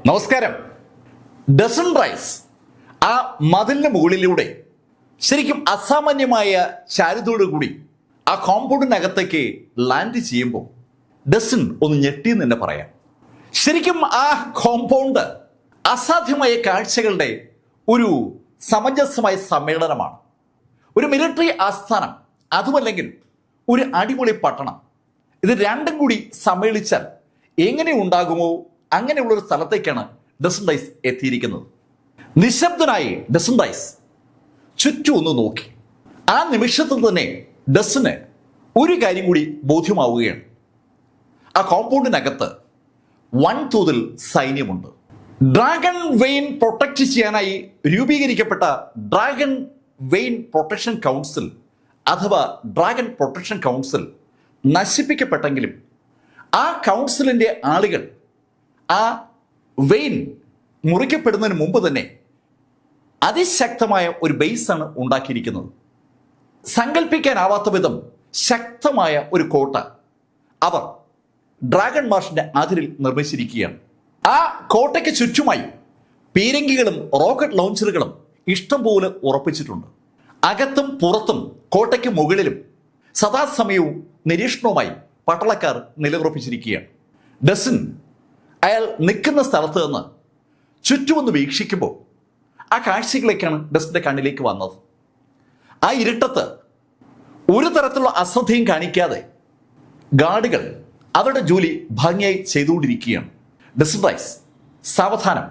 നമസ്കാരം. Dozen rice ആ മതിലിന് മുകളിലൂടെ ശരിക്കും അസാമാന്യമായ ചാരുതയോടുകൂടി ആ കോമ്പൗണ്ടിനകത്തേക്ക് ലാൻഡ് ചെയ്യുമ്പോൾ ഡസൺ ഒന്ന് ഞെട്ടിയെന്ന് തന്നെ പറയാം. ശരിക്കും ആ കോമ്പൗണ്ട് അസാധ്യമായ കാഴ്ചകളുടെ ഒരു സമഞ്ജസമായ സമ്മേളനമാണ്. ഒരു മിലിറ്ററി ആസ്ഥാനം, അതുമല്ലെങ്കിൽ ഒരു അടിപൊളി പട്ടണം, ഇത് രണ്ടും കൂടി സമ്മേളിച്ചാൽ എങ്ങനെ ഉണ്ടാകുമോ അങ്ങനെയുള്ളൊരു സ്ഥലത്തേക്കാണ് ഡസൺ റൈസ് എത്തിയിരിക്കുന്നത്. നിശബ്ദനായി ഡസൺ റൈസ് ചുറ്റും ഒന്ന് നോക്കി. ആ നിമിഷത്തിൽ തന്നെ ഡസന് ഒരു കാര്യം കൂടി ബോധ്യമാവുകയാണ്. ആ കോമ്പൗണ്ടിനകത്ത് വൻതോതിൽ സൈന്യമുണ്ട്. ഡ്രാഗൺ വെയിൻ പ്രൊട്ടക്ട് ചെയ്യാനായി രൂപീകരിക്കപ്പെട്ട ഡ്രാഗൺ വെയിൻ പ്രൊട്ടക്ഷൻ കൗൺസിൽ അഥവാ ഡ്രാഗൺ പ്രൊട്ടക്ഷൻ കൗൺസിൽ നശിപ്പിക്കപ്പെട്ടെങ്കിലും ആ കൗൺസിലിൻ്റെ ആളുകൾ ആ വെയിൻ മുറിക്കപ്പെടുന്നതിന് മുമ്പ് തന്നെ അതിശക്തമായ ഒരു ബേസാണ് ഉണ്ടാക്കിയിരിക്കുന്നത്. സങ്കല്പിക്കാനാവാത്ത വിധം ശക്തമായ ഒരു കോട്ട അവർ ഡ്രാഗൺ മാർഷിന്റെ അതിരിൽ നിർമ്മിച്ചിരിക്കുകയാണ്. ആ കോട്ടയ്ക്ക് ചുറ്റുമായി പീരങ്കികളും റോക്കറ്റ് ലോഞ്ചറുകളും ഇഷ്ടംപോലെ ഉറപ്പിച്ചിട്ടുണ്ട്. അകത്തും പുറത്തും കോട്ടയ്ക്ക് മുകളിലും സദാസമയവും നിരീക്ഷണവുമായി പട്ടാളക്കാർ നിലയുറപ്പിച്ചിരിക്കുകയാണ്. ഡസൺ അയാൾ നിൽക്കുന്ന സ്ഥലത്ത് നിന്ന് ചുറ്റുമൊന്ന് വീക്ഷിക്കുമ്പോൾ ആ കാഴ്ചകളിലേക്കാണ് ഡസന്റെ കണ്ണിലേക്ക് വന്നത്. ആ ഇരുട്ടത്ത് ഒരു തരത്തിലുള്ള അശ്രദ്ധയും കാണിക്കാതെ ഗാർഡുകൾ അവരുടെ ജോലി ഭംഗിയായി ചെയ്തുകൊണ്ടിരിക്കുകയാണ്. ഡസൺ റൈസ് സാവധാനം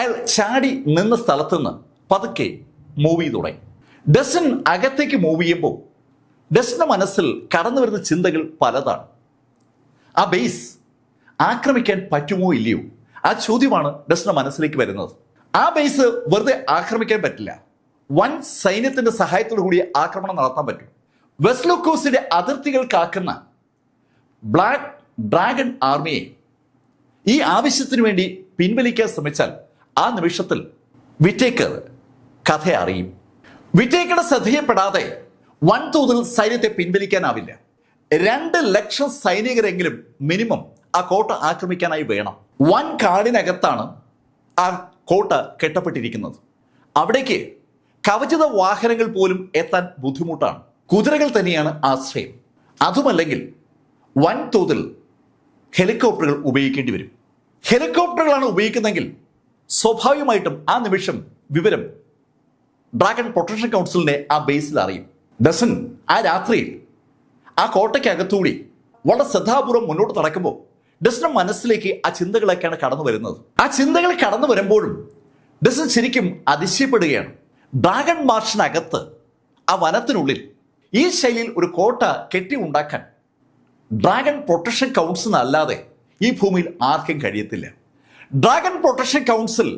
അയാൾ ചാടി നിന്ന സ്ഥലത്ത് നിന്ന് പതുക്കെ മൂവ് ചെയ്തു തുടങ്ങി. ഡസൺ അകത്തേക്ക് മൂവ് ചെയ്യുമ്പോൾ ഡസന്റെ മനസ്സിൽ കടന്നു വരുന്ന ചിന്തകൾ പലതാണ്. ആ ബേസ് ആക്രമിക്കാൻ പറ്റുമോ ഇല്ലയോ, ആ ചോദ്യമാണ് ഡസന്റെ മനസ്സിലേക്ക് വരുന്നത്. ആ ബേസ് വെറുതെ ആക്രമിക്കാൻ പറ്റില്ല. വൻ സൈന്യത്തിന്റെ സഹായത്തോടു കൂടി ആക്രമണം നടത്താൻ പറ്റും. വെസ്ലോക്കോസിന്റെ അതിർത്തികൾ കാക്കുന്ന ബ്ലാക്ക് ഡ്രാഗൺ ആർമിയെ ഈ ആവശ്യത്തിനു വേണ്ടി പിൻവലിക്കാൻ ശ്രമിച്ചാൽ ആ നിമിഷത്തിൽ വിറ്റേക്കർ കഥ അറിയും. വിറ്റേക്കറുടെ ശ്രദ്ധയപ്പെടാതെ വൻതോതിൽ സൈന്യത്തെ പിൻവലിക്കാനാവില്ല. 2 ലക്ഷം സൈനികരെങ്കിലും മിനിമം ആ കോട്ട ആക്രമിക്കാനായി വേണം. വൻ കാടിനകത്താണ് ആ കോട്ട കെട്ടപ്പെട്ടിരിക്കുന്നത്. അവിടേക്ക് കവചിത വാഹനങ്ങൾ പോലും എത്താൻ ബുദ്ധിമുട്ടാണ്. കുതിരകൾ തന്നെയാണ് ആശ്രയം. അതുമല്ലെങ്കിൽ വൻതോതിൽ ഹെലികോപ്റ്ററുകൾ ഉപയോഗിക്കേണ്ടി വരും. ഹെലികോപ്റ്ററുകളാണ് ഉപയോഗിക്കുന്നതെങ്കിൽ സ്വാഭാവികമായിട്ടും ആ നിമിഷം വിവരം ഡ്രാഗൺ പ്രൊട്ടക്ഷൻ കൗൺസിലിന്റെ ആ ബേസിൽ അറിയും. ഡസൺ ആ രാത്രിയിൽ ആ കോട്ടയ്ക്കകത്തുകൂടി വളരെ ശ്രദ്ധാപൂർവ്വം മുന്നോട്ട് നടക്കുമ്പോൾ ഡസന്റെ മനസ്സിലേക്ക് ആ ചിന്തകളൊക്കെയാണ് കടന്നു വരുന്നത്. ആ ചിന്തകൾ കടന്നു വരുമ്പോഴും ഡസൺ ശരിക്കും അതിശയപ്പെടുകയാണ്. ഡ്രാഗൺ മാർഷിനകത്ത് ആ വനത്തിനുള്ളിൽ ഈ ശൈലിയിൽ ഒരു കോട്ട കെട്ടി ഉണ്ടാക്കാൻ ഡ്രാഗൺ പ്രൊട്ടക്ഷൻ കൗൺസിൽ അല്ലാതെ ഈ ഭൂമിയിൽ ആർക്കും കഴിയത്തില്ല. ഡ്രാഗൺ പ്രൊട്ടക്ഷൻ കൗൺസിൽ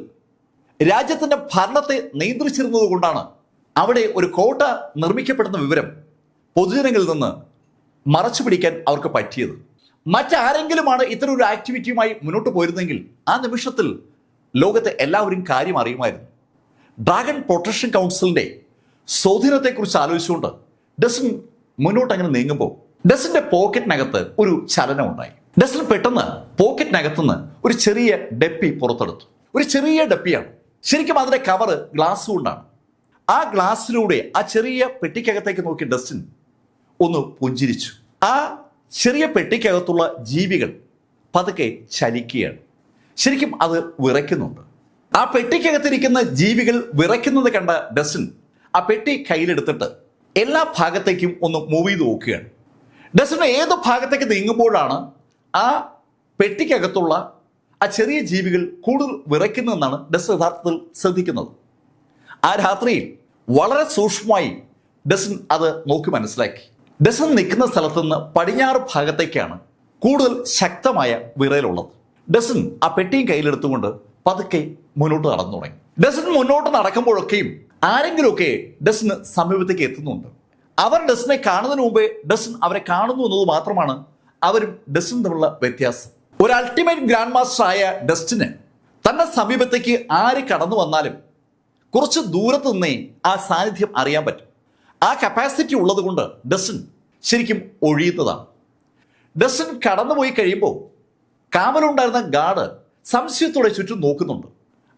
രാജ്യത്തിന്റെ ഭരണത്തെ നിയന്ത്രിച്ചിരുന്നത് കൊണ്ടാണ് അവിടെ ഒരു കോട്ട നിർമ്മിക്കപ്പെടുന്ന വിവരം പൊതുജനങ്ങളിൽ നിന്ന് മറച്ചു പിടിക്കാൻ അവർക്ക് പറ്റിയത്. മറ്റാരെങ്കിലുമാണ് ഇത്തരം ഒരു ആക്ടിവിറ്റിയുമായി മുന്നോട്ട് പോയിരുന്നെങ്കിൽ ആ നിമിഷത്തിൽ ലോകത്തെ എല്ലാവരും കാര്യം അറിയുമായിരുന്നു. ഡ്രാഗൺ പ്രൊട്ടക്ഷൻ കൗൺസിലിന്റെ സ്വാധീനത്തെക്കുറിച്ച് ആലോചിച്ചുകൊണ്ട് ഡസൺ മുന്നോട്ട് അങ്ങനെ നീങ്ങുമ്പോൾ ഡസന്റെ പോക്കറ്റിനകത്ത് ഒരു ചലനം ഉണ്ടായി. ഡസൺ പെട്ടെന്ന് പോക്കറ്റിനകത്തുനിന്ന് ഒരു ചെറിയ ഡപ്പി പുറത്തെടുത്തു. ഒരു ചെറിയ ഡപ്പിയാണ്. ശരിക്കും അതിന്റെ കവറ് ഗ്ലാസ് കൊണ്ടാണ്. ആ ഗ്ലാസ്സിലൂടെ ആ ചെറിയ പെട്ടിക്കകത്തേക്ക് നോക്കി ഡസൺ ഒന്ന് പുഞ്ചിരിച്ചു. ആ ചെറിയ പെട്ടിക്കകത്തുള്ള ജീവികൾ പതുക്കെ ചലിക്കുകയാണ്. ശരിക്കും അത് വിറയ്ക്കുന്നുണ്ട്. ആ പെട്ടിക്കകത്തിരിക്കുന്ന ജീവികൾ വിറയ്ക്കുന്നത് കണ്ട ഡസൺ ആ പെട്ടി കയ്യിലെടുത്തിട്ട് എല്ലാ ഭാഗത്തേക്കും ഒന്ന് മൂവ് ചെയ്ത് നോക്കുകയാണ്. ഡസൺ ഏത് ഭാഗത്തേക്ക് നീങ്ങുമ്പോഴാണ് ആ പെട്ടിക്കകത്തുള്ള ആ ചെറിയ ജീവികൾ കൂടുതൽ വിറയ്ക്കുന്നതെന്നാണ് ഡസൺ യഥാർത്ഥത്തിൽ ശ്രദ്ധിക്കുന്നത്. ആ രാത്രിയിൽ വളരെ സൂക്ഷ്മമായി ഡസൺ അത് നോക്കി മനസ്സിലാക്കി. ഡസൺ നിൽക്കുന്ന സ്ഥലത്ത് നിന്ന് പടിഞ്ഞാറ് ഭാഗത്തേക്കാണ് കൂടുതൽ ശക്തമായ വിറയലുള്ളത്. ഡസൺ ആ പെട്ടിയും കയ്യിലെടുത്തുകൊണ്ട് പതുക്കെ മുന്നോട്ട് നടന്നു തുടങ്ങി. ഡസൺ മുന്നോട്ട് നടക്കുമ്പോഴൊക്കെയും ആരെങ്കിലുമൊക്കെ ഡസന് സമീപത്തേക്ക് എത്തുന്നുണ്ട്. അവർ ഡസനെ കാണുന്നതിന് മുമ്പേ ഡസൺ അവരെ കാണുന്നു എന്നത് മാത്രമാണ് അവരും ഡസനും തമ്മിലുള്ള വ്യത്യാസം. ഒരു അൾട്ടിമേറ്റ് ഗ്രാൻഡ് മാസ്റ്റർ ആയ ഡസ്റ്റിന് തന്റെ സമീപത്തേക്ക് ആര് കടന്നു വന്നാലും കുറച്ച് ദൂരത്ത് നിന്നേ ആ സാന്നിധ്യം അറിയാൻ പറ്റും. ആ കപ്പാസിറ്റി ഉള്ളത് കൊണ്ട് ഡസൺ ശരിക്കും ഒഴിയുന്നതാണ്. ഡസൺ കടന്നുപോയി കഴിയുമ്പോൾ കാവലുണ്ടായിരുന്ന ഗാർഡ് സംശയത്തോടെ ചുറ്റും നോക്കുന്നുണ്ട്.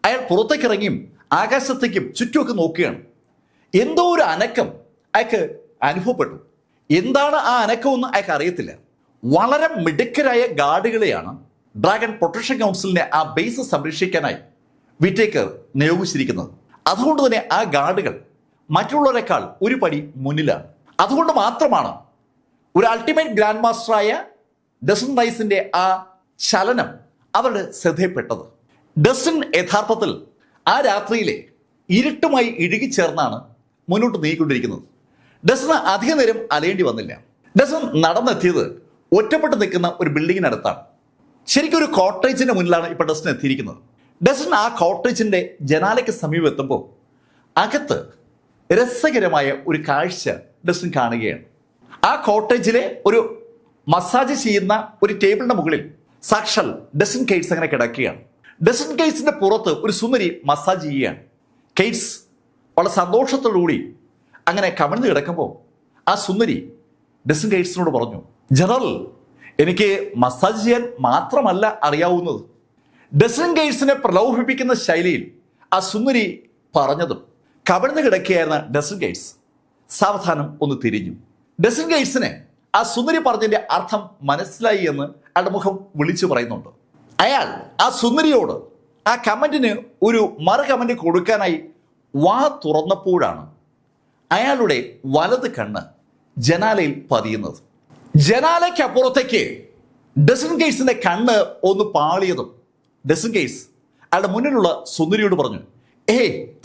അയാൾ പുറത്തേക്കിറങ്ങിയും ആകാശത്തേക്കും ചുറ്റുമൊക്കെ നോക്കുകയാണ്. എന്തോ ഒരു അനക്കം അയാൾക്ക് അനുഭവപ്പെട്ടു. എന്താണ് ആ അനക്കമെന്ന് അയാൾക്ക് അറിയത്തില്ല. വളരെ മിടുക്കരായ ഗാർഡുകളെയാണ് ഡ്രാഗൺ പ്രൊട്ടക്ഷൻ കൗൺസിലിനെ ആ ബേസ് സംരക്ഷിക്കാനായി വിറ്റേക്കർ നിയോഗിച്ചിരിക്കുന്നത്. അതുകൊണ്ട് തന്നെ ആ ഗാർഡുകൾ മറ്റുള്ളവരെക്കാൾ ഒരു പടി മുന്നിലാണ്. അതുകൊണ്ട് മാത്രമാണ് ഒരു അൾട്ടിമേറ്റ് ഗ്രാൻഡ് മാസ്റ്ററായ ഡസ്റ്റിൻ റൈസിന്റെ ആ ചലനം അവരുടെ ശ്രദ്ധയിൽപ്പെട്ടത്. ഡസ്റ്റിൻ യഥാർത്ഥത്തിൽ ആ രാത്രിയിലെ ഇരുട്ടുമായി ഇഴുകിച്ചേർന്നാണ് മുന്നോട്ട് നീങ്ങിക്കൊണ്ടിരിക്കുന്നത്. ഡസ്റ്റിന് അധിക നേരം അലയേണ്ടി വന്നില്ല. ഡസ്റ്റിൻ നടന്നെത്തിയത് ഒറ്റപ്പെട്ട് നിൽക്കുന്ന ഒരു ബിൽഡിങ്ങിനടുത്താണ്. ശരിക്കും ഒരു കോട്ടേജിന്റെ മുന്നിലാണ് ഇപ്പോൾ ഡസ്റ്റിൻ എത്തിയിരിക്കുന്നത്. ഡസ്റ്റിൻ ആ കോട്ടേജിന്റെ ജനാലയ്ക്ക് സമീപം എത്തുമ്പോൾ അകത്ത് രസകരമായ ഒരു കാഴ്ച ഡസ്റ്റിൻ കാണുകയാണ്. ആ കോട്ടേജിലെ ഒരു മസാജ് ചെയ്യുന്ന ഒരു ടേബിളിന്റെ മുകളിൽ സാക്ഷാൽ ഡസ്റ്റിൻ കെയ്റ്റ്സ് അങ്ങനെ കിടക്കുകയാണ്. ഡസ്റ്റിൻ കെയ്റ്റ്സിന്റെ പുറത്ത് ഒരു സുന്ദരി മസാജ് ചെയ്യുകയാണ്. കെയ്റ്റ്സ് വളരെ സന്തോഷത്തോടുകൂടി അങ്ങനെ കമിഴ്ന്ന് കിടക്കുമ്പോൾ ആ സുന്ദരി ഡസ്റ്റിൻ കെയ്റ്റ്സിനോട് പറഞ്ഞു, ജനറൽ, എനിക്ക് മസാജ് ചെയ്യാൻ മാത്രമല്ല അറിയാവുന്നത്. ഡസ്റ്റിൻ കെയ്റ്റ്സിനെ പ്രലോഭിപ്പിക്കുന്ന ശൈലിയിൽ ആ സുന്ദരി പറഞ്ഞതും കമിഴ്ന്ന് കിടക്കുകയായിരുന്ന ഡസ്റ്റിൻ കെയ്റ്റ്സ് സാവധാനം ഒന്ന് തിരിഞ്ഞു. ഡസ്റ്റിൻ കെയ്റ്റ്സിനെ ആ സുന്ദരി പറഞ്ഞതിന്റെ അർത്ഥം മനസ്സിലായി എന്ന് അയാളുടെ മുഖം വിളിച്ചു പറയുന്നുണ്ട്. അയാൾ ആ സുന്ദരിയോട് ആ കമന്റിന് ഒരു മറു കമന്റ് കൊടുക്കാനായി വാ തുറന്നപ്പോഴാണ് അയാളുടെ വലത് കണ്ണ് ജനാലയിൽ പതിയുന്നത്. ജനാലയ്ക്കപ്പുറത്തേക്ക് ഡസ്റ്റിൻ കെയ്റ്റ്സിന്റെ കണ്ണ് ഒന്ന് പാളിയതും ഡസ്റ്റിൻ കെയ്റ്റ്സ് അയാളുടെ മുന്നിലുള്ള സുന്ദരിയോട് പറഞ്ഞു,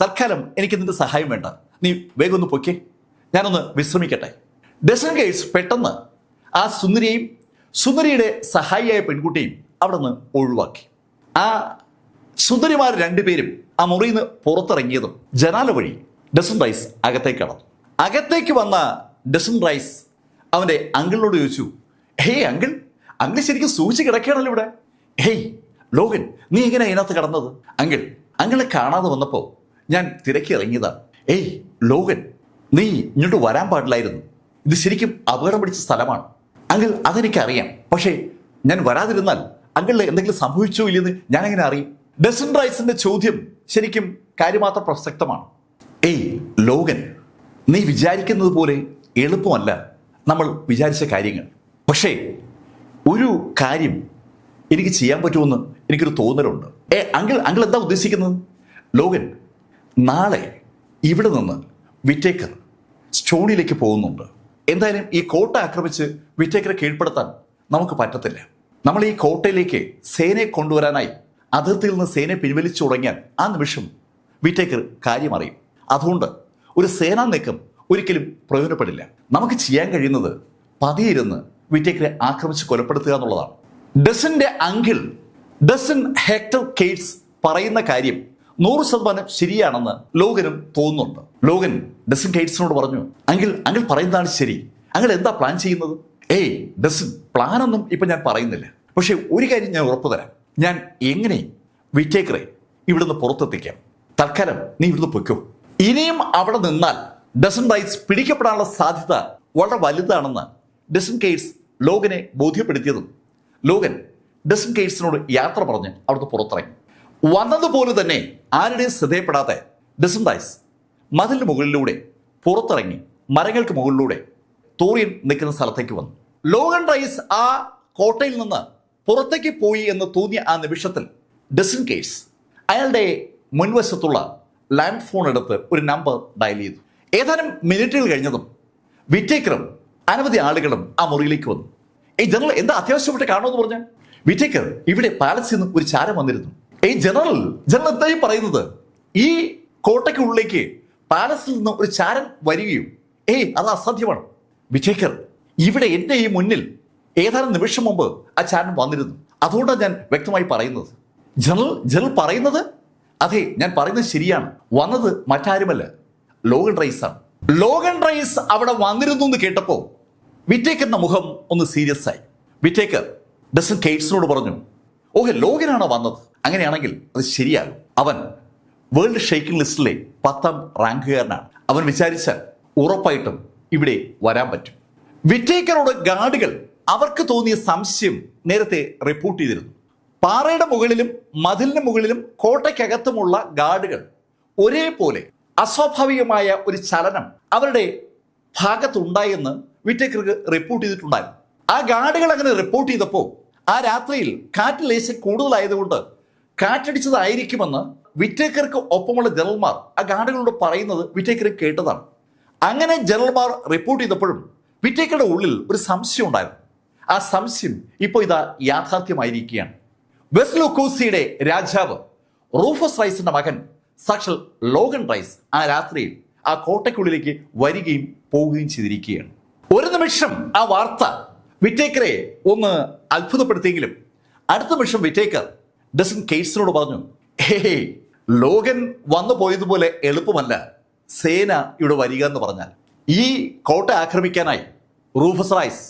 തൽക്കാലം എനിക്ക് നിന്റെ സഹായം വേണ്ട, നീ വേഗം ഒന്ന് പൊയ്ക്കേ, ഞാനൊന്ന് വിശ്രമിക്കട്ടെ. ഡസ്റ്റിൻ കെയ്റ്റ്സ് പെട്ടെന്ന് ആ സുന്ദരിയെയും സുന്ദരിയുടെ സഹായിയായ പെൺകുട്ടിയും അവിടെ നിന്ന് ഒഴിവാക്കി. ആ സുന്ദരിമാർ രണ്ടുപേരും ആ മുറിയിൽ നിന്ന് പുറത്തിറങ്ങിയതും ജനാല വഴി ഡസ്റ്റിൻ റൈസ് അകത്തേക്ക് കടന്നു. അകത്തേക്ക് വന്ന ഡസ്റ്റിൻ റൈസ് അവന്റെ അങ്കിളിനോട് ചോദിച്ചു, അങ്കിൾ ശരിക്കും സൂചിച്ച് കിടക്കുകയാണല്ലോ ഇവിടെ. ലോഗൻ, നീ എങ്ങനെ അതിനകത്ത് കടന്നത്? അങ്കിളെ കാണാതെ വന്നപ്പോൾ ഞാൻ തിരക്കി ഇറങ്ങിയതാണ്. ലോഗൻ, നീ ഇങ്ങോട്ട് വരാൻ പാടില്ലായിരുന്നു. ഇത് ശരിക്കും അപകടം പിടിച്ച സ്ഥലമാണ്. അതെനിക്കറിയാം. പക്ഷേ ഞാൻ വരാതിരുന്നാൽ അങ്കിളിന് എന്തെങ്കിലും സംഭവിച്ചോ ഇല്ലെന്ന് ഞാൻ എങ്ങനെ അറിയും? ഡസ്റ്റിൻ റൈസിന്റെ ചോദ്യം ശരിക്കും കാര്യമാത്ര പ്രസക്തമാണ്. ലോഗൻ, നീ വിചാരിക്കുന്നത് പോലെ എളുപ്പമല്ല നമ്മൾ വിചാരിച്ച കാര്യങ്ങൾ. പക്ഷേ ഒരു കാര്യം എനിക്ക് ചെയ്യാൻ പറ്റുമെന്ന് എനിക്കൊരു തോന്നലുണ്ട്. അങ്കിൾ എന്താ ഉദ്ദേശിക്കുന്നത്? ലോഗൻ, നാളെ ഇവിടെ നിന്ന് വിറ്റേക്കർ സ്റ്റോണിലേക്ക് പോകുന്നുണ്ട്. എന്തായാലും ഈ കോട്ട ആക്രമിച്ച് വിറ്റേക്കറെ കീഴ്പ്പെടുത്താൻ നമുക്ക് പറ്റത്തില്ല. നമ്മൾ ഈ കോട്ടയിലേക്ക് സേനയെ കൊണ്ടുവരാനായി അതിർത്തിയിൽ നിന്ന് സേനയെ പിൻവലിച്ചു തുടങ്ങിയാൽ ആ നിമിഷം വിറ്റേക്കർ കാര്യം അറിയും. അതുകൊണ്ട് ഒരു സേനാ നീക്കം ഒരിക്കലും പ്രയോജനപ്പെടില്ല. നമുക്ക് ചെയ്യാൻ കഴിയുന്നത് പതിയിരുന്ന് വിറ്റേക്കറെ ആക്രമിച്ച് കൊലപ്പെടുത്തുക എന്നുള്ളതാണ്. ഡസ്റ്റിന്റെ അങ്കിൾ ഡസ്റ്റിൻ ഹെക്ടർ കെയ്റ്റ്സ് പറയുന്ന കാര്യം 100% ശരിയാണെന്ന് ലോഗനും തോന്നുന്നുണ്ട്. ലോഗൻ ഡസ്റ്റിൻ കെയ്റ്റ്സിനോട് പറഞ്ഞു, അങ്കിൾ പറയുന്നതാണ് ശരി. എന്താ പ്ലാൻ ചെയ്യുന്നത്? ഡസ്റ്റിൻ, പ്ലാനൊന്നും ഇപ്പൊ ഞാൻ പറയുന്നില്ല. പക്ഷെ ഒരു കാര്യം ഞാൻ ഉറപ്പു തരാം, ഞാൻ എങ്ങനെ വിറ്റേക്കറെ ഇവിടുന്ന് പുറത്തെത്തിക്കാം. തൽക്കാലം നീ ഇവിടുന്ന് പൊയ്ക്കോ. ഇനിയും അവിടെ നിന്നാൽ ഡസ്റ്റിൻ റൈസ് പിടിക്കപ്പെടാനുള്ള സാധ്യത വളരെ വലുതാണെന്ന് ഡസ്റ്റിൻ കെയ്റ്റ്സ് ലോഗനെ ബോധ്യപ്പെടുത്തിയതും ലോഗൻ ഡസ്റ്റിൻ കെയ്റ്റ്സിനോട് യാത്ര പറഞ്ഞ് അവിടുന്ന് പുറത്തിറങ്ങി. വന്നതുപോലെ തന്നെ ആരുടെയും ശ്രദ്ധയപ്പെടാതെ ഡസ്റ്റിൻ റൈസ് മതിലിന് മുകളിലൂടെ പുറത്തിറങ്ങി മരങ്ങൾക്ക് മുകളിലൂടെ തോറിയൻ നിൽക്കുന്ന സ്ഥലത്തേക്ക് വന്നു. ലോഗൻ റൈസ് ആ കോട്ടയിൽ നിന്ന് പുറത്തേക്ക് പോയി എന്ന് തോന്നിയ ആ നിമിഷത്തിൽ ഡസ്റ്റിൻ കെയ്റ്റ്സ് അയാളുടെ മുൻവശത്തുള്ള ലാൻഡ് ഫോൺ എടുത്ത് ഒരു നമ്പർ ഡയൽ ചെയ്തു. ഏതാനും മിനിറ്റുകൾ കഴിഞ്ഞതും വിറ്റേക്കറും അനവധി ആളുകളും ആ മുറിയിലേക്ക് വന്നു. ജനറൽ, എന്താ അത്യാവശ്യമായിട്ട് കാണുമെന്ന് പറഞ്ഞ? വിറ്റേക്കർ, ഇവിടെ പാലസിൽ നിന്ന് ഒരു ചാരം വന്നിരുന്നു. ജനറൽ എന്തായി പറയുന്നത്? ഈ കോട്ടയ്ക്കുള്ളിലേക്ക് പാലസിൽ നിന്ന് ഒരു ചാരൻ വരികയും അത് അസാധ്യമാണ്. വിറ്റേക്കർ, ഇവിടെ എന്റെ ഈ മുന്നിൽ ഏതാനും നിമിഷം മുമ്പ് ആ ചാരൻ വന്നിരുന്നു. അതുകൊണ്ടാണ് ഞാൻ വ്യക്തമായി പറയുന്നത്. ജനറൽ പറയുന്നത്? അതെ, ഞാൻ പറയുന്നത് ശരിയാണ്. വന്നത് മറ്റാരുമല്ല, ലോഗൻ റൈസ് ആണ്. ലോഗൻ റൈസ് അവിടെ വന്നിരുന്നു എന്ന് കേട്ടപ്പോ വിറ്റേക്കറിന്റെ മുഖം ഒന്ന് സീരിയസ് ആയി. വിറ്റേക്കർ ഡസ്റ്റിൻ കെയ്റ്റ്സിനോട് പറഞ്ഞു, ലോഗനാണോ വന്നത്? അങ്ങനെയാണെങ്കിൽ അത് ശരിയാകും. അവൻ വേൾഡ് ഷെയ്ക്കിംഗ് ലിസ്റ്റിലെ 10ാം റാങ്കുകാരനാണ്. അവൻ വിചാരിച്ചാൽ ഉറപ്പായിട്ടും ഇവിടെ വരാൻ പറ്റും. വിറ്റേക്കറോട് ഗാർഡുകൾ അവർക്ക് തോന്നിയ സംശയം നേരത്തെ റിപ്പോർട്ട് ചെയ്തിരുന്നു. പാറയുടെ മുകളിലും മതിലിന് മുകളിലും കോട്ടയ്ക്കകത്തുമുള്ള ഗാർഡുകൾ ഒരേപോലെ അസ്വാഭാവികമായ ഒരു ചലനം അവരുടെ ഭാഗത്തുണ്ടായെന്ന് വിറ്റേക്കർക്ക് റിപ്പോർട്ട് ചെയ്തിട്ടുണ്ടായിരുന്നു. ആ ഗാർഡുകൾ അങ്ങനെ റിപ്പോർട്ട് ചെയ്തപ്പോൾ ആ രാത്രിയിൽ കാറ്റ് ലേശം കൂടുതലായതുകൊണ്ട് കാറ്റടിച്ചതായിരിക്കുമെന്ന് വിറ്റേക്കർക്ക് ഒപ്പമുള്ള ജനറൽമാർ ആ ഗാർഡുകളോട് പറയുന്നത് വിറ്റേക്കർ കേട്ടതാണ്. അങ്ങനെ ജനറൽമാർ റിപ്പോർട്ട് ചെയ്തപ്പോഴും വിറ്റേക്കറുടെ ഉള്ളിൽ ഒരു സംശയം ഉണ്ടായിരുന്നു. ആ സംശയം ഇപ്പോൾ ഇതാ യാഥാർത്ഥ്യമായിരിക്കുകയാണ്. വെസ്റ്റ് ലൂക്കോസിയുടെ രാജാവ് റൂഫസ് റൈസിന്റെ മകൻ സാക്ഷൽ ലോഗൻ റൈസ് ആ രാത്രിയിൽ ആ കോട്ടയ്ക്കുള്ളിലേക്ക് വരികയും പോവുകയും ചെയ്തിരിക്കുകയാണ്. ഒരു നിമിഷം ആ വാർത്ത വിറ്റേക്കറെ ഒന്ന് അത്ഭുതപ്പെടുത്തിയെങ്കിലും അടുത്ത നിമിഷം വിറ്റേക്കർ ഡസൻ കേറ്റ്സിനോട് പറഞ്ഞു, ഹേ, ലോഗൻ വന്നു പോയതുപോലെ എളുപ്പമല്ല സേന ഇവിടെ വരിക എന്ന് പറഞ്ഞാൽ. ഈ കോട്ട ആക്രമിക്കാനായി റൂഫസ് റൈസ്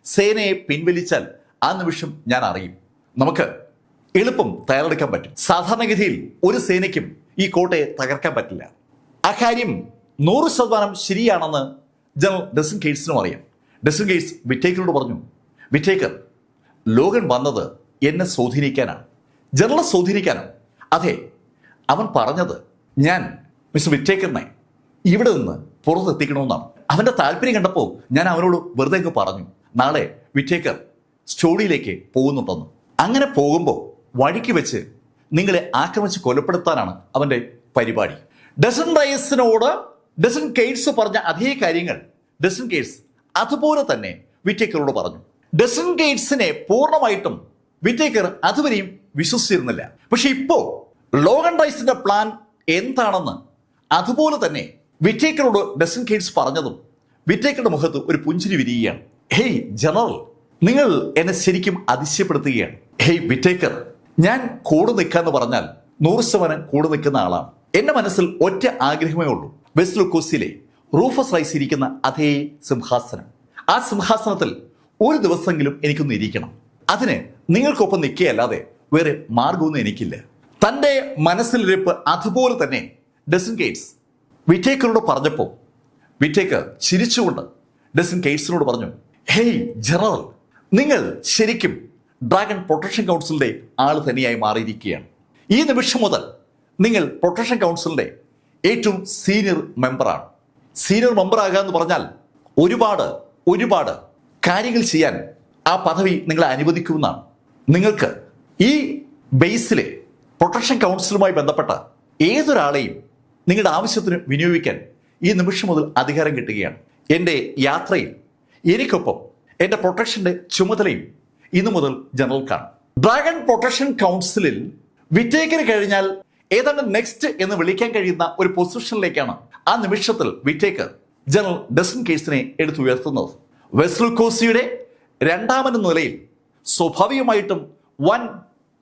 സേനയെ പിൻവലിച്ചാൽ ആ നിമിഷം ഞാൻ അറിയും. നമുക്ക് എളുപ്പം തയ്യാറെടുക്കാൻ പറ്റും. സാധാരണഗതിയിൽ ഒരു സേനയ്ക്കും ഈ കോട്ടയെ തകർക്കാൻ പറ്റില്ല. ആ കാര്യം 100% ശരിയാണെന്ന് ജനറൽ ഡസൻ കേറ്റ്സിനും അറിയാം. ഡസൻ കേറ്റ്സ് വിറ്റേക്കറോട് പറഞ്ഞു, വിറ്റേക്കർ, ലോഗൻ വന്നത് എന്നെ സ്വാധീനിക്കാനാണ്, ജനറലെ സ്വാധീനിക്കാനാണ്. അതെ, അവൻ പറഞ്ഞത് ഞാൻ മിസ്റ്റർ വിറ്റേക്കറിനെ ഇവിടെ നിന്ന് പുറത്തെത്തിക്കണമെന്നാണ്. അവൻ്റെ താല്പര്യം കണ്ടപ്പോൾ ഞാൻ അവനോട് വെറുതെ പറഞ്ഞു, നാളെ വിറ്റേക്കർ സ്റ്റോഡിയിലേക്ക് പോകുന്നുണ്ടെന്ന്. അങ്ങനെ പോകുമ്പോൾ വഴിക്ക് വെച്ച് നിങ്ങളെ ആക്രമിച്ച് കൊലപ്പെടുത്താനാണ് അവൻ്റെ പരിപാടി. ഡസൻ റൈസിനോട് ഡസൻ കേറ്റ്സ് പറഞ്ഞ അതേ കാര്യങ്ങൾ ഡസൻ കേറ്റ്സ് അതുപോലെ തന്നെ വിറ്റേക്കറോട് പറഞ്ഞു. ഡസൻ കേറ്റ്സിനെ പൂർണ്ണമായിട്ടും വിറ്റേക്കർ അതുവരെയും വിശ്വസിച്ചിരുന്നില്ല. പക്ഷെ ഇപ്പോൾ ലോഗൻ റൈസിന്റെ പ്ലാൻ എന്താണെന്ന് അതുപോലെ തന്നെ വിറ്റേക്കറോട് ഡസൻ കേറ്റ്സ് പറഞ്ഞതും വിറ്റേക്കറുടെ മുഖത്ത് ഒരു പുഞ്ചിരി വിരിയുകയാണ്. ഹേയ് ജനറൽ, നിങ്ങൾ എന്നെ ശരിക്കും അതിശയപ്പെടുത്തുകയാണ്. ഹേയ് വിറ്റേക്കർ, ഞാൻ കൂടെ നിൽക്കാന്ന് പറഞ്ഞാൽ 100% കൂടെ നിൽക്കുന്ന ആളാണ്. എന്റെ മനസ്സിൽ ഒറ്റ ആഗ്രഹമേ ഉള്ളൂ, വെസ്റ്റ് ലൂക്കോസിലെ റൂഫസ് റൈസ് ഇരിക്കുന്ന അതേ സിംഹാസനം. ആ സിംഹാസനത്തിൽ ഒരു ദിവസമെങ്കിലും എനിക്കൊന്ന് ഇരിക്കണം. അതിന് നിങ്ങൾക്കൊപ്പം നിൽക്കുകയല്ലാതെ വേറെ മാർഗമൊന്നും എനിക്കില്ല. തൻ്റെ മനസ്സിലിരിപ്പ് അതുപോലെ തന്നെ ഡസൻ കേറ്റ്സ് വിറ്റേക്കറോട് പറഞ്ഞപ്പോൾ വിറ്റേക്കർ ചിരിച്ചുകൊണ്ട് ഡസൻ കേറ്റ്സിനോട് പറഞ്ഞു, ഹേയ് ജനറൽ, നിങ്ങൾ ശരിക്കും ഡ്രാഗൺ പ്രൊട്ടക്ഷൻ കൗൺസിലിന്റെ ആൾ തന്നെയായി മാറിയിരിക്കുകയാണ്. ഈ നിമിഷം മുതൽ നിങ്ങൾ പ്രൊട്ടക്ഷൻ കൗൺസിലിന്റെ ഏറ്റവും സീനിയർ മെമ്പറാണ്. സീനിയർ മെമ്പർ ആകുക എന്ന് പറഞ്ഞാൽ ഒരുപാട് കാര്യങ്ങൾ ചെയ്യാൻ ആ പദവി നിങ്ങളെ അനുവദിക്കുമെന്നാണ്. നിങ്ങൾക്ക് ഈ ബേസിലെ പ്രൊട്ടക്ഷൻ കൗൺസിലുമായി ബന്ധപ്പെട്ട ഏതൊരാളെയും നിങ്ങളുടെ ആവശ്യത്തിന് വിനിയോഗിക്കാൻ ഈ നിമിഷം മുതൽ അധികാരം കിട്ടുകയാണ്. എൻ്റെ യാത്രയിൽ എനിക്കൊപ്പം എൻ്റെ പ്രൊട്ടക്ഷൻ്റെ ചുമതലയും ഇന്നു മുതൽ ജനറൽക്കാണ്. ഡ്രാഗൺ പ്രൊട്ടക്ഷൻ കൗൺസിലിൽ വിറ്റേക്കർ കഴിഞ്ഞാൽ ഏതാണ്ട് നെക്സ്റ്റ് എന്ന് വിളിക്കാൻ കഴിയുന്ന ഒരു പൊസിഷനിലേക്കാണ് ആ നിമിഷത്തിൽ വിറ്റേക്കർ ജനറൽ ഡസൻ കേറ്റ്സിനെ എടുത്തുയർത്തുന്നത്. വെസ്റ്റ് ലൂക്കോസിയുടെ രണ്ടാമൻ നിലയിൽ സ്വാഭാവികമായിട്ടും വൻ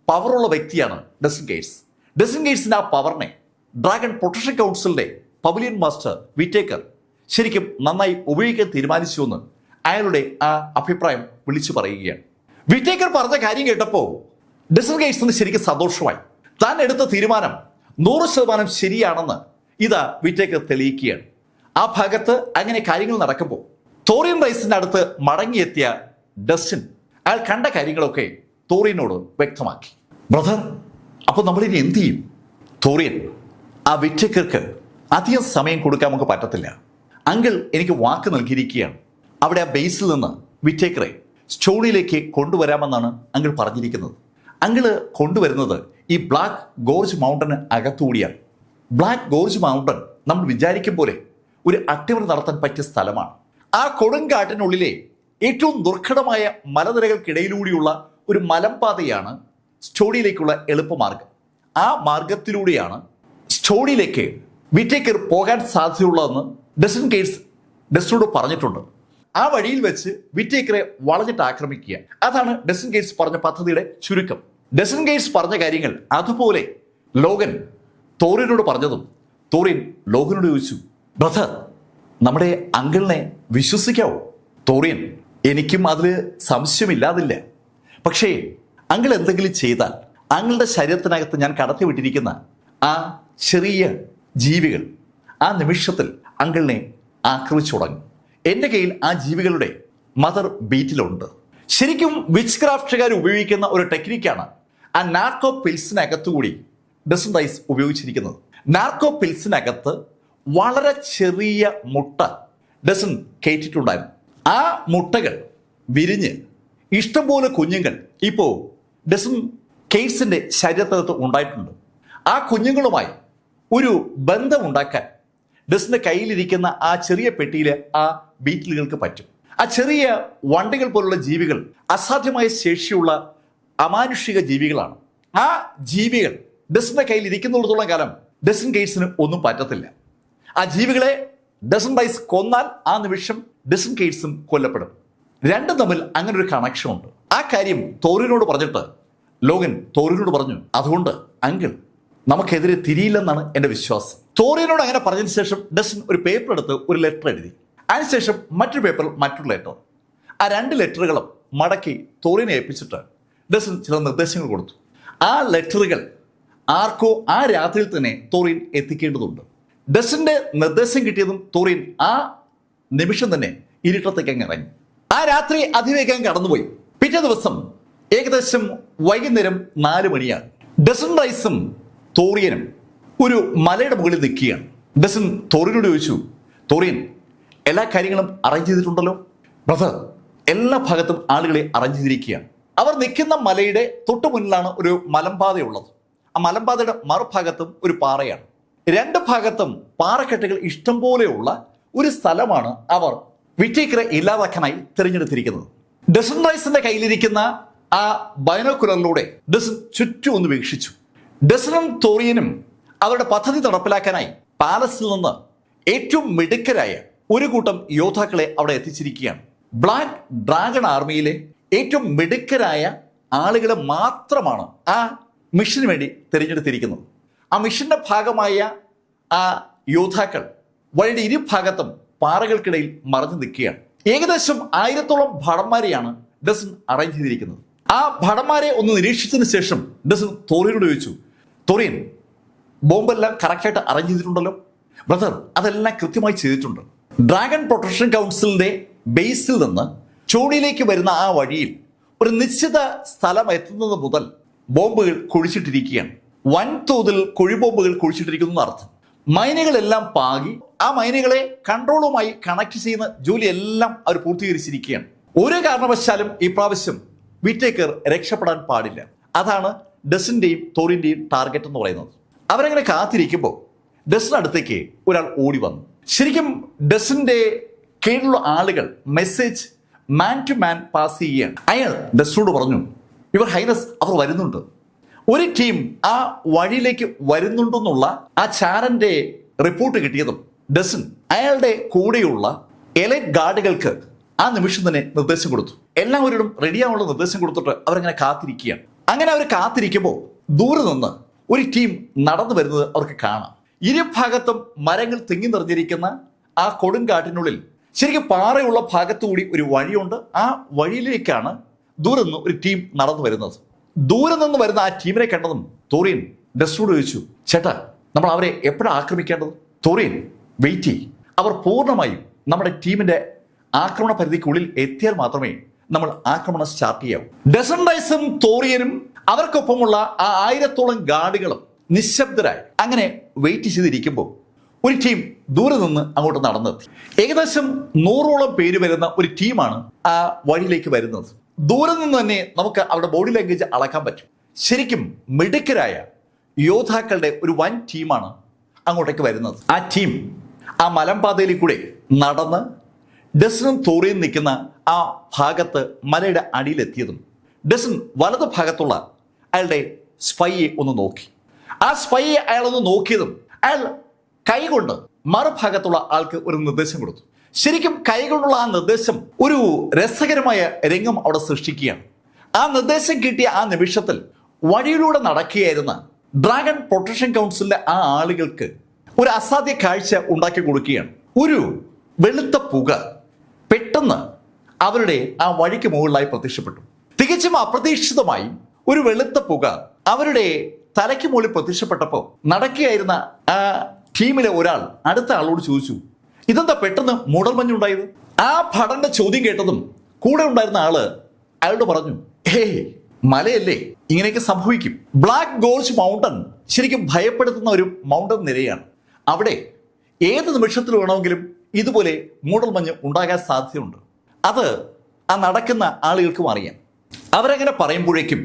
പവറുള്ള വ്യക്തിയാണ് ഡസൻ കേറ്റ്സ്. ഡസൻ കേറ്റ്സിന്റെ ആ പവറിനെ ഡ്രാഗൺ പ്രൊട്ടക്ഷൻ കൗൺസിലിന്റെ പവലിയൻ മാസ്റ്റർ വിറ്റേക്കർ ശരിക്കും നന്നായി ഉപയോഗിക്കാൻ തീരുമാനിച്ചുവെന്ന് അയാളുടെ ആ അഭിപ്രായം വിളിച്ചു പറയുകയാണ്. വിറ്റേക്കർ പറഞ്ഞ കാര്യം കേട്ടപ്പോൾ ഡസൻ കേറ്റ്സിന് ശരിക്കും സന്തോഷമായി. താൻ എടുത്ത തീരുമാനം 100% ശരിയാണെന്ന് ഇതാ വിറ്റേക്കർ തെളിയിക്കുകയാണ്. ആ ഭാഗത്ത് അങ്ങനെ കാര്യങ്ങൾ നടക്കുമ്പോൾ തോറിയൻ റൈസിന്റെ അടുത്ത് മടങ്ങിയെത്തിയ ഡസ്റ്റിൻ അയാൾ കണ്ട കാര്യങ്ങളൊക്കെ തോറിയനോട് വ്യക്തമാക്കി. ബ്രദർ, അപ്പോൾ നമ്മളിനി എന്ത് ചെയ്യും? തോറിയൻ, ആ വിറ്റേക്കർക്ക് അധികം സമയം കൊടുക്കാൻ നമുക്ക് പറ്റത്തില്ല. അങ്കിൾ എനിക്ക് വാക്ക് നൽകിയിരിക്കുകയാണ്. അവിടെ ആ ബേസിൽ നിന്ന് വിറ്റേക്കറെ സ്റ്റോണിയിലേക്ക് കൊണ്ടുവരാമെന്നാണ് അങ്കിൾ പറഞ്ഞിരിക്കുന്നത്. അങ്കിള് കൊണ്ടുവരുന്നത് ഈ ബ്ലാക്ക് ഗോർജ് മൗണ്ടന് അകത്തുകൂടിയാണ്. ബ്ലാക്ക് ഗോർജ് മൗണ്ടൻ നമ്മൾ വിചാരിക്കും പോലെ ഒരു അട്ടിമറി നടത്താൻ പറ്റിയ സ്ഥലമാണ്. ആ കൊടുങ്കാട്ടിനുള്ളിലെ ഏറ്റവും ദുർഘടമായ മലനിരകൾക്കിടയിലൂടെയുള്ള ഒരു മലമ്പാതയാണ് സ്റ്റോണിയിലേക്കുള്ള എളുപ്പമാർഗം. ആ മാർഗത്തിലൂടെയാണ് സ്റ്റോണിയിലേക്ക് വിറ്റേക്കർ പോകാൻ സാധ്യതയുള്ളതെന്ന് ഡസൻ കേറ്റ്സ് ഡസ്റ്റിനോട് പറഞ്ഞിട്ടുണ്ട്. ആ വഴിയിൽ വെച്ച് വിറ്റേക്കറെ വളഞ്ഞിട്ട് ആക്രമിക്കുക, അതാണ് ഡസൻ കേറ്റ്സ് പറഞ്ഞ പദ്ധതിയുടെ ചുരുക്കം. ഡസൻ കേറ്റ്സ് പറഞ്ഞ കാര്യങ്ങൾ അതുപോലെ ലോഗൻ തോറിയനോട് പറഞ്ഞതും തോറിയൻ ലോഗനോട് ചോദിച്ചു, ബ്രദർ, നമ്മുടെ അങ്കിളിനെ വിശ്വസിക്കാവോ? തോറിയൻ, എനിക്കും അതിൽ സംശയമില്ലാതില്ല. പക്ഷേ അങ്കിൾ എന്തെങ്കിലും ചെയ്താൽ അങ്കിളുടെ ശരീരത്തിനകത്ത് ഞാൻ കടത്തിവിട്ടിരിക്കുന്ന ആ ചെറിയ ജീവികൾ ആ നിമിഷത്തിൽ അങ്കിളിനെ ആക്രമിച്ചു തുടങ്ങും. എൻ്റെ കയ്യിൽ ആ ജീവികളുടെ മദർ ബീറ്റിലുണ്ട്. ശരിക്കും വിച്ച് ക്രാഫ്റ്റുകാർ ഉപയോഗിക്കുന്ന ഒരു ടെക്നിക്കാണ് ആ നാർക്കോ പിൽസിനകത്തുകൂടി ഡസൻ റൈസ് ഉപയോഗിച്ചിരിക്കുന്നത്. നാർക്കോ പിൽസിനകത്ത് വളരെ ചെറിയ മുട്ട ഡസൻ കയറ്റിയിട്ടുണ്ടായിരുന്നു. ആ മുട്ടകൾ വിരിഞ്ഞ് ഇഷ്ടംപോലെ കുഞ്ഞുങ്ങൾ ഇപ്പോൾ ഡസൻ കേറ്റ്സിന്റെ ശരീരത്തിനകത്ത് ഉണ്ടായിട്ടുണ്ട്. ആ കുഞ്ഞുങ്ങളുമായി ഒരു ബന്ധമുണ്ടാക്കാൻ ഡസന്റെ കയ്യിലിരിക്കുന്ന ആ ചെറിയ പെട്ടിയിലെ ആ ബീറ്റിലുകൾക്ക് പറ്റും. ആ ചെറിയ വണ്ടികൾ പോലുള്ള ജീവികൾ അസാധ്യമായ ശേഷിയുള്ള അമാനുഷിക ജീവികളാണ്. ആ ജീവികൾ ഡസന്റെ കയ്യിൽ ഇരിക്കുന്നിടത്തോളം കാലം ഡസൻ കേറ്റ്സിന് ഒന്നും പറ്റത്തില്ല. ആ ജീവികളെ ഡസൻ റൈസ് കൊന്നാൽ ആ നിമിഷം ഡസൻ കേറ്റ്സും കൊല്ലപ്പെടും. രണ്ടും തമ്മിൽ അങ്ങനെ ഒരു കണക്ഷൻ ഉണ്ട്. ആ കാര്യം തോറിനോട് പറഞ്ഞിട്ട് ലോഗൻ തോറിനോട് പറഞ്ഞു, അതുകൊണ്ട് അങ്കിൾ നമുക്കെതിരെ തിരിയില്ലെന്നാണ് എൻ്റെ വിശ്വാസം. തോറിനോട് അങ്ങനെ പറഞ്ഞതിന് ശേഷം ഡസൻ ഒരു പേപ്പർ എടുത്ത് ഒരു ലെറ്റർ എഴുതി. അതിനുശേഷം മറ്റൊരു പേപ്പറിൽ മറ്റൊരു ലെറ്റർ. ആ 2 ലെറ്ററുകളും മടക്കി തോറിനെ ഏൽപ്പിച്ചിട്ട് ഡസൻ ചില നിർദ്ദേശങ്ങൾ കൊടുത്തു. ആ ലെറ്ററുകൾ ആർക്കോ ആ രാത്രിയിൽ തന്നെ തോറിൻ എത്തിക്കേണ്ടതുണ്ട്. ഡസന്റെ നിർദ്ദേശം കിട്ടിയതും തോറിൻ ആ നിമിഷം തന്നെ ഇരുട്ടത്തേക്ക് അങ്ങ് ഇറങ്ങി. ആ രാത്രി അതിവേഗം കടന്നുപോയി. പിറ്റേ ദിവസം ഏകദേശം വൈകുന്നേരം 4 മണിയാണ്. ഡസൻ റൈസും തോറിയനും ഒരു മലയുടെ മുകളിൽ നിൽക്കുകയാണ്. ഡസൻ തോറിനോട് ചോദിച്ചു, തോറിയൻ എല്ലാ കാര്യങ്ങളും അറേഞ്ച് ചെയ്തിട്ടുണ്ടല്ലോ? ബ്രദർ, എല്ലാ ഭാഗത്തും ആളുകളെ അറേഞ്ച് ചെയ്തിരിക്കുകയാണ്. അവർ നിൽക്കുന്ന മലയുടെ തൊട്ടു മുന്നിലാണ് ഒരു മലമ്പാതയുള്ളത്. ആ മലമ്പാതയുടെ മറുഭാഗത്തും ഒരു പാറയാണ്. 2 ഭാഗത്തും പാറക്കെട്ടുകൾ ഇഷ്ടം പോലെയുള്ള ഒരു സ്ഥലമാണ് അവർ വിറ്റേക്കറെ ഇല്ലാതാക്കാനായി തിരഞ്ഞെടുത്തിരിക്കുന്നത്. ഡസൻ റൈസിന്റെ കയ്യിലിരിക്കുന്ന ആ ബൈനോക്കുലറിലൂടെ ഡസൻ ചുറ്റും ഒന്ന് വീക്ഷിച്ചു. ഡസനും തോറിയനും അവരുടെ പദ്ധതി നടപ്പിലാക്കാനായി പാലസിൽ നിന്ന് ഏറ്റവും മിടുക്കരായ ഒരു കൂട്ടം യോദ്ധാക്കളെ അവിടെ എത്തിച്ചിരിക്കുകയാണ്. ബ്ലാക്ക് ഡ്രാഗൺ ആർമിയിലെ ഏറ്റവും മിടുക്കരായ ആളുകളെ മാത്രമാണ് ആ മിഷന് വേണ്ടി തിരഞ്ഞെടുത്തിരിക്കുന്നത്. ആ മിഷന്റെ ഭാഗമായ ആ യോദ്ധാക്കൾ വഴിയുടെ ഇരുഭാഗത്തും പാറകൾക്കിടയിൽ മറഞ്ഞു നിൽക്കുകയാണ്. ഏകദേശം 1000-ഓളം ഭടന്മാരെയാണ് ഡസൻ അറേഞ്ച് ചെയ്തിരിക്കുന്നത്. ആ ഭടന്മാരെ ഒന്ന് നിരീക്ഷിച്ചതിന് ശേഷം ഡസൻ തോറിയനോട് ചോദിച്ചു, തോറിയൻ ബോംബെല്ലാം കറക്റ്റായിട്ട് അറേഞ്ച് ചെയ്തിട്ടുണ്ടല്ലോ? ബ്രദർ, അതെല്ലാം കൃത്യമായി ചെയ്തിട്ടുണ്ട്. ഡ്രാഗൺ പ്രൊട്ടക്ഷൻ കൗൺസിലിന്റെ ബേസിൽ നിന്ന് ചോണിയിലേക്ക് വരുന്ന ആ വഴിയിൽ ഒരു നിശ്ചിത സ്ഥലം എത്തുന്നത് മുതൽ ബോംബുകൾ കുഴിച്ചിട്ടിരിക്കുകയാണ്. വൻതോതിൽ കുഴിബോംബുകൾ കുഴിച്ചിട്ടിരിക്കുന്നു അർത്ഥം. മൈനുകളെല്ലാം പാകി ആ മൈനുകളെ കൺട്രോളുമായി കണക്ട് ചെയ്യുന്ന ജോലിയെല്ലാം അവർ പൂർത്തീകരിച്ചിരിക്കുകയാണ്. ഒരു കാരണവശാലും ഈ പ്രാവശ്യം വിറ്റേക്കർ രക്ഷപ്പെടാൻ പാടില്ല. അതാണ് ഡസന്റെയും തോറിന്റെയും ടാർഗറ്റ് എന്ന് പറയുന്നത്. അവരങ്ങനെ കാത്തിരിക്കുമ്പോൾ ഡസന്റെ അടുത്തേക്ക് ഒരാൾ ഓടി വന്നു. ശരിക്കും ഡസന്റെ കീഴിലുള്ള ആളുകൾ message man to man pass ചെയ്യുകയാണ്. അയാൾ ഡസനോട് പറഞ്ഞു, യുവർ ഹൈനസ്, അവർ വരുന്നുണ്ട്. ഒരു ടീം ആ വഴിയിലേക്ക് വരുന്നുണ്ടെന്നുള്ള ആ ചാരന്റെ റിപ്പോർട്ട് കിട്ടിയതും ഡസൻ അയാളുടെ കൂടെയുള്ള എലൈറ്റ് ഗാർഡുകൾക്ക് ആ നിമിഷം തന്നെ നിർദ്ദേശം കൊടുത്തു. എല്ലാവരോടും റെഡിയാവുള്ള നിർദ്ദേശം കൊടുത്തിട്ട് അവരങ്ങനെ കാത്തിരിക്കുകയാണ്. അങ്ങനെ അവർ കാത്തിരിക്കുമ്പോൾ ദൂരെ നിന്ന് ഒരു ടീം നടന്നു വരുന്നത് അവർക്ക് കാണാം. ഇരുഭാഗത്തും മരങ്ങൾ തിങ്ങി നിറഞ്ഞിരിക്കുന്ന ആ കൊടുങ്കാട്ടിനുള്ളിൽ ശരിക്കും പാറയുള്ള ഭാഗത്തുകൂടി ഒരു വഴിയുണ്ട്. ആ വഴിയിലേക്കാണ് ദൂരെ നിന്ന് ഒരു ടീം നടന്നു വരുന്നത്. ദൂരെ നിന്ന് വരുന്ന ആ ടീമിനെ കണ്ടതും തോറിയൻ ഡസനോട് ചോദിച്ചു, ചേട്ടാ, നമ്മൾ അവരെ എപ്പോഴാണ് ആക്രമിക്കേണ്ടത്? തോറിയൻ, വെയിറ്റ് ചെയ്യും. അവർ പൂർണ്ണമായും നമ്മുടെ ടീമിന്റെ ആക്രമണ പരിധിക്കുള്ളിൽ എത്തിയാൽ മാത്രമേ നമ്മൾ ആക്രമണം സ്റ്റാർട്ട് ചെയ്യാവൂ. ഡസൻ റൈസും തോറിയനും അവർക്കൊപ്പമുള്ള ആ 1000-ഓളം ഗാർഡുകളും നിശബ്ദരായി അങ്ങനെ വെയിറ്റ് ചെയ്തിരിക്കുമ്പോൾ ഒരു ടീം ദൂരെ നിന്ന് അങ്ങോട്ട് നടന്നെത്തി. ഏകദേശം 100-ഓളം പേര് വരുന്ന ഒരു ടീമാണ് ആ വഴിയിലേക്ക് വരുന്നത്. ദൂരെ നിന്ന് തന്നെ നമുക്ക് അവരുടെ ബോഡി ലാംഗ്വേജ് അളക്കാൻ പറ്റും. ശരിക്കും മിടുക്കരായ യോദ്ധാക്കളുടെ ഒരു വൻ ടീമാണ് അങ്ങോട്ടേക്ക് വരുന്നത്. ആ ടീം ആ മലമ്പാതയിൽ കൂടെ നടന്ന് ഡസനും തോറിയും നിൽക്കുന്ന ആ ഭാഗത്ത് മലയുടെ അടിയിലെത്തിയതും ഡസൻ വലത് ഭാഗത്തുള്ള അയാളുടെ സ്പൈയെ ഒന്ന് നോക്കി. ആ സ്പൈയെ അയാളൊന്ന് നോക്കിയതും അയാൾ കൈകൊണ്ട് മറുഭാഗത്തുള്ള ആൾക്ക് ഒരു നിർദ്ദേശം കൊടുത്തു. ശരിക്കും കൈകൊണ്ടുള്ള ആ നിർദ്ദേശം ഒരു രസകരമായ രംഗം അവിടെ സൃഷ്ടിക്കുകയാണ്. ആ നിർദ്ദേശം കിട്ടിയ ആ നിമിഷത്തിൽ വഴിയിലൂടെ നടക്കുകയായിരുന്ന ഡ്രാഗൺ പ്രൊട്ടക്ഷൻ കൗൺസിലിലെ ആ ആളുകൾക്ക് ഒരു അസാധ്യ കാഴ്ച ഉണ്ടാക്കി കൊടുക്കുകയാണ്. ഒരു വെളുത്ത പുക പെട്ടെന്ന് അവരുടെ ആ വഴിക്ക് മുകളിലായി പ്രത്യക്ഷപ്പെട്ടു. തികച്ചും അപ്രതീക്ഷിതമായി ഒരു വെളുത്ത പുക അവരുടെ തലയ്ക്ക് മുകളിൽ പ്രത്യക്ഷപ്പെട്ടപ്പോൾ നടക്കുകയായിരുന്ന ആ ടീമിലെ ഒരാൾ അടുത്ത ആളോട് ചോദിച്ചു, ഇതെന്താ പെട്ടെന്ന് മൂടൽമഞ്ഞുണ്ടായത്? ആ ഭടന്റെ ചോദ്യം കേട്ടതും കൂടെ ഉണ്ടായിരുന്ന ആള് അയാളോട് പറഞ്ഞു, മലയല്ലേ, ഇങ്ങനെയൊക്കെ സംഭവിക്കും. ബ്ലാക്ക് ഗോർജ് മൗണ്ടൻ ശരിക്കും ഭയപ്പെടുത്തുന്ന ഒരു മൗണ്ടൻ നിരയാണ്. അവിടെ ഏത് നിമിഷത്തിൽ വേണമെങ്കിലും ഇതുപോലെ മൂടൽമഞ്ഞ് ഉണ്ടാകാൻ സാധ്യതയുണ്ട്. അത് ആ നടക്കുന്ന ആളുകൾക്കും അറിയാം. അവരങ്ങനെ പറയുമ്പോഴേക്കും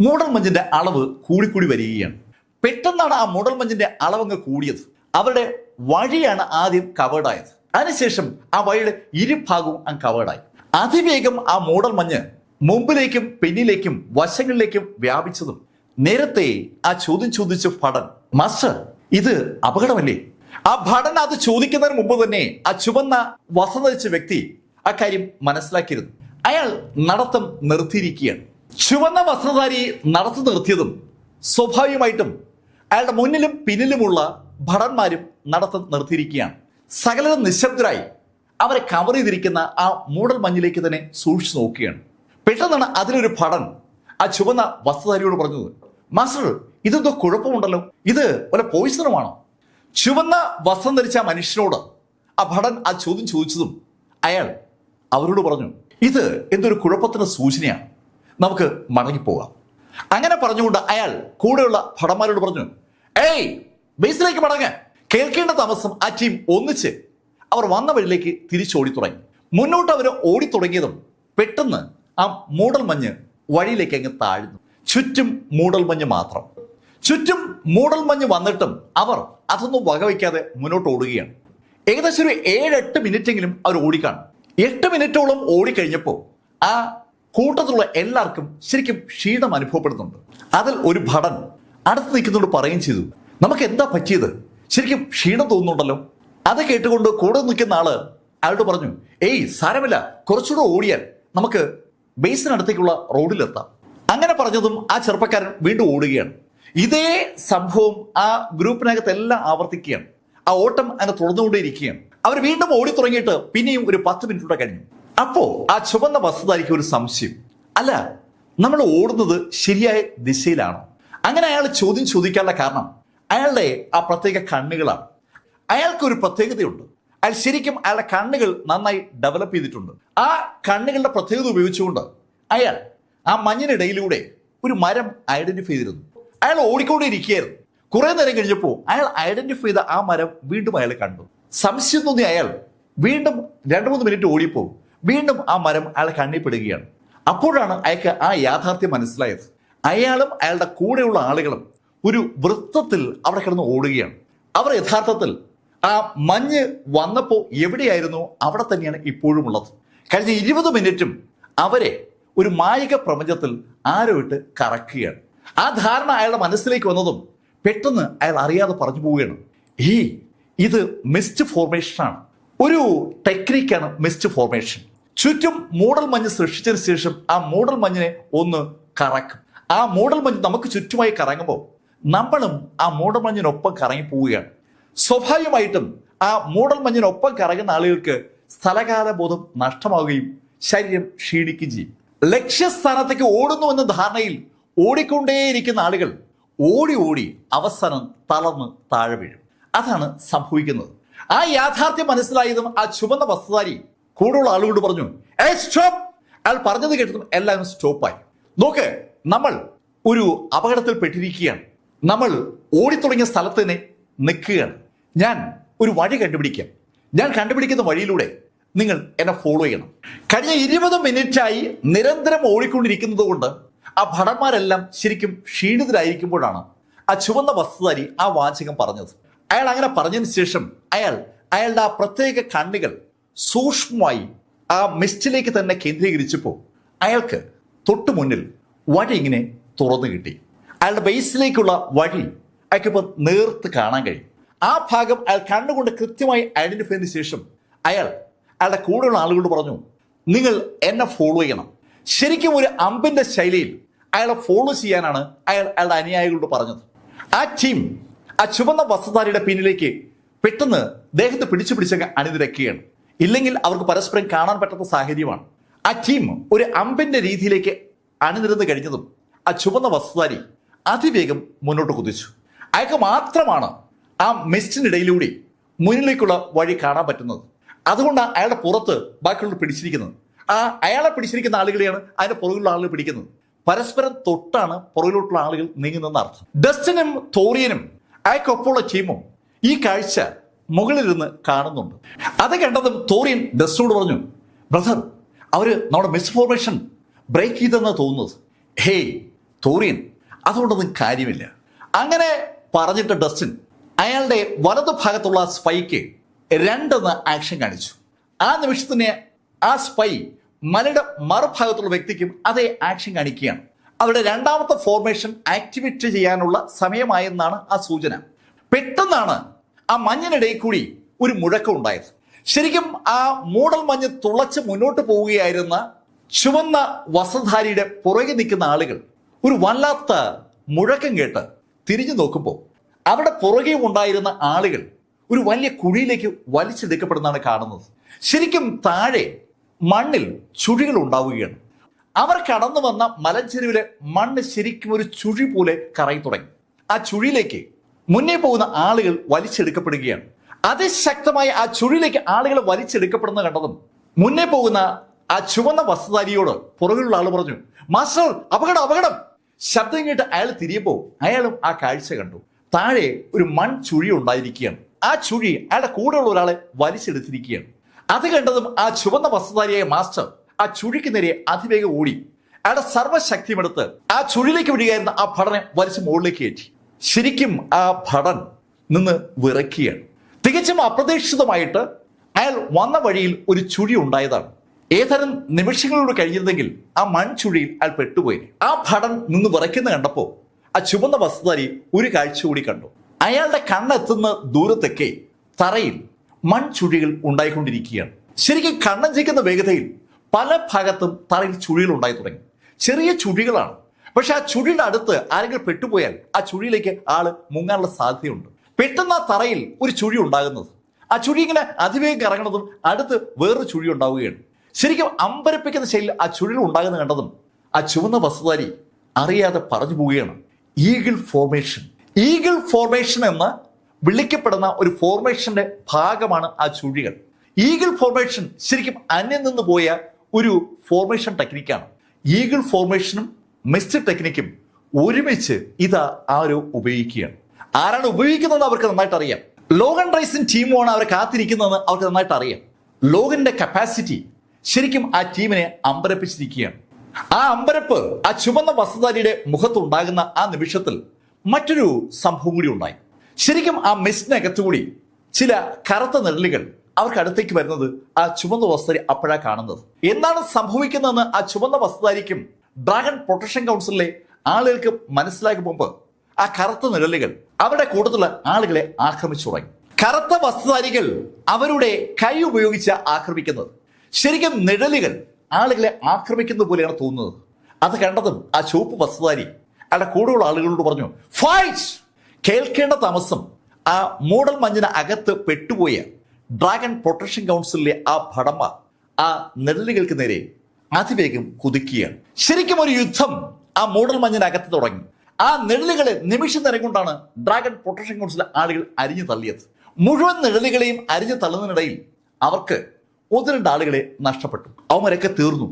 മൂടൽമഞ്ഞിന്റെ അളവ് കൂടിക്കൂടി വരികയാണ്. പെട്ടെന്നാണ് ആ മൂടൽമഞ്ഞിന്റെ അളവങ്ങ് കൂടിയത്. അവരുടെ വഴിയാണ് ആദ്യം കവേർഡായത്. അതിനുശേഷം ആ വഴിയുടെ ഇരുഭാഗവും അങ്ങ് കവേർഡായി. അതിവേഗം ആ മൂടൽമഞ്ഞ് മുമ്പിലേക്കും പിന്നിലേക്കും വശങ്ങളിലേക്കും വ്യാപിച്ചതും നേരത്തെ ആ ചോദ്യം ചോദിച്ച ഭടൻ, മാസ്റ്റർ ഇത് അപകടമല്ലേ? ആ ഭടൻ അത് ചോദിക്കുന്നതിന് മുമ്പ് തന്നെ ആ ചുവന്ന വസ്ത്രം ധരിച്ച വ്യക്തി ആ കാര്യം മനസ്സിലാക്കിയിരുന്നു. അയാൾ നടത്തം നിർത്തിയിരിക്കുകയാണ്. ചുവന്ന വസ്ത്രധാരി നടത്തം നിർത്തിയതും സ്വാഭാവികമായിട്ടും അയാളുടെ മുന്നിലും പിന്നിലുമുള്ള ഭടന്മാരും നടത്തം നിർത്തിയിരിക്കുകയാണ്. സകലരും നിശബ്ദരായി അവരെ കവർ ചെയ്തിരിക്കുന്ന ആ മൂടൽ മഞ്ഞിലേക്ക് തന്നെ സൂക്ഷിച്ചു നോക്കുകയാണ്. പെട്ടെന്നാണ് അതിലൊരു ഭടൻ ആ ചുവന്ന വസ്ത്രധാരിയോട് പറഞ്ഞത്, മാസ്റ്റർ ഇതെന്തോ കുഴപ്പമുണ്ടല്ലോ, ഇത് വല്ല പോയിസണുമാണോ? ചുവന്ന വസ്ത്രം ധരിച്ച മനുഷ്യനോട് ആ ഭടൻ ആ ചോദ്യം ചോദിച്ചതും അയാൾ അവരോട് പറഞ്ഞു, ഇത് എന്തൊരു കുഴപ്പത്തിന്റെ സൂചനയാണ്, നമുക്ക് മടങ്ങിപ്പോകാം. അങ്ങനെ പറഞ്ഞുകൊണ്ട് അയാൾ കൂടെയുള്ള ഭടന്മാരോട് പറഞ്ഞു, ഏയ് ബേസിലേക്ക് മടങ്ങ. കേൾക്കേണ്ട താമസം ആ ടീം ഒന്നിച്ച് അവർ വന്ന വഴിയിലേക്ക് തിരിച്ചോടി തുടങ്ങി. മുന്നോട്ട് അവർ ഓടിത്തുടങ്ങിയതും പെട്ടെന്ന് ആ മൂടൽമഞ്ഞ് വഴിയിലേക്ക് അങ്ങ് താഴ്ന്നു. ചുറ്റും മൂടൽമഞ്ഞ് മാത്രം. ചുറ്റും മൂടൽമഞ്ഞ് വന്നിട്ടും അവർ അതൊന്നും വകവയ്ക്കാതെ മുന്നോട്ട് ഓടുകയാണ്. ഏകദേശം ഒരു 7-8 മിനിറ്റെങ്കിലും അവർ ഓടിക്കാണും. 8 മിനിറ്റോളം ഓടിക്കഴിഞ്ഞപ്പോൾ ആ കൂട്ടത്തിലുള്ള എല്ലാവർക്കും ശരിക്കും ക്ഷീണം അനുഭവപ്പെടുന്നുണ്ട്. അതിൽ ഒരു ഭടൻ അടുത്ത് നിൽക്കുന്നതോട് പറയുകയും ചെയ്തു, നമുക്ക് എന്താ പറ്റിയത്, ശരിക്കും ക്ഷീണം തോന്നുന്നുണ്ടല്ലോ. അത് കേട്ടുകൊണ്ട് കൂടെ നിൽക്കുന്ന ആള് അയാളോട് പറഞ്ഞു, ഏയ് സാരമില്ല, കുറച്ചുകൂടെ ഓടിയാൽ നമുക്ക് ബേസിനടുത്തേക്കുള്ള റോഡിലെത്താം. അങ്ങനെ പറഞ്ഞതും ആ ചെറുപ്പക്കാരൻ വീണ്ടും ഓടുകയാണ്. ഇതേ സംഭവം ആ ഗ്രൂപ്പിനകത്ത് എല്ലാം ആവർത്തിക്കുകയാണ്. ആ ഓട്ടം അങ്ങനെ തുടർന്നുകൊണ്ടേയിരിക്കുകയാണ്. അവർ വീണ്ടും ഓടി തുടങ്ങിയിട്ട് പിന്നെയും ഒരു 10 മിനിറ്റ് കഴിഞ്ഞു. അപ്പോ ആ ചുവന്ന വസ്ത്രധാരിക്ക് ഒരു സംശയം, അല്ല നമ്മൾ ഓടുന്നത് ശരിയായ ദിശയിലാണോ? അങ്ങനെ അയാൾ ചോദ്യം ചോദിക്കാനുള്ള കാരണം അയാളുടെ ആ പ്രത്യേക കണ്ണുകളാണ്. അയാൾക്കൊരു പ്രത്യേകതയുണ്ട്. അയാൾ ശരിക്കും അയാളുടെ കണ്ണുകൾ നന്നായി ഡെവലപ്പ് ചെയ്തിട്ടുണ്ട്. ആ കണ്ണുകളുടെ പ്രത്യേകത ഉപയോഗിച്ചുകൊണ്ട് അയാൾ ആ മഞ്ഞിനിടയിലൂടെ ഒരു മരം ഐഡന്റിഫൈ ചെയ്തിരുന്നു. അയാൾ ഓടിക്കൊണ്ടേയിരിക്കുകയായിരുന്നു. കുറെ നേരം കഴിഞ്ഞപ്പോൾ അയാൾ ഐഡന്റിഫൈ ചെയ്ത ആ മരം വീണ്ടും അയാൾ കണ്ടു. സംശയം തോന്നി അയാൾ വീണ്ടും 2-3 മിനിറ്റ് ഓടിയപ്പോൾ വീണ്ടും ആ മരം അയാളെ കണ്ണിൽപ്പെടുകയാണ്. അപ്പോഴാണ് അയാൾക്ക് ആ യാഥാർത്ഥ്യം മനസ്സിലായത്. അയാളും അയാളുടെ കൂടെയുള്ള ആളുകളും ഒരു വൃത്തത്തിൽ അവിടെ കിടന്ന് ഓടുകയാണ്. അവർ യഥാർത്ഥത്തിൽ ആ മഞ്ഞ് വന്നപ്പോൾ എവിടെയായിരുന്നു അവിടെ തന്നെയാണ് ഇപ്പോഴും ഉള്ളത്. കഴിഞ്ഞ 20 മിനിറ്റും അവരെ ഒരു മായിക പ്രപഞ്ചത്തിൽ ആരോ ഇട്ട് കറക്കുകയാണ്. ആ ധാരണ അയാളുടെ മനസ്സിലേക്ക് വന്നതും പെട്ടെന്ന് അയാൾ അറിയാതെ പറഞ്ഞു പോവുകയാണ്, ഇത് മിസ്റ്റ് ഫോർമേഷനാണ്. ഒരു ടെക്നിക്കാണ് മിസ്റ്റ് ഫോർമേഷൻ. ചുറ്റും മൂടൽ മഞ്ഞ് സൃഷ്ടിച്ചതിന് ശേഷം ആ മൂടൽ മഞ്ഞിനെ ഒന്ന് കറക്കും. ആ മൂടൽ മഞ്ഞ് നമുക്ക് ചുറ്റുമായി കറങ്ങുമ്പോൾ നമ്മളും ആ മൂടൽ മഞ്ഞിനൊപ്പം കറങ്ങി പോവുകയാണ്. സ്വാഭാവികമായിട്ടും ആ മൂടൽ മഞ്ഞിനൊപ്പം കറങ്ങുന്ന ആളുകൾക്ക് സ്ഥലകാല ബോധം നഷ്ടമാവുകയും ശരീരം ക്ഷീണിക്കുകയും ചെയ്യും. ലക്ഷ്യസ്ഥാനത്തേക്ക് ഓടുന്നു എന്ന ധാരണയിൽ ഓടിക്കൊണ്ടേയിരിക്കുന്ന ആളുകൾ ഓടി ഓടി അവസാനം തളർന്ന് താഴെ വീഴും. അതാണ് സംഭവിക്കുന്നത്. ആ യാഥാർത്ഥ്യം മനസ്സിലായതും ആ ചുവന്ന വസ്ത്രധാരി കൂടെയുള്ള ആളുകളോട് പറഞ്ഞു, സ്റ്റോപ്പ്. അയാൾ പറഞ്ഞത് കേട്ടതും എല്ലാവരും സ്റ്റോപ്പായി. നോക്ക്, നമ്മൾ ഒരു അപകടത്തിൽ പെട്ടിരിക്കുകയാണ്. നമ്മൾ ഓടിത്തുടങ്ങിയ സ്ഥലത്ത് തന്നെ നിൽക്കുകയാണ്. ഞാൻ ഒരു വഴി കണ്ടുപിടിക്കാം. ഞാൻ കണ്ടുപിടിക്കുന്ന വഴിയിലൂടെ നിങ്ങൾ എന്നെ ഫോളോ ചെയ്യണം. കഴിഞ്ഞ 20 മിനിറ്റായി നിരന്തരം ഓടിക്കൊണ്ടിരിക്കുന്നത് കൊണ്ട് ആ ഭടന്മാരെല്ലാം ശരിക്കും ക്ഷീണിതരായിരിക്കുമ്പോഴാണ് ആ ചുവന്ന വസ്ത്രധാരി ആ വാചകം പറഞ്ഞത്. അയാൾ അങ്ങനെ പറഞ്ഞതിന് ശേഷം അയാളുടെ ആ പ്രത്യേക കണ്ണുകൾ സൂക്ഷ്മമായി ആ മിസ്റ്റിലേക്ക് തന്നെ കേന്ദ്രീകരിച്ചപ്പോൾ അയാൾക്ക് തൊട്ടു മുന്നിൽ വഴി ഇങ്ങനെ തുറന്നു കിട്ടി. അയാളുടെ ബേസിലേക്കുള്ള വഴി അയാൾക്കിപ്പോൾ നേർത്ത് കാണാൻ കഴിയും. ആ ഭാഗം അയാൾ കണ്ണുകൊണ്ട് കൃത്യമായി ഐഡന്റിഫൈ ചെയ്തതിനു ശേഷം അയാളുടെ കൂടെയുള്ള ആളുകളോട് പറഞ്ഞു, നിങ്ങൾ എന്നെ ഫോളോ ചെയ്യണം. ശരിക്കും ഒരു അമ്പിന്റെ ശൈലിയിൽ അയാളെ ഫോളോ ചെയ്യാനാണ് അയാളുടെ അനുയായികളോട് പറഞ്ഞത്. ആ ടീം ആ ചുവന്ന വസ്ത്രധാരിയുടെ പിന്നിലേക്ക് പെട്ടെന്ന് ദേഹത്ത് പിടിച്ചൊക്കെ അണിനിരക്കുകയാണ്. ഇല്ലെങ്കിൽ അവർക്ക് പരസ്പരം കാണാൻ പറ്റാത്ത സാഹചര്യമാണ്. ആ ടീം ഒരു അമ്പിന്റെ രീതിയിലേക്ക് അണിനിരന്ന് കഴിഞ്ഞതും ആ ചുവന്ന വസ്ത്രധാരി അതിവേഗം മുന്നോട്ട് കുതിച്ചു. അയാൾക്ക് മാത്രമാണ് ആ മിസ്റ്റിനിടയിലൂടെ മുന്നിലേക്കുള്ള വഴി കാണാൻ പറ്റുന്നത്. അതുകൊണ്ടാണ് അയാളുടെ പുറത്ത് ബാക്കിയുള്ളവർ പിടിച്ചിരിക്കുന്നത്. അയാളെ പിടിച്ചിരിക്കുന്ന ആളുകളെയാണ് അതിന്റെ പുറകിലുള്ള ആളുകൾ പിടിക്കുന്നത്. പരസ്പരം തൊട്ടാണ് പുറകിലോട്ടുള്ള ആളുകൾ നീങ്ങുന്നതെന്ന് അർത്ഥം. ഡസ്റ്റിനും തോറിയനും അയാൾക്കൊപ്പമുള്ള ടീമും ഈ കാഴ്ച മുകളിലിരുന്ന് കാണുന്നുണ്ട്. അത് കണ്ടതും തോറിയൻ ഡസ്റ്റിനോട് പറഞ്ഞു, ബ്രദർ, അവര് നമ്മുടെ മിസ് ഫോർമേഷൻ ബ്രേക്ക് ചെയ്തെന്നാണ് തോന്നുന്നത്. ഹേയ് തോറിയൻ, അതുകൊണ്ടൊന്നും കാര്യമില്ല. അങ്ങനെ പറഞ്ഞിട്ട് ഡസ്റ്റിൻ അയാളുടെ വലതു ഭാഗത്തുള്ള സ്പൈക്ക് 2 ആക്ഷൻ കാണിച്ചു. ആ നിമിഷത്തിന് ആ സ്പൈ മലയുടെ മറുഭാഗത്തുള്ള വ്യക്തിക്കും അതേ ആക്ഷൻ കാണിക്കുകയാണ്. അവരുടെ രണ്ടാമത്തെ ഫോർമേഷൻ ആക്ടിവേറ്റ് ചെയ്യാനുള്ള സമയമായെന്നാണ് ആ സൂചന. പെട്ടെന്നാണ് ആ മഞ്ഞിനിടയിൽ കൂടി ഒരു മുഴക്കം ഉണ്ടായത്. ശരിക്കും ആ മൂടൽ മഞ്ഞ് തുളച്ച് മുന്നോട്ട് പോവുകയായിരുന്ന ചുവന്ന വസ്ത്രധാരിയുടെ പുറകെ നിൽക്കുന്ന ആളുകൾ ഒരു വല്ലാത്ത മുഴക്കം കേട്ട് തിരിഞ്ഞു നോക്കുമ്പോൾ അവിടെ പുറകെ ഉണ്ടായിരുന്ന ആളുകൾ ഒരു വലിയ കുഴിയിലേക്ക് വലിച്ചെടുക്കപ്പെടുന്നതാണ് കാണുന്നത്. ശരിക്കും താഴെ മണ്ണിൽ ചുഴികൾ ഉണ്ടാവുകയാണ്. അവർ കടന്നു വന്ന മലഞ്ചെരുവിലെ മണ്ണ് ശരിക്കും ഒരു ചുഴി പോലെ കറയി തുടങ്ങി. ആ ചുഴിയിലേക്ക് മുന്നേ പോകുന്ന ആളുകൾ വലിച്ചെടുക്കപ്പെടുകയാണ്. അതിശക്തമായ ആ ചുഴിയിലേക്ക് ആളുകൾ വലിച്ചെടുക്കപ്പെടുന്ന കണ്ടതും മുന്നേ പോകുന്ന ആ ചുവന്ന വസ്ത്രധാരിയോട് പുറകിലുള്ള ആൾ പറഞ്ഞു, മാസ്റ്റർ, അപകടം, അപകടം. ശബ്ദം കേട്ട് അയാൾ തിരിയുമ്പോൾ അയാളും ആ കാഴ്ച കണ്ടു. താഴെ ഒരു മൺ ചുഴി ഉണ്ടായിരിക്കുകയാണ്. ആ ചുഴി അയാളുടെ കൂടെയുള്ള ഒരാളെ വലിച്ചെടുത്തിരിക്കുകയാണ്. അത് കണ്ടതും ആ ചുവന്ന വസ്ത്രധാരിയായ മാസ്റ്റർ ആ ചുഴിക്ക് നേരെ അതിവേഗം ഓടി അയാളുടെ സർവ്വശക്തിയുമെടുത്ത് ആ ചുഴിയിലേക്ക് വിടുകയായിരുന്ന ആ ഭടനെ വലിച്ച് മുകളിലേക്ക് കയറ്റി. ശരിക്കും ആ ഭടൻ നിന്ന് വിറയ്ക്കുകയാണ്. തികച്ചും അപ്രതീക്ഷിതമായിട്ട് അയാൾ വന്ന വഴിയിൽ ഒരു ചുഴി ഉണ്ടായതാണ്. ഏതാനും നിമിഷങ്ങളോട് കഴിഞ്ഞിരുന്നെങ്കിൽ ആ മൺചുഴിയിൽ അയാൾ പെട്ടുപോയി. ആ ഭടൻ നിന്ന് വിറയ്ക്കുന്ന കണ്ടപ്പോൾ ആ ചുവന്ന വസ്ത്രധാരി ഒരു കാഴ്ച കൂടി കണ്ടു. അയാളുടെ കണ്ണെത്തുന്ന ദൂരത്തൊക്കെ തറയിൽ മൺചുഴികൾ ഉണ്ടായിക്കൊണ്ടിരിക്കുകയാണ്. ശരിക്കും കണ്ണഞ്ചിക്കുന്ന വേഗതയിൽ പല ഭാഗത്തും തറയിൽ ചുഴികൾ ഉണ്ടായി തുടങ്ങി. ചെറിയ ചുഴികളാണ്, പക്ഷെ ആ ചുഴിയുടെ അടുത്ത് ആരെങ്കിലും പെട്ടുപോയാൽ ആ ചുഴിയിലേക്ക് ആള് മുങ്ങാനുള്ള സാധ്യതയുണ്ട്. പെട്ടെന്ന് ആ തറയിൽ ഒരു ചുഴി ഉണ്ടാകുന്നത്, ആ ചുഴി ഇങ്ങനെ അതിവേഗം ഇറങ്ങുന്നതും അടുത്ത് വേറൊരു ചുഴി ഉണ്ടാവുകയാണ്. ശരിക്കും അമ്പരപ്പിക്കുന്ന ശൈലിയിൽ ആ ചുഴികൾ ഉണ്ടാകുന്ന കണ്ടതും ആ ചുവന്ന വസ്ത്രധാരി അറിയാതെ പറഞ്ഞു പോവുകയാണ്, ഈഗിൾ ഫോർമേഷൻ. ഈഗിൾ ഫോർമേഷൻ എന്ന് വിളിക്കപ്പെടുന്ന ഒരു ഫോർമേഷന്റെ ഭാഗമാണ് ആ ചുഴികൾ. ഈഗിൾ ഫോർമേഷൻ ശരിക്കും അന്യം നിന്ന് പോയ ഒരു ഫോർമേഷൻ ടെക്നിക്കാണ്. ഈഗിൾ ഫോർമേഷനും മിസ്റ്റ് ടെക്നിക്കും ഒരുമിച്ച് ഇതാ ആരോ ഉപയോഗിക്കുകയാണ്. ആരാണ് ഉപയോഗിക്കുന്നതെന്ന് അവർക്ക് നന്നായിട്ട് അറിയാം. ലോഗൻ റൈസിൻ ടീമുമാണ് അവരെ കാത്തിരിക്കുന്നതെന്ന് അവർക്ക് നന്നായിട്ട് അറിയാം. ലോഗന്റെ കപ്പാസിറ്റി ശരിക്കും ആ ടീമിനെ അമ്പരപ്പിച്ചിരിക്കുകയാണ്. ആ അമ്പരപ്പ് ആ ചുവന്ന വസ്ത്രധാരിയുടെ മുഖത്തുണ്ടാകുന്ന ആ നിമിഷത്തിൽ മറ്റൊരു സംഭവം കൂടി ഉണ്ടായി. ശരിക്കും ആ മിസ്റ്റിനകത്തുകൂടി ചില കറുത്ത നിഴലുകൾ അവർക്ക് അടുത്തേക്ക് വരുന്നത് ആ ചുവന്ന വസ്ത്രധാരി അപ്പോഴാണ് കാണുന്നത്. എന്താണ് സംഭവിക്കുന്നതെന്ന് ആ ചുവന്ന വസ്ത്രധാരിക്കും ഡ്രാഗൺ പ്രൊട്ടക്ഷൻ കൗൺസിലിലെ ആളുകൾക്ക് മനസ്സിലാക്കും മുമ്പ് ആ കറുത്ത നിഴലുകൾ അവരുടെ കൂട്ടത്തിലുള്ള ആളുകളെ ആക്രമിച്ചു തുടങ്ങി. കറുത്ത വസ്ത്രധാരികൾ അവരുടെ കൈ ഉപയോഗിച്ച് ആക്രമിക്കുന്നത്, ശരിക്കും നിഴലുകൾ ആളുകളെ ആക്രമിക്കുന്നത് പോലെയാണ് തോന്നുന്നത്. അത് കണ്ടതും ആ ചുവപ്പ് വസ്ത്രധാരി അയാളുടെ കൂടെയുള്ള ആളുകളോട് പറഞ്ഞു, ഫൈറ്റ്. കേൾക്കേണ്ട താമസം ആ മൂടൽ മഞ്ഞിന് അകത്ത് പെട്ടുപോയ ഡ്രാഗൺ പ്രൊട്ടക്ഷൻ കൗൺസിലിലെ ആ ഭടന്മാർ ആ നിഴലുകൾക്ക് നേരെ അതിവേഗം കുതിക്കുകയാണ്. ശരിക്കും ഒരു യുദ്ധം ആ മൂടൽ മഞ്ഞിനകത്ത് തുടങ്ങി. ആ നിഴലുകളെ നിമിഷ നേരം കൊണ്ടാണ് ഡ്രാഗൺ പ്രൊട്ടക്ഷൻ കൗൺസിലെ ആളുകൾ അരിഞ്ഞു തള്ളിയത്. മുഴുവൻ നിഴലുകളെയും അരിഞ്ഞു തള്ളുന്നതിനിടയിൽ അവർക്ക് 1-2 ആളുകളെ നഷ്ടപ്പെട്ടു. അവരൊക്കെ തീർന്നു.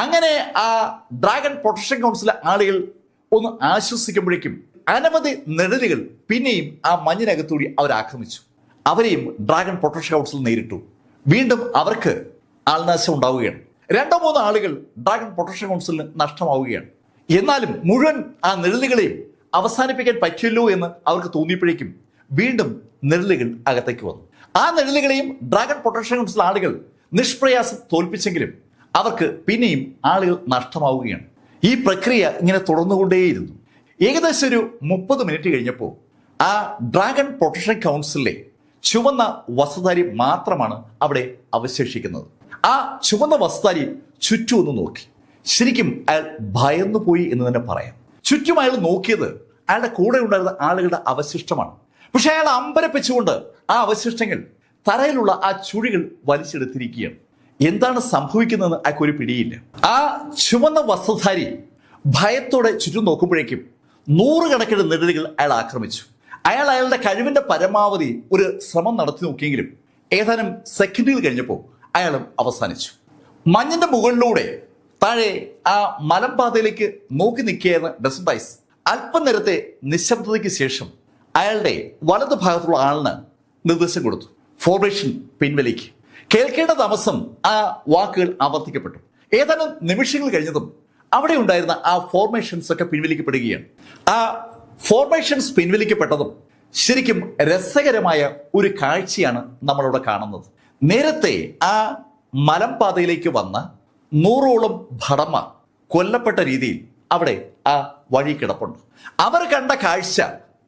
അങ്ങനെ ആ ഡ്രാഗൺ പ്രൊട്ടക്ഷൻ കൗൺസിലെ ആളുകൾ ഒന്ന് ആശ്വസിക്കുമ്പോഴേക്കും അനവധി നിഴലുകൾ പിന്നെയും ആ മഞ്ഞിനകത്തൂടി അവർ ആക്രമിച്ചു. അവരെയും ഡ്രാഗൺ പ്രൊട്ടക്ഷൻ കൗൺസിൽ നേരിട്ടു. വീണ്ടും അവർക്ക് ആൾനാശം ഉണ്ടാവുകയാണ്. 2-3 ആളുകൾ ഡ്രാഗൺ പ്രൊട്ടക്ഷൻ കൗൺസിലിന് നഷ്ടമാവുകയാണ്. എന്നാലും മുഴുവൻ ആ നിഴലുകളെയും അവസാനിപ്പിക്കാൻ പറ്റിയല്ലോ എന്ന് അവർക്ക് തോന്നിയപ്പോഴേക്കും വീണ്ടും നിഴലുകൾ അകത്തേക്ക് വന്നു. ആ നിഴലുകളെയും ഡ്രാഗൺ പ്രൊട്ടക്ഷൻ കൗൺസിൽ ആളുകൾ നിഷ്പ്രയാസം തോൽപ്പിച്ചെങ്കിലും അവർക്ക് പിന്നെയും ആളുകൾ നഷ്ടമാവുകയാണ്. ഈ പ്രക്രിയ ഇങ്ങനെ തുടർന്നുകൊണ്ടേയിരുന്നു. ഏകദേശം ഒരു 30 മിനിറ്റ് കഴിഞ്ഞപ്പോൾ ആ ഡ്രാഗൺ പ്രൊട്ടക്ഷൻ കൗൺസിലിലെ ചുവന്ന വസ്ത്രധാരി മാത്രമാണ് അവിടെ അവശേഷിക്കുന്നത്. ആ ചുവന്ന വസ്ത്രധാരി ചുറ്റും ഒന്ന് നോക്കി. ശരിക്കും അയാൾ ഭയന്നു പോയി എന്ന് തന്നെ പറയാം. ചുറ്റും അയാൾ നോക്കിയത് അയാളുടെ കൂടെ ഉണ്ടായിരുന്ന ആളുകളുടെ അവശിഷ്ടമാണ്. പക്ഷെ അയാൾ അമ്പരപ്പിച്ചുകൊണ്ട് ആ അവശിഷ്ടങ്ങൾ തറയിലുള്ള ആ ചുഴികൾ വലിച്ചെടുത്തിരിക്കുകയാണ്. എന്താണ് സംഭവിക്കുന്നതെന്ന് അയാൾക്കൊരു പിടിയില്ല. ആ ചുവന്ന വസ്ത്രധാരി ഭയത്തോടെ ചുറ്റും നോക്കുമ്പോഴേക്കും 100 കണക്കിന് നിഴലുകൾ അയാൾ ആക്രമിച്ചു. അയാൾ അയാളുടെ കഴിവിന്റെ പരമാവധി ഒരു ശ്രമം നടത്തി നോക്കിയെങ്കിലും ഏതാനും സെക്കൻഡുകൾ കഴിഞ്ഞപ്പോൾ അയാളും അവസാനിച്ചു. മഞ്ഞിന്റെ മുകളിലൂടെ താഴെ ആ മലമ്പാതയിലേക്ക് നോക്കി നിൽക്കുകയെന്ന് ഡസന്റ് റൈസ്. അല്പനേരത്തെ നിശബ്ദതയ്ക്ക് ശേഷം അയാളുടെ വലതു ഭാഗത്തുള്ള ആളിന് നിർദ്ദേശം കൊടുത്തു, ഫോർമേഷൻ പിൻവലിക്ക്. കേൾക്കേണ്ട താമസം ആ വാക്കുകൾ ആവർത്തിക്കപ്പെട്ടു. ഏതാനും നിമിഷങ്ങൾ കഴിഞ്ഞതും അവിടെ ഉണ്ടായിരുന്ന ആ ഫോർമേഷൻസ് ഒക്കെ പിൻവലിക്കപ്പെടുകയാണ്. ആ ഫോർമേഷൻസ് പിൻവലിക്കപ്പെട്ടതും ശരിക്കും രസകരമായ ഒരു കാഴ്ചയാണ് നമ്മളവിടെ കാണുന്നത്. നേരത്തെ ആ മലമ്പാതയിലേക്ക് വന്ന 100ഓളം ഭടന്മാർ കൊല്ലപ്പെട്ട രീതിയിൽ അവിടെ ആ വഴി കിടപ്പുണ്ട്. അവർ കണ്ട കാഴ്ച,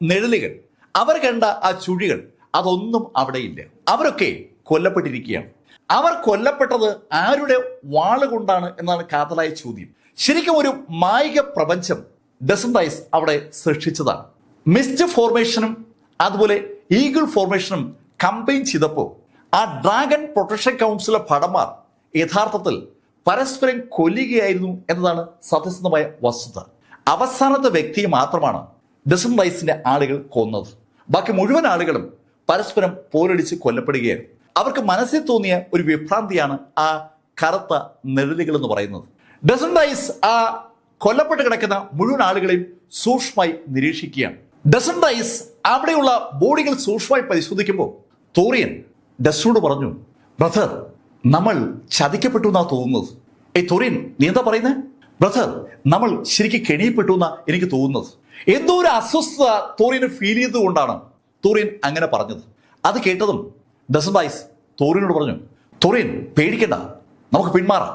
നിഴലുകൾ, അവർ കണ്ട ആ ചുഴികൾ, അതൊന്നും അവിടെയില്ല. അവരൊക്കെ കൊല്ലപ്പെട്ടിരിക്കുകയാണ്. അവർ കൊല്ലപ്പെട്ടത് ആരുടെ വാളുകൊണ്ടാണ് എന്നാണ് കാതലായ ചോദ്യം. ശരിക്കും ഒരു മായിക പ്രപഞ്ചം ഡസന്റ് റൈസ് അവിടെ സൃഷ്ടിച്ചതാണ്. മിസ്റ്റ് ഫോർമേഷനും അതുപോലെ ഈഗിൾ ഫോർമേഷനും കമ്പൈൻ ചെയ്തപ്പോൾ ആ ഡ്രാഗൺ പ്രൊട്ടക്ഷൻ കൗൺസിലെ ഭടന്മാർ യഥാർത്ഥത്തിൽ പരസ്പരം കൊല്ലുകയായിരുന്നു എന്നതാണ് സത്യസന്ധമായ വസ്തുത. അവസാനത്തെ വ്യക്തിയെ മാത്രമാണ് ഡസന്റ് റൈസിന്റെ ആളുകൾ കൊന്നത്. ബാക്കി മുഴുവൻ ആളുകളും പരസ്പരം പോരടിച്ച് കൊല്ലപ്പെടുകയായിരുന്നു. അവർക്ക് മനസ്സിൽ തോന്നിയ ഒരു വിഭ്രാന്തിയാണ് ആ കറുത്ത നിഴലുകൾ എന്ന് പറയുന്നത്. ഡസന്റ് റൈസ് ആ കൊല്ലപ്പെട്ട് കിടക്കുന്ന മുഴുവൻ ആളുകളെയും സൂക്ഷ്മമായി നിരീക്ഷിക്കുകയാണ്. ഡസന്റ് റൈസ് അവിടെയുള്ള ബോഡികൾ സൂക്ഷ്മമായി പരിശോധിക്കുമ്പോൾ തോറിയൻ ഡസ്റ്റോട് പറഞ്ഞു, ബ്രദർ, നമ്മൾ ചതിക്കപ്പെട്ടു എന്നാ തോന്നുന്നത്. തോറിയൻ, നീ എന്താ പറയുന്നത്? ബ്രദർ, നമ്മൾ ശരിക്കും കെണിയപ്പെട്ടു എന്നാ എനിക്ക് തോന്നുന്നത്. എന്തോ ഒരു അസ്വസ്ഥത തോറിയന് ഫീൽ ചെയ്തുകൊണ്ടാണ് തോറിയൻ അങ്ങനെ പറഞ്ഞത്. അത് കേട്ടതും ഡസന്റ് റൈസ് തോറിയനോട് പറഞ്ഞു, തോറിയൻ പേടിക്കണ്ട, നമുക്ക് പിന്മാറാം.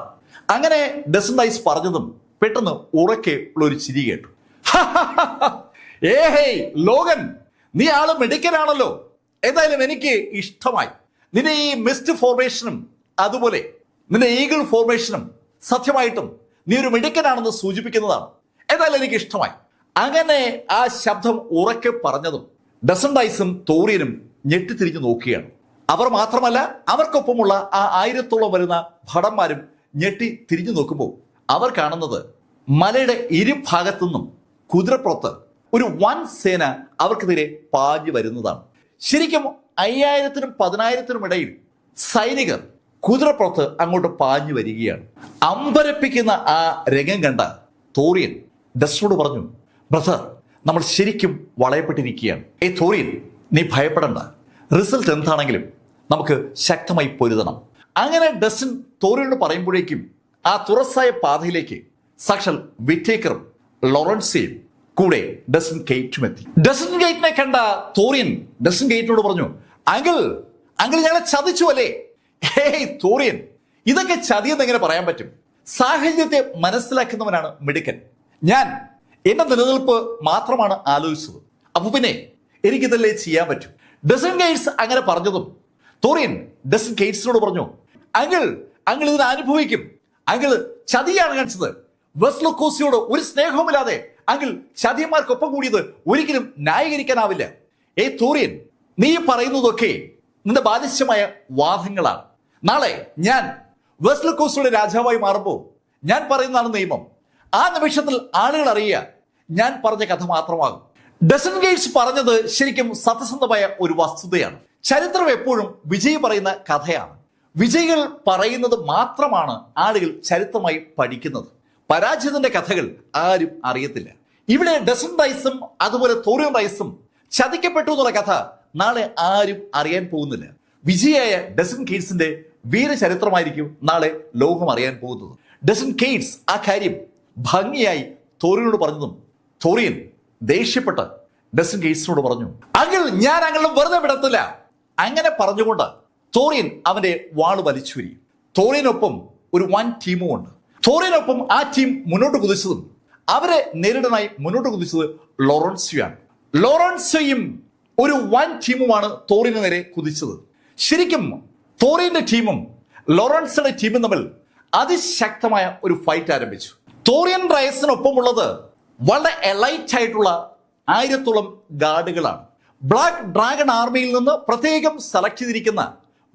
അങ്ങനെ ഡസന്റ് റൈസ് പറഞ്ഞതും പെട്ടെന്ന് ഉറക്കെ ഉള്ള ഒരു ചിരി കേട്ടു. ഏഹേ ലോഗൻ, നീ ആള് മെഡിക്കലാണല്ലോ. എന്തായാലും എനിക്ക് ഇഷ്ടമായി. നിന്റെ ഈ മിസ്റ്റ് ഫോർമേഷനും അതുപോലെ നിന്റെ ഈഗിൾ ഫോർമേഷനും സത്യമായിട്ടും നീ ഒരു മെഡിക്കനാണെന്ന് സൂചിപ്പിക്കുന്നതാണ്. എന്തായാലും എനിക്ക് ഇഷ്ടമായി. അങ്ങനെ ആ ശബ്ദം ഉറക്കെ പറഞ്ഞതും ഡസന്റ് റൈസും തോറിയനും ഞെട്ടിത്തിരിഞ്ഞു നോക്കുകയാണ്. അവർ മാത്രമല്ല, അവർക്കൊപ്പമുള്ള ആ 1000ഓളം വരുന്ന ഭടന്മാരും ഞെട്ടി തിരിഞ്ഞു നോക്കുമ്പോൾ അവർ കാണുന്നത് മലയുടെ ഇരുഭാഗത്തു നിന്നും കുതിരപ്പുറത്ത് ഒരു വൻ സേന അവർക്കെതിരെ പാഞ്ഞു വരുന്നതാണ്. ശരിക്കും 5000-നും 10,000-നും ഇടയിൽ സൈനികർ കുതിരപ്പുറത്ത് അങ്ങോട്ട് പാഞ്ഞു വരികയാണ്. അമ്പരപ്പിക്കുന്ന ആ രംഗം കണ്ട തോറിയൻ ഡസ്റ്റോട് പറഞ്ഞു, ബ്രദർ, നമ്മൾ ശരിക്കും വളയപ്പെട്ടിരിക്കുകയാണ്. തോറിയൻ, നീ ഭയപ്പെടണ്ട. റിസൾട്ട് എന്താണെങ്കിലും നമുക്ക് ശക്തമായി പൊരുതണം. അങ്ങനെ ഡസ്റ്റൻ തോറിയനോട് പറയുമ്പോഴേക്കും ആ തുറസായ പാതയിലേക്ക് സാക്ഷാൽ വിറ്റേക്കറും ലോറൻസിയും കൂടെ ഡസൻ ഗേറ്റും എത്തി. ഡസൻ ഗേറ്റിനെ കണ്ട തോറിയൻ ഡസൻ ഗേറ്റിനോട് പറഞ്ഞു, അങ്കിൾ, ഞങ്ങളെ ചതിച്ചു അല്ലേ? തോറിയൻ, ഇതൊക്കെ ചതിയെന്ന് എങ്ങനെ പറയാൻ പറ്റും? സാഹചര്യത്തെ മനസ്സിലാക്കുന്നവനാണ് മിടുക്കൻ. ഞാൻ എന്റെ നിലനിൽപ്പ് മാത്രമാണ് ആലോചിച്ചത്. അപ്പൊ പിന്നെ എനിക്കിതല്ലേ ചെയ്യാൻ പറ്റും. ഡസൻ ഗേറ്റ്സ് അങ്ങനെ പറഞ്ഞതും തോറിയൻ ഡസൻ ഗേറ്റ്സിനോട് പറഞ്ഞു, അങ്കിൾ ഇതിനെ അനുഭവിക്കും. അങ്കിൾ ചതിയാണ് കാണിച്ചത്. വെസ്ലൂക്കോസിയോട് ഒരു സ്നേഹവുമില്ലാതെ അങ്കിൾ ചതിയന്മാർക്കൊപ്പം കൂടിയത് ഒരിക്കലും ന്യായീകരിക്കാനാവില്ല. തോറിയൻ, നീ പറയുന്നതൊക്കെ നിന്റെ ബാലിശ്യമായ വാദങ്ങളാണ്. നാളെ ഞാൻ വെസ്ലൂക്കോസിയുടെ രാജാവായി മാറുമ്പോൾ ഞാൻ പറയുന്നതാണ് നിയമം. ആ നിമിഷത്തിൽ ആളുകൾ അറിയുക ഞാൻ പറഞ്ഞ കഥ മാത്രമാകും. ഡസൻ ഗേറ്റ്സ് പറഞ്ഞത് ശരിക്കും സത്യസന്ധമായ ഒരു വസ്തുതയാണ്. ചരിത്രം എപ്പോഴും വിജയി പറയുന്ന കഥയാണ്. വിജയികൾ പറയുന്നത് മാത്രമാണ് ആളുകൾ ചരിത്രമായി പഠിക്കുന്നത്. പരാജിതന്റെ കഥകൾ ആരും അറിയത്തില്ല. ഇവിടെ ഡസൻ റൈസും അതുപോലെ തോറിയൻ റൈസും ചതിക്കപ്പെട്ടു എന്നുള്ള കഥ നാളെ ആരും അറിയാൻ പോകുന്നില്ല. വിജയായ ഡസൻ ഗേറ്റ്സിന്റെ വീരചരിത്രമായിരിക്കും നാളെ ലോകം അറിയാൻ പോകുന്നത്. ഡസൻ ഗേറ്റ്സ് ആ കാര്യം ഭംഗിയായി തോറിയനോട് പറഞ്ഞതും തോറിയൻ ദേഷ്യപ്പെട്ട് ഡസൻ ഗേറ്റ്സിനോട് പറഞ്ഞു, അങ്കിൾ, ഞാൻ അങ്ങളെ വെറുതെ വിടത്തില്ല. അങ്ങനെ പറഞ്ഞുകൊണ്ട് തോറിയൻ അവന്റെ വാള് വലിച്ചുവരി. തോറിയനൊപ്പം ഒരു വൻ ടീമും ഉണ്ട്. തോറിയനൊപ്പം ആ ടീം മുന്നോട്ട് കുതിച്ചതും അവരെ നേരിടാനായി മുന്നോട്ട് കുതിച്ചത് ലോറൻസിയാണ്. ലോറൻസിയും ഒരു വൻ ടീമുമാണ് തോറിയന് നേരെ കുതിച്ചത്. ശരിക്കും തോറിയന്റെ ടീമും ലോറൻസിയുടെ ടീമും തമ്മിൽ അതിശക്തമായ ഒരു ഫൈറ്റ് ആരംഭിച്ചു. തോറിയൻ റൈസിനൊപ്പമുള്ളത് വളരെ എലൈറ്റ് ആയിട്ടുള്ള 1000ഓളം ഗാർഡുകളാണ്. ബ്ലാക്ക് ഡ്രാഗൺ ആർമിയിൽ നിന്ന് പ്രത്യേകം സെലക്ട് ചെയ്തിരിക്കുന്ന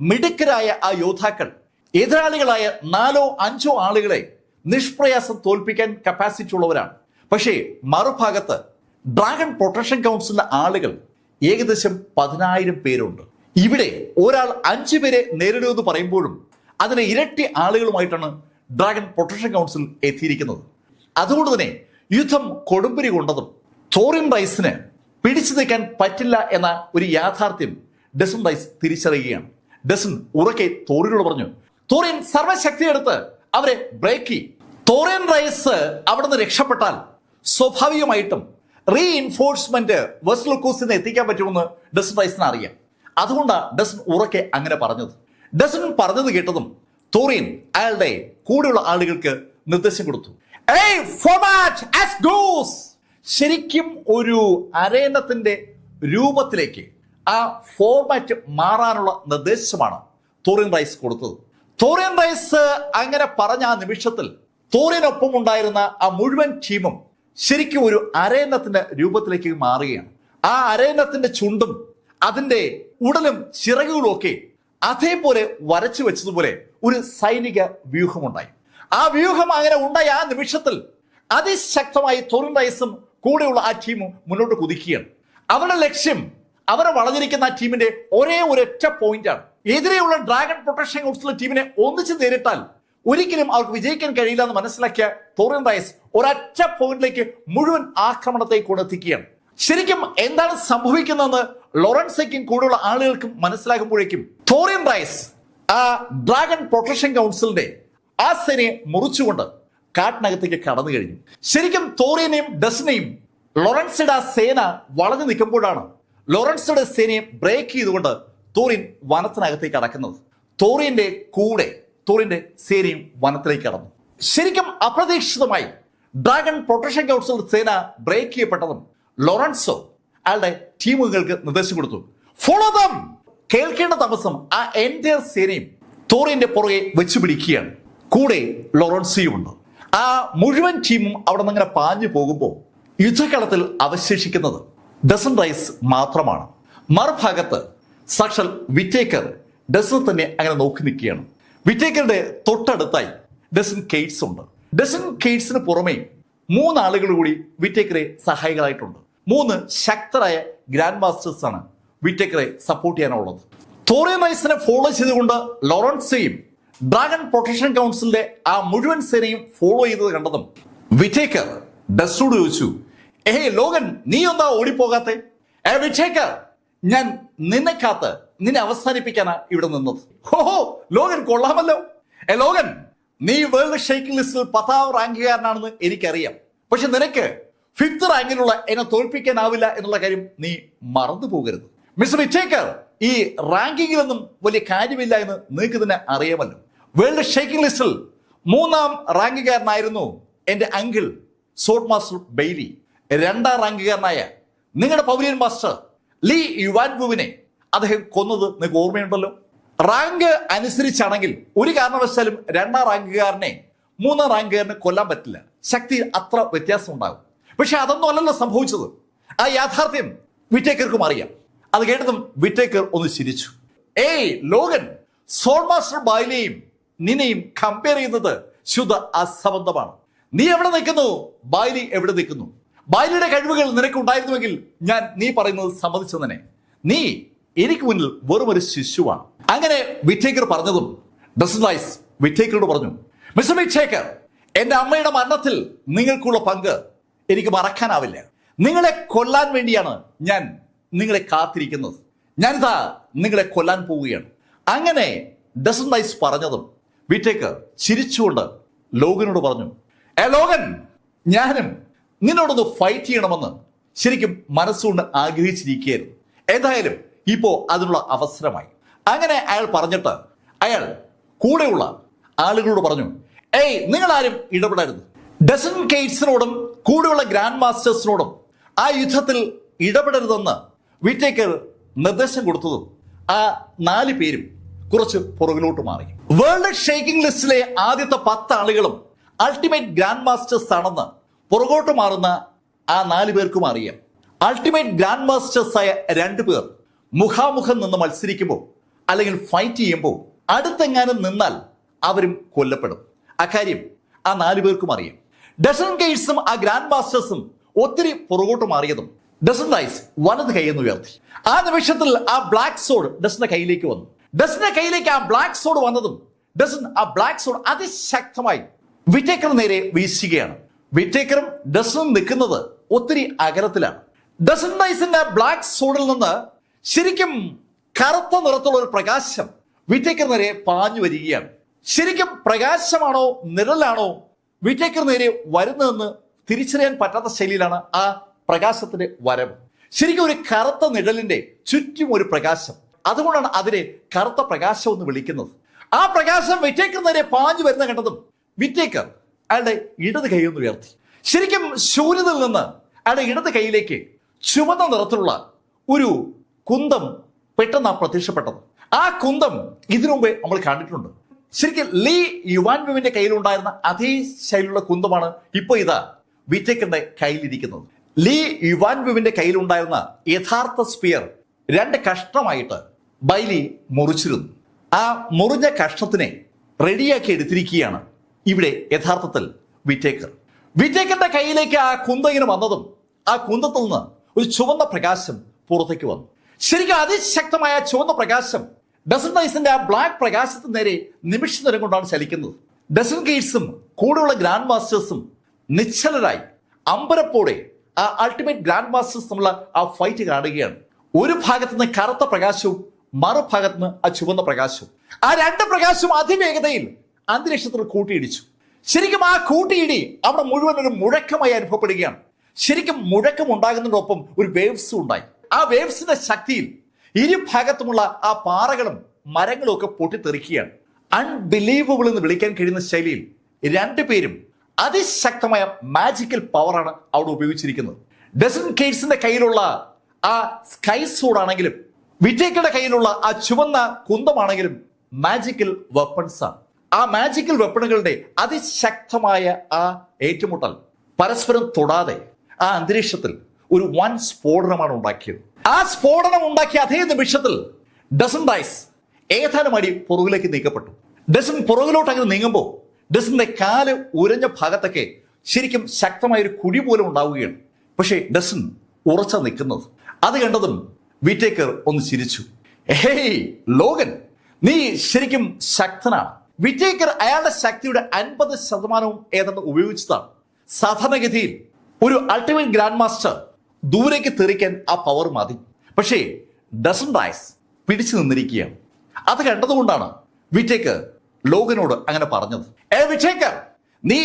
മിടുക്കരായ ആ യോദ്ധാക്കൾ എതിരാളികളായ 4-5 ആളുകളെ നിഷ്പ്രയാസം തോൽപ്പിക്കാൻ കപ്പാസിറ്റി ഉള്ളവരാണ്. പക്ഷേ മറുഭാഗത്ത് ഡ്രാഗൺ പ്രൊട്ടക്ഷൻ കൗൺസിലിന്റെ ആളുകൾ ഏകദേശം 10,000 പേരുണ്ട്. ഇവിടെ ഒരാൾ 5 പേരെ നേരിടുമെന്ന് പറയുമ്പോഴും അതിന് ഇരട്ടി ആളുകളുമായിട്ടാണ് ഡ്രാഗൺ പ്രൊട്ടക്ഷൻ കൗൺസിൽ എത്തിയിരിക്കുന്നത്. അതുകൊണ്ട് തന്നെ യുദ്ധം കൊടുമ്പിരി കൊണ്ടതും തോറിയൻ റൈസിന് പിടിച്ചു നിൽക്കാൻ പറ്റില്ല എന്ന ഒരു യാഥാർത്ഥ്യം ഡസൻ റൈസ് തിരിച്ചറിയുകയാണ്. ഡസൻ ഉറക്കെ തോറിനോട് പറഞ്ഞു, തോറിയൻ സർവശക്തി എടുത്ത് അവരെ ബ്രേക്ക് ചെയ്യും. തോറിയൻ റൈസ് അവിടെ നിന്ന് രക്ഷപ്പെട്ടാൽ സ്വാഭാവികമായിട്ടും റീഇൻഫോഴ്സ്മെന്റ് വെസ്റ്റ്ലുക്കൂസിന് എത്തിക്കാൻ പറ്റുമെന്ന് ഡസൻ റൈസിന് അറിയാം. അതുകൊണ്ടാണ് ഡസൻ ഉറക്കെ അങ്ങനെ പറഞ്ഞത്. ഡസൻ പറഞ്ഞത് കേട്ടതും തോറിയൻ അയാളുടെ കൂടെയുള്ള ആളുകൾക്ക് നിർദ്ദേശം കൊടുത്തു. ശരിക്കും ഒരു അരേനത്തിന്റെ രൂപത്തിലേക്ക് ആ ഫോർമാറ്റ് മാറാനുള്ള നിർദ്ദേശമാണ് തോറിയൻ റൈസ് കൊടുത്തത്. തോറിയൻ റൈസ് അങ്ങനെ പറഞ്ഞ ആ നിമിഷത്തിൽ തോറിയനൊപ്പം ഉണ്ടായിരുന്ന ആ മുഴുവൻ ടീമും ശരിക്കും ഒരു അരേനത്തിന്റെ രൂപത്തിലേക്ക് മാറുകയാണ്. ആ അരേനത്തിന്റെ ചുണ്ടും അതിന്റെ ഉടലും ചിറകുകളും ഒക്കെ അതേപോലെ വരച്ചു വെച്ചതുപോലെ ഒരു സൈനിക വ്യൂഹമുണ്ടായി. ആ വ്യൂഹം അങ്ങനെ ഉണ്ടായ ആ നിമിഷത്തിൽ അതിശക്തമായി തോറിയൻ റൈസും കൂടെയുള്ള ആ ടീമും മുന്നോട്ട് കുതിക്കുകയാണ്. അവരുടെ ലക്ഷ്യം അവരെ വളഞ്ഞിരിക്കുന്ന ആ ടീമിന്റെ ഒരേ ഒരൊറ്റ പോയിന്റാണ്. എതിരെയുള്ള ഡ്രാഗൺ പ്രൊട്ടക്ഷൻ കൗൺസിൽ ടീമിനെ ഒന്നിച്ച് നേരിട്ടാൽ ഒരിക്കലും അവർക്ക് വിജയിക്കാൻ കഴിയില്ല എന്ന് മനസ്സിലാക്കിയ തോറിയൻ റൈസ് ഒരൊറ്റ പോയിന്റിലേക്ക് മുഴുവൻ ആക്രമണത്തെ കൊണ്ടെത്തിക്കുകയാണ്. ശരിക്കും എന്താണ് സംഭവിക്കുന്നതെന്ന് ലോറൻസയ്ക്കും കൂടെയുള്ള ആളുകൾക്കും മനസ്സിലാകുമ്പോഴേക്കും തോറിയൻ റൈസ് ആ ഡ്രാഗൺ പ്രൊട്ടക്ഷൻ കൗൺസിലിന്റെ ആ സേനയെ മുറിച്ചുകൊണ്ട് കാട്ടിനകത്തേക്ക് കടന്നു കഴിഞ്ഞു. ശരിക്കും തോറിയനെയും ഡസനെയും ലോറൻസിയുടെ ആ സേന വളഞ്ഞു നിൽക്കുമ്പോഴാണ് ലോറൻസിയുടെ സേനയെ ബ്രേക്ക് ചെയ്തുകൊണ്ട് തോറിയൻ വനത്തിനകത്തേക്ക് കടക്കുന്നത്. തോറിയന്റെ കൂടെ തോറിയന്റെ സേനയും വനത്തിലേക്ക് കടന്നു. ശരിക്കും അപ്രതീക്ഷിതമായി ഡ്രാഗൺ പ്രൊട്ടക്ഷൻ കൗൺസിൽ സേന ബ്രേക്ക് ചെയ്യപ്പെട്ടതും ലോറൻസോ അയാളുടെ ടീമുകൾക്ക് നിർദ്ദേശം കൊടുത്തു, ഫോളോ ദം. കേൾക്കേണ്ട താമസം ആ എൻറ്റയർ സേനയും തോറിയന്റെ പുറകെ വെച്ചു പിടിക്കുകയാണ്. കൂടെ ലോറൻസിയും ഉണ്ട്. ആ മുഴുവൻ ടീമും അവിടെ നിന്ന് അങ്ങനെ പാഞ്ഞു പോകുമ്പോൾ യുദ്ധകളത്തിൽ അവശേഷിക്കുന്നത് ഡസൻ റൈസ് മാത്രമാണ്. മറുഭാഗത്ത് സാക്ഷാൽ വിറ്റേക്കർ ഡസൻ തന്നെ അങ്ങനെ നോക്കി നിൽക്കുകയാണ്. വിറ്റേക്കറുടെ തൊട്ടടുത്തായി ഡസൻ കെയ്റ്റ്സ് ഉണ്ട്. ഡസൻ കെയ്റ്റ്സിന് പുറമെ 3 ആളുകൾ കൂടി വിറ്റേക്കറെ സഹായികളായിട്ടുണ്ട്. 3 ശക്തരായ ഗ്രാൻഡ് മാസ്റ്റേഴ്സ് ആണ് വിറ്റേക്കറെ സപ്പോർട്ട് ചെയ്യാനുള്ളത്. തോറിയൻ റൈസിനെ ഫോളോ ചെയ്തുകൊണ്ട് ലോറൻസയും ഡ്രാഗൺ പ്രൊട്ടക്ഷൻ കൗൺസിലിന്റെ ആ മുഴുവൻ സേനയും ഫോളോ ചെയ്തത് കണ്ടതും വിറ്റേക്കർ ഡസനോട് ചോദിച്ചു, ലോഗൻ, നീ എന്താ ഓടിപ്പോകാത്തെ? വിറ്റേക്കർ, ഞാൻ നിന്നെ കാത്ത് നിന്നെ അവസാനിപ്പിക്കാനാ ഇവിടെ നിന്നത്. ഓഹോ, ലോഗൻ കൊള്ളാമല്ലോ. ലോഗൻ, നീ വേൾഡ് ഷെയ്ക്കിംഗ് ലിസ്റ്റിൽ 10ാം റാങ്കുകാരനാണെന്ന് എനിക്കറിയാം. പക്ഷെ നിനക്ക് 5th റാങ്കിലുള്ള എന്നെ തോൽപ്പിക്കാനാവില്ല എന്നുള്ള കാര്യം നീ മറന്നു പോകരുത്. മിസ്റ്റർ വിറ്റേക്കർ, ഈ റാങ്കിങ്ങിലൊന്നും വലിയ കാര്യമില്ല എന്ന് നിങ്ങൾക്ക് തന്നെ അറിയാമല്ലോ. വേൾഡ് ഷെയ്ക്കിംഗ് ലിസ്റ്റിൽ 3ാം റാങ്കുകാരനായിരുന്നു എന്റെ അങ്കിൾ സോഡ് മാസ്റ്റർ ബെയ്ലി. 2ാം റാങ്കുകാരനായ നിങ്ങളുടെ പൗലിയൻ മാസ്റ്റർ ലീ യുവാൻവുവിനെ അദ്ദേഹം കൊന്നത് നിങ്ങൾക്ക് ഓർമ്മയുണ്ടല്ലോ. റാങ്ക് അനുസരിച്ചാണെങ്കിൽ ഒരു കാരണവശാലും 2ാം റാങ്കുകാരനെ 3ാം റാങ്കുകാരനെ കൊല്ലാൻ പറ്റില്ല. ശക്തി അത്ര വ്യത്യാസം ഉണ്ടാകും. പക്ഷെ അതൊന്നും അല്ലല്ലോ സംഭവിച്ചത്. ആ യാഥാർത്ഥ്യം വിറ്റേക്കർക്കും അറിയാം. അത് കേട്ടതും വിറ്റേക്കർ ഒന്ന് ചിരിച്ചു. ലോഗൻ, സോഡ് മാസ്റ്റർ ബൈലിയെയും നിന്നെയും കമ്പയർ ചെയ്യുന്നത് ശുദ്ധ അസംബന്ധമാണ്. നീ എവിടെ നിൽക്കുന്നു, ബൈലി എവിടെ നിൽക്കുന്നു? ബൈലിയുടെ കഴിവുകൾ നിനക്ക് ഉണ്ടായിരുന്നുവെങ്കിൽ ഞാൻ നീ പറയുന്നത് സമ്മതിച്ചു തന്നെ. നീ എനിക്ക് മുന്നിൽ വെറും ഒരു ശിശുവാണ്. അങ്ങനെ വിറ്റേക്കർ പറഞ്ഞതും ഡസൻ റൈസ് വിറ്റേക്കറോട് പറഞ്ഞു, മിസ്റ്റർ വിറ്റേക്കർ, എന്റെ അമ്മയുടെ മരണത്തിൽ നിങ്ങൾക്കുള്ള പങ്ക് എനിക്ക് മറക്കാനാവില്ല. നിങ്ങളെ കൊല്ലാൻ വേണ്ടിയാണ് ഞാൻ നിങ്ങളെ കാത്തിരിക്കുന്നത്. ഞാനിതാ നിങ്ങളെ കൊല്ലാൻ പോവുകയാണ്. അങ്ങനെ ഡസൻ റൈസ് പറഞ്ഞതും വിറ്റേക്കർ ചിരിച്ചുകൊണ്ട് ലോഗനോട് പറഞ്ഞു, ലോഗൻ, ഞാനും നിന്നോടൊന്ന് ഫൈറ്റ് ചെയ്യണമെന്ന് ശരിക്കും മനസ്സുകൊണ്ട് ആഗ്രഹിച്ചിരിക്കുകയായിരുന്നു. ഏതായാലും ഇപ്പോ അതിനുള്ള അവസരമായി. അങ്ങനെ അയാൾ പറഞ്ഞിട്ട് അയാൾ കൂടെയുള്ള ആളുകളോട് പറഞ്ഞു, നിങ്ങൾ ആരും ഇടപെടരുത്. ഡസൻ കെയ്റ്റ്സിനോടും കൂടെയുള്ള ഗ്രാൻഡ് മാസ്റ്റേഴ്സിനോടും ആ യുദ്ധത്തിൽ ഇടപെടരുതെന്ന് വിറ്റേക്കർ നിർദ്ദേശം കൊടുത്തതും ആ 4 പേരും കുറച്ച് പുറകിലോട്ട് മാറി. വേൾഡ് ഷെയ്ക്കിംഗ് ലിസ്റ്റിലെ ആദ്യത്തെ 10 ആളുകളും അൾട്ടിമേറ്റ് ഗ്രാൻഡ് മാസ്റ്റേഴ്സ് ആണെന്ന് പുറകോട്ട് മാറുന്ന ആ 4 പേർക്കും അറിയാം. അൾട്ടിമേറ്റ് ഗ്രാൻഡ് മാസ്റ്റേഴ്സ് ആയ 2 പേർ മുഖാമുഖം നിന്ന് മത്സരിക്കുമ്പോൾ അല്ലെങ്കിൽ ഫൈറ്റ് ചെയ്യുമ്പോൾ അടുത്തെങ്ങാനും നിന്നാൽ അവരും കൊല്ലപ്പെടും. അക്കാര്യം ആ 4 പേർക്കും അറിയാം. ഡസൻ കെയ്റ്റ്സും ആ ഗ്രാൻഡ് മാസ്റ്റേഴ്സും ഒത്തിരി പുറകോട്ട് മാറിയതും ഡസൻ റൈസ് വലത് കൈയെന്ന് ഉയർത്തി. ആ നിമിഷത്തിൽ ആ ബ്ലാക്ക് സോഡ് ഡസന്റെ കയ്യിലേക്ക് വന്നു. ഡസന്റെ കയ്യിലേക്ക് ആ ബ്ലാക്ക് സോഡ് വന്നതും ഡസൻ ആ ബ്ലാക്ക് സോഡ് അതിശക്തമായി വിറ്റേക്കർ നേരെ വീശുകയാണ്. വിറ്റേക്കറും ഡസനും നിൽക്കുന്നത് ഒത്തിരി അകലത്തിലാണ്. ഡസൻ റൈസിന്റെ ബ്ലാക്ക് സോഡിൽ നിന്ന് ശരിക്കും കറുത്ത നിറത്തുള്ള ഒരു പ്രകാശം വിറ്റേക്കർ നേരെ പാഞ്ഞു വരികയാണ്. ശരിക്കും പ്രകാശമാണോ നിഴലാണോ വിറ്റേക്കർ നേരെ വരുന്നതെന്ന് തിരിച്ചറിയാൻ പറ്റാത്ത ശൈലിയിലാണ് ആ പ്രകാശത്തിന്റെ വരവ്. ശരിക്കും ഒരു കറുത്ത നിഴലിന്റെ ചുറ്റും ഒരു പ്രകാശം, അതുകൊണ്ടാണ് അതിനെ കറുത്ത പ്രകാശം എന്ന് വിളിക്കുന്നത്. ആ പ്രകാശം വിറ്റേക്കർ നേരെ പാഞ്ഞു വരുന്ന കണ്ടതും വിറ്റേക്കർ അയാളുടെ ഇടത് കൈ ഒന്ന് ഉയർത്തി. ശരിക്കും ശൂന്യതയിൽ നിന്ന് അയാളുടെ ഇടത് കൈയിലേക്ക് ചുവന്ന നിറത്തിലുള്ള ഒരു കുന്തം പെട്ടെന്ന് പ്രത്യക്ഷപ്പെട്ടത്. ആ കുന്തം ഇതിനു മുമ്പേ നമ്മൾ കണ്ടിട്ടുണ്ട്. ശരിക്കും ലീ യുവാൻവിന്റെ കയ്യിലുണ്ടായിരുന്ന അതേ ശൈലിയുള്ള കുന്തമാണ് ഇപ്പൊ ഇതാ വിറ്റേക്കറിന്റെ കയ്യിലിരിക്കുന്നത്. ലീ യുവാൻവിന്റെ കയ്യിലുണ്ടായിരുന്ന യഥാർത്ഥ സ്പിയർ 2 കഷ്ണമായിട്ട് ബൈലി മുറിച്ചിരുന്നു. ആ മുറിഞ്ഞ കഷ്ണത്തിനെ റെഡിയാക്കി എടുത്തിരിക്കുകയാണ് ഇവിടെ യഥാർത്ഥത്തിൽ വിറ്റേക്കർ. വിറ്റേക്കറിന്റെ കയ്യിലേക്ക് ആ കുന്തം ഇങ്ങനെ വന്നതും ആ കുന്തത്തിൽ നിന്ന് ഒരു ചുവന്ന പ്രകാശം പുറത്തേക്ക് വന്നു. ശരിക്കും അതിശക്തമായ ചുവന്ന പ്രകാശം ഡസൻ റൈസിന്റെ ആ ബ്ലാക്ക് പ്രകാശത്തിന് നേരെ നിമിഷ നേരം കൊണ്ടാണ് ചലിക്കുന്നത്. ഡസൻ ഗേറ്റ്സും കൂടെയുള്ള ഗ്രാൻഡ് മാസ്റ്റേഴ്സും നിശ്ചലരായി അമ്പരപ്പോടെ ആ അൾട്ടിമേറ്റ് ഗ്രാൻഡ് മാസ്റ്റേഴ്സ് തമ്മിലുള്ള ആ ഫൈറ്റ് കാണുകയാണ്. ഒരു ഭാഗത്ത് നിന്ന് കറുത്ത പ്രകാശവും മറുഭാഗത്ത് നിന്ന് ആ ചുവന്ന പ്രകാശവും. ആ 2 പ്രകാശവും അതിവേഗതയിൽ അന്തരീക്ഷത്തിൽ കൂട്ടിയിടിച്ചു. ശരിക്കും ആ കൂട്ടിയിടി അവിടെ മുഴുവൻ ഒരു മുഴക്കമായി അനുഭവപ്പെടുകയാണ്. ശരിക്കും മുഴക്കം ഉണ്ടാകുന്നതിനൊപ്പം ഒരു വേവ്സും ഉണ്ടായി. ആ വേവ്സിന്റെ ശക്തിയിൽ ഇരുഭാഗത്തുമുള്ള ആ പാറകളും മരങ്ങളും ഒക്കെ പൊട്ടിത്തെറിക്കുകയാണ്. അൺബിലീവബിൾ എന്ന് വിളിക്കാൻ കഴിയുന്ന ശൈലിയിൽ 2 പേരും അതിശക്തമായ മാജിക്കൽ പവറാണ് അവിടെ ഉപയോഗിച്ചിരിക്കുന്നത്. ഡസൻ കേറ്റ്സിന്റെ കയ്യിലുള്ള ആ സ്കൈ സോഡ് ആണെങ്കിലും വിറ്റേക്കറുടെ കയ്യിലുള്ള ആ ചുവന്ന കുന്തമാണെങ്കിലും മാജിക്കൽ വെപ്പൺസ് ആണ്. ആ മാജിക്കൽ വെപ്പണുകളുടെ അതിശക്തമായ ആ ഏറ്റുമുട്ടൽ പരസ്പരം തൊടാതെ ആ അന്തരീക്ഷത്തിൽ ഒരു വൻ സ്ഫോടനമാണ് ഉണ്ടാക്കിയത്. ആ സ്ഫോടനം ഉണ്ടാക്കിയ അതേ നിമിഷത്തിൽ ഡസൻ റൈസ് ഏതാനും അടി പുറകിലേക്ക് നീക്കപ്പെട്ടു. ഡസൻ പുറകിലോട്ട് അങ്ങനെ നീങ്ങുമ്പോൾ ഡസന്റെ കാല് ഉരഞ്ഞ ഭാഗത്തൊക്കെ ശരിക്കും ശക്തമായ ഒരു കുഴി പോലും ഉണ്ടാവുകയാണ്. പക്ഷേ ഡസൻ ഉറച്ച നിൽക്കുന്നത് അത് കണ്ടതും വിറ്റേക്കർ ഒന്ന് ചിരിച്ചു. ഹേയ് ലോഗൻ, നീ ശരിക്കും ശക്തനാണ്. വിറ്റേക്കർ അയാളുടെ ശക്തിയുടെ 50% ഏതാണ്ട് ഉപയോഗിച്ചതാണ്. സാധാരണഗതിയിൽ ഒരു അൾട്ടിമേറ്റ് ഗ്രാൻഡ് മാസ്റ്റർ ദൂരേക്ക് തെറിക്കാൻ ആ പവർ മതി. പക്ഷേ ഡസൻ റൈസ് പിടിച്ചു നിന്നിരിക്കുകയാണ്. അത് കണ്ടതുകൊണ്ടാണ് വിറ്റേക്കർ ലോഗനോട് അങ്ങനെ പറഞ്ഞത്. വിറ്റേക്കർ, നീ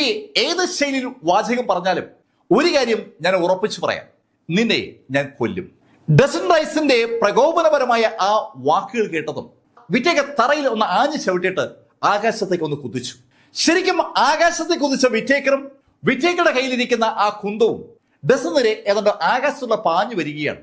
ഏത് ശൈലിയിൽ വാചകം പറഞ്ഞാലും ഒരു കാര്യം ഞാൻ ഉറപ്പിച്ചു പറയാം, നിന്നെ ഞാൻ കൊല്ലും. ഡസൻ റൈസിന്റെ പ്രകോപനപരമായ ആ വാക്കുകൾ കേട്ടതും വിറ്റേക്കർ തറയിൽ ഒന്ന് ആഞ്ഞു ചവിട്ടിയിട്ട് ആകാശത്തേക്ക് ഒന്ന് കുതിച്ചു. ശരിക്കും ആകാശത്തേക്ക് കുതിച്ച വിറ്റേക്കറും വിറ്റേക്കറുടെ കയ്യിലിരിക്കുന്ന ആ കുന്തവും ഡസൻ നേരെ ഏതാണ്ട് ആകാശത്തുള്ള പാഞ്ഞു വരികയാണ്.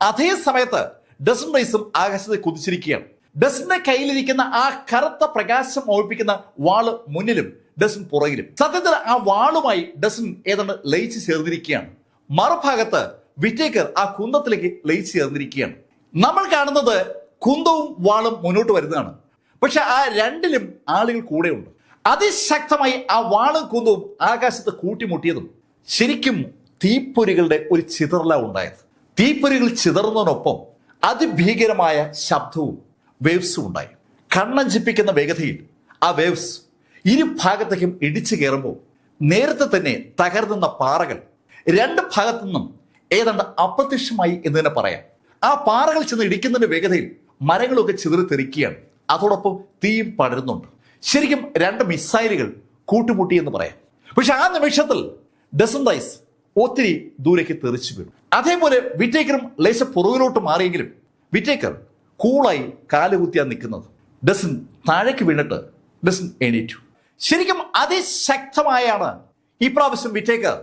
അതേ സമയത്ത് ഡസൻ റൈസും ആകാശത്തേക്ക് കുതിച്ചിരിക്കുകയാണ്. ഡസന്റെ കയ്യിലിരിക്കുന്ന ആ കറുത്ത പ്രകാശം മോഹിപ്പിക്കുന്ന വാള് മുന്നിലും ഡസൻ പുറകിലും. സത്യത്തിൽ ആ വാളുമായി ഡസൻ ഏതാണ്ട് ലയിച്ച് ചേർന്നിരിക്കുകയാണ്. മറുഭാഗത്ത് വിറ്റേക്കർ ആ കുന്തത്തിലേക്ക് ലയിച്ച് ചേർന്നിരിക്കുകയാണ്. നമ്മൾ കാണുന്നത് കുന്തവും വാളും മുന്നോട്ട് വരുന്നതാണ്. പക്ഷെ ആ 2ലും ആളുകൾ കൂടെയുണ്ട്. അതിശക്തമായി ആ വാളും കുന്തവും ആകാശത്ത് കൂട്ടിമുട്ടിയതും ശരിക്കും തീപ്പൊരികളുടെ ഒരു ചിതറല ഉണ്ടായത്. തീപ്പൊരികൾ ചിതറുന്നതിനൊപ്പം അതിഭീകരമായ ശബ്ദവും വേവ്സും ഉണ്ടായി. കണ്ണഞ്ചിപ്പിക്കുന്ന വേഗതയിൽ ആ വേവ്സ് ഇരുഭാഗത്തേക്കും ഇടിച്ചു കയറുമ്പോൾ നേരത്തെ തന്നെ തകർന്ന പാറകൾ 2 ഭാഗത്തു നിന്നും ഏതാണ്ട് അപ്രത്യക്ഷമായി എന്ന് തന്നെ പറയാം. ആ പാറകൾ ചെന്ന് ഇടിക്കുന്നതിന്റെ വേഗതയിൽ മരങ്ങളൊക്കെ ചിതറിത്തെറിക്കുകയാണ്. അതോടൊപ്പം തീയും പടരുന്നുണ്ട്. ശരിക്കും 2 മിസൈലുകൾ കൂട്ടുമുട്ടി എന്ന് പറയാം. പക്ഷെ ആ നിമിഷത്തിൽ ഡസൻ റൈസ് ഒത്തിരി ദൂരേക്ക് തെറിച്ചു വീണു. അതേപോലെ വിറ്റേക്കറും ലേശ പുറകിലോട്ട് മാറിയെങ്കിലും വിറ്റേക്കർ കൂളായി കാലുകുത്തിയാ നിൽക്കുന്നത്. ഡസൻ താഴേക്ക് വീണിട്ട് ഡസൻ എണീറ്റു. ശരിക്കും അതിശക്തമായാണ് ഇപ്രാവശ്യം വിറ്റേക്കർ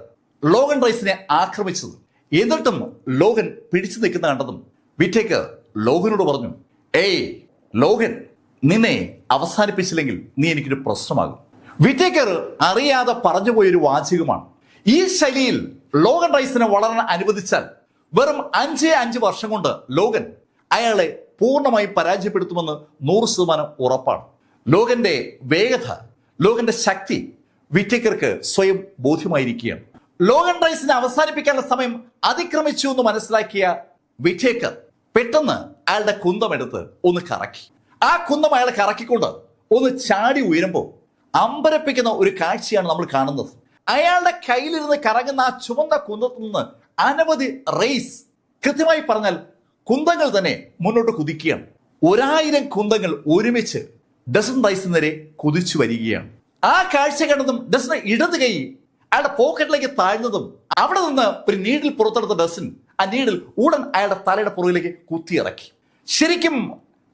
ലോഗൻ റൈസിനെ ആക്രമിച്ചത്. എന്നിട്ടും ലോഗൻ പിടിച്ചു നിൽക്കുന്ന കണ്ടതും വിറ്റേക്കർ ലോഗനോട് പറഞ്ഞു, ഏയ് ലോഗൻ, നിന്നെ അവസാനിപ്പിച്ചില്ലെങ്കിൽ നീ എനിക്കൊരു പ്രശ്നമാകും. വിറ്റേക്കർ അറിയാതെ പറഞ്ഞുപോയൊരു വാചകമാണ്. ഈ ശൈലിയിൽ ലോഗൻ റൈസിനെ വളരാൻ അനുവദിച്ചാൽ വെറും 5 വർഷം കൊണ്ട് ലോഗൻ അയാളെ പൂർണ്ണമായി പരാജയപ്പെടുത്തുമെന്ന് 100% ഉറപ്പാണ്. ലോഗന്റെ വേഗത, ലോഗന്റെ ശക്തി വിറ്റേക്കർക്ക് സ്വയം ബോധ്യമായിരിക്കുകയാണ്. ലോഗൻ റൈസിനെ അവസാനിപ്പിക്കാനുള്ള സമയം അതിക്രമിച്ചു എന്ന് മനസ്സിലാക്കിയ വിറ്റേക്കർ പെട്ടെന്ന് അയാളുടെ കുന്തമെടുത്ത് ഒന്ന് കറക്കി. ആ കുന്തം അയാൾ കറക്കിക്കൊണ്ട് ഒന്ന് ചാടി ഉയരുമ്പോൾ അമ്പരപ്പിക്കുന്ന ഒരു കാഴ്ചയാണ് നമ്മൾ കാണുന്നത്. അയാളുടെ കയ്യിലിരുന്ന് കറങ്ങുന്ന ആ ചുവന്ന കുന്തത്തിൽ നിന്ന് അനവധി റേസ്, കൃത്യമായി പറഞ്ഞാൽ കുന്തങ്ങൾ തന്നെ മുന്നോട്ട് കുതിക്കുകയാണ്. 1000 കുന്തങ്ങൾ ഒരുമിച്ച് ഡസൻ റൈസിന് നേരെ കുതിച്ചു വരികയാണ്. ആ കാഴ്ച കണ്ടതും ഡസന് ഇടത് കൈ അയാളുടെ പോക്കറ്റിലേക്ക് താഴ്ന്നതും അവിടെ നിന്ന് ഒരു നീഡിൽ പുറത്തെടുത്ത ഡസൻ ആ നീഡിൽ ഉടൻ അയാളുടെ തലയുടെ പുറകിലേക്ക് കുത്തിയിറക്കി. ശരിക്കും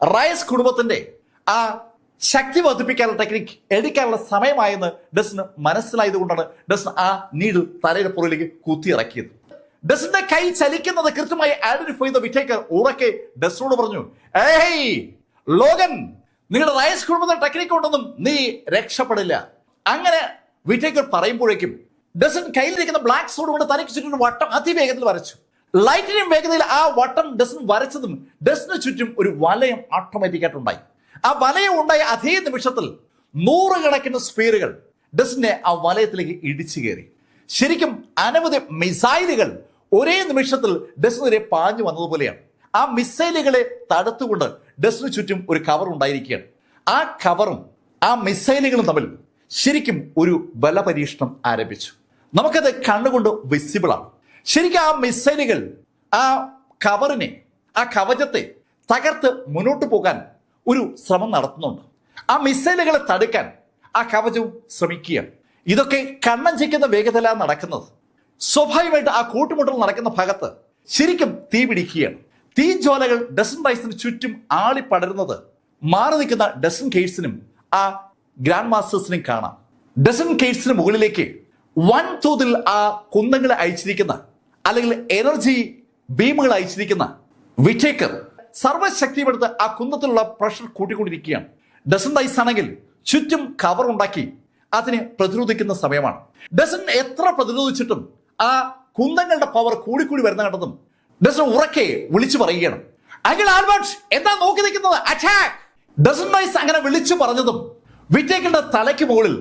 റൈസ് കുടുംബത്തിന്റെ ആ ശക്തി വർദ്ധിപ്പിക്കാനുള്ള ടെക്നിക് എടുക്കാനുള്ള സമയമായെന്ന് ഡസന് മനസ്സിലായതുകൊണ്ടാണ് ഡസൻ ആ നീഡിൽ തലയുടെ പുറകിലേക്ക് കുത്തിയിറക്കിയത്. ഡസന്റെ കൈ ചലിക്കുന്നത് കൃത്യമായി ഐഡന്റിഫൈ ചെയ്ത വിറ്റേക്കർ ഉറക്കെ ഡസനോട് പറഞ്ഞു, ഏയ് ലോഗൻ, നിങ്ങളുടെ റൈസ് കുടുംബത്തിന്റെ ടെക്നിക് കൊണ്ടൊന്നും നീ രക്ഷപ്പെടില്ല. അങ്ങനെ വിറ്റേക്കർ പറയുമ്പോഴേക്കും ഡസൻ കയ്യിലിരിക്കുന്ന ബ്ലാക്ക് സോഡ് കൊണ്ട് തനിക്ക് ചുറ്റും ഒരു വട്ടം അതിവേഗത്തിൽ വരച്ചു. ലൈറ്റിനും വേഗതയിൽ ആ വട്ടം ഡസൻ വരച്ചതും ഡസന് ചുറ്റും ഒരു വലയം ഓട്ടോമാറ്റിക്കായിട്ടുണ്ടായി. ആ വലയം ഉണ്ടായ അതേ നിമിഷത്തിൽ 100 കണക്കിന് സ്പീറുകൾ ഡസന്റെ ആ വലയത്തിലേക്ക് ഇടിച്ചു കയറി. ശരിക്കും അനവധി മിസൈലുകൾ ഒരേ നിമിഷത്തിൽ ഡസനെതിരെ പാഞ്ഞു വന്നതുപോലെയാണ്. ആ മിസൈലുകളെ തടുത്തുകൊണ്ട് ഡസന് ചുറ്റും ഒരു കവർ ഉണ്ടായിരിക്കുകയാണ്. ആ കവറും ആ മിസൈലുകളും തമ്മിൽ ശരിക്കും ഒരു ബലപരീക്ഷണം ആരംഭിച്ചു. നമുക്കത് കണ്ണുകൊണ്ട് വിസിബിൾ ആണ്. ശരിക്കും ആ മിസൈലുകൾ ആ കവറിനെ, ആ കവചത്തെ തകർത്ത് മുന്നോട്ട് പോകാൻ ഒരു ശ്രമം നടത്തുന്നുണ്ട്. ആ മിസൈലുകളെ തടുക്കാൻ ആ കവചവും ശ്രമിക്കുകയാണ്. ഇതൊക്കെ കണ്ണഞ്ചിക്കുന്ന വേഗതയിലാണ് നടക്കുന്നത്. സ്വാഭാവികമായിട്ട് ആ കൂട്ടുമുട്ടൽ നടക്കുന്ന ഭാഗത്ത് ശരിക്കും തീ പിടിക്കുകയാണ്. തീജ്വാലകൾ ഡസൻ റൈസിന് ചുറ്റും ആളിപ്പടരുന്നത് മാറി നിൽക്കുന്ന ഡസൻ കേഴ്സിനും ആ ഗ്രാൻഡ് മാസ്റ്റേഴ്സിനും കാണാം. ഡസൻ കേഴ്സിന് മുകളിലേക്ക് വൻതോതിൽ ആ കുന്തങ്ങളെ അയച്ചിരിക്കുന്ന, അല്ലെങ്കിൽ എനർജി ബീമുകൾ അയച്ചിരിക്കുന്ന വിറ്റേക്കർ സർവശക്തിപ്പെടുത്ത് ആ കുന്തത്തിലുള്ള പ്രഷർ കൂട്ടിക്കൊണ്ടിരിക്കുകയാണ്. ഡസൻ റൈസ് ആണെങ്കിൽ ചുറ്റും കവർ ഉണ്ടാക്കി അതിനെ പ്രതിരോധിക്കുന്ന സമയമാണ്. ഡസൻ എത്ര പ്രതിരോധിച്ചിട്ടും ആ കുന്തങ്ങളുടെ പവർ കൂടിക്കൂടി വരുന്ന കണ്ടതും ഡസൻ ഉറക്കെ വിളിച്ചു പറയുകയാണ്, അങ്കിൾ ആൽബർട്ട്, എന്താ നോക്കി നിൽക്കുന്നത്, അറ്റാക്ക്! ഡസൻ റൈസ് അങ്ങനെ വിളിച്ചു പറഞ്ഞതും വിറ്റേക്കറുടെ തലയ്ക്ക് മുകളിൽ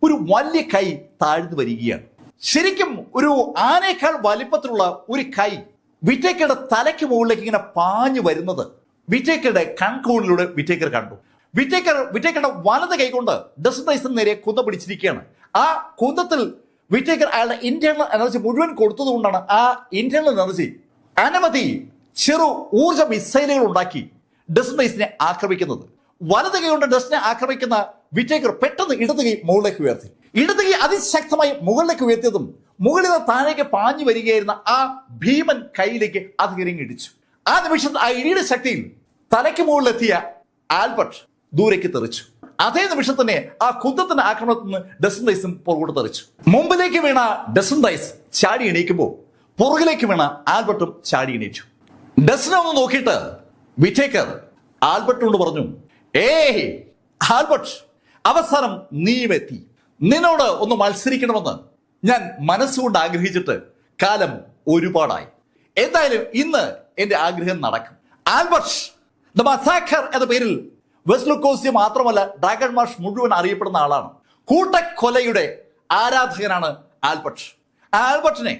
ഒരു വലിയ കൈ താഴ്ന്നു വരികയാണ്. ശരിക്കും ഒരു ആനയേക്കാൾ വലിപ്പത്തിലുള്ള ഒരു കൈ വിറ്റേക്കറുടെ തലയ്ക്ക് മുകളിലേക്ക് ഇങ്ങനെ പാഞ്ഞു വരുന്നത് വിറ്റേക്കറുടെ കൺകോണിലൂടെ വിറ്റേക്കർ കണ്ടു. വിറ്റേക്കറുടെ വലത് കൈകൊണ്ട് ഡസൻ റൈസിന് നേരെ കുന്ത പിടിച്ചിരിക്കുകയാണ്. ആ കുന്തത്തിൽ വിറ്റേക്കർ അയാളുടെ ഇന്റേണൽ എനർജി മുഴുവൻ കൊടുത്തതുകൊണ്ടാണ് ആ ഇന്റേണൽ എനർജി അനവധി ചെറു ഊർജ മിസൈലുകൾ ഉണ്ടാക്കി ഡസൻ റൈസിനെ ആക്രമിക്കുന്നത്. വലത് കൈ കൊണ്ട് ഡസനെ ആക്രമിക്കുന്ന വിറ്റേക്കർ പെട്ടെന്ന് ഇടത് കൈ മുകളിലേക്ക് ഉയർത്തി. ഇടത് കൈ അതിശക്തമായി മുകളിലേക്ക് ഉയർത്തിയതും മുകളിൽ നിന്ന് താഴേക്ക് പാഞ്ഞു വരികയായിരുന്ന ആ ഭീമൻ കൈയിലേക്ക് അത് ഇറങ്ങിയിടിച്ചു. ആ നിമിഷത്തിൽ ആ ഇടിയുടെ ശക്തിയിൽ തലയ്ക്ക് മുകളിലെത്തിയ ആൽബർട്ട് ദൂരേക്ക് തെറിച്ചു. അതേ നിമിഷം തന്നെ ആ കുന്തത്തിന്റെ ആക്രമണത്തിൽ നിന്ന് ഡസൻ റൈസും പുറകോട്ട് തെറിച്ചു. മുമ്പിലേക്ക് വീണ ഡസൻ റൈസ് ചാടി എണീക്കുമ്പോൾ പുറകിലേക്ക് വീണ ആൽബർട്ടും ചാടി എണീച്ചു. ഡസനെ ഒന്ന് നോക്കിയിട്ട് വിറ്റേക്കർ ആൽബർട്ടിനോട് പറഞ്ഞു, ഏയ് ആൽബർട്ട്, അവസാനം നീയും എത്തി. നിന്നോട് ഒന്ന് മത്സരിക്കണമെന്ന് ഞാൻ മനസ്സുകൊണ്ട് ആഗ്രഹിച്ചിട്ട് കാലം ഒരുപാടായി. എന്തായാലും ഇന്ന് എന്റെ ആഗ്രഹം നടക്കും. ആൽബർട്ട് ദ മസാക്കർ എന്ന പേരിൽ വെസ്ലുക്കോസ്യ മാത്രമല്ല ഡ്രാഗൺ മാർഷ് മുഴുവൻ അറിയപ്പെടുന്ന ആളാണ്. കൂട്ടക്കൊലയുടെ ആരാധകനാണ് ആൽബർട്ട്. ആൽബർട്ടിനെ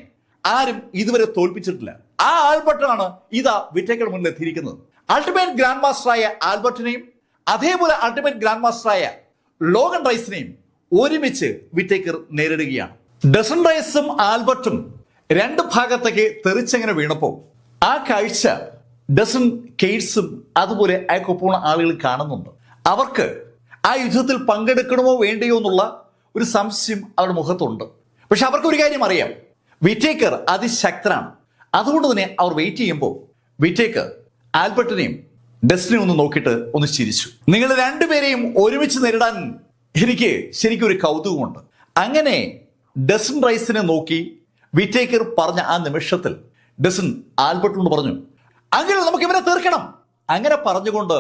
ആരും ഇതുവരെ തോൽപ്പിച്ചിട്ടില്ല. ആ ആൽബർട്ടാണ് ഇതാ വിറ്റേക്കർ മുന്നിൽ എത്തിയിരിക്കുന്നത്. അൾട്ടിമേറ്റ് ഗ്രാൻഡ് മാസ്റ്ററായ ആൽബർട്ടിനെയും അതേപോലെ അൾട്ടിമേറ്റ് ഗ്രാൻഡ് മാസ്റ്ററായ ലോഗൻ റൈസിനെയും ഒരുമിച്ച് വിറ്റേക്കർ നേരിടുകയാണ്. ഡസൻ റൈസും ആൽബർട്ടും രണ്ട് ഭാഗത്തേക്ക് തെറിച്ചങ്ങനെ വീണപ്പോൾ ആ കാഴ്ച ഡസൻ കേഴ്സും അതുപോലെ അയക്കൊപ്പുള്ള ആളുകൾ കാണുന്നുണ്ട്. അവർക്ക് ആ യുദ്ധത്തിൽ പങ്കെടുക്കണമോ വേണ്ടയോ എന്നുള്ള ഒരു സംശയം അവരുടെ മുഖത്തുണ്ട്. പക്ഷെ അവർക്ക് ഒരു കാര്യം അറിയാം, വിറ്റേക്കർ അതിശക്തനാണ്. അതുകൊണ്ട് തന്നെ അവർ വെയിറ്റ് ചെയ്യുമ്പോൾ വിറ്റേക്കർ ആൽബർട്ടിനെയും ഡസനെയും ഒന്ന് നോക്കിയിട്ട് ഒന്ന് ചിരിച്ചു. നിങ്ങൾ രണ്ടുപേരെയും ഒരുമിച്ച് നേരിടാൻ എനിക്ക് ശരിക്കും ഒരു കൗതുകമുണ്ട്. അങ്ങനെ ഡസൻ റൈസിനെ നോക്കി വിറ്റേക്കർ പറഞ്ഞ ആ നിമിഷത്തിൽ ഡസൻ ആൽബർട്ടിനോട് പറഞ്ഞു, അങ്ങനെ നമുക്ക് ഇവരെ തീർക്കണം. അങ്ങനെ പറഞ്ഞുകൊണ്ട്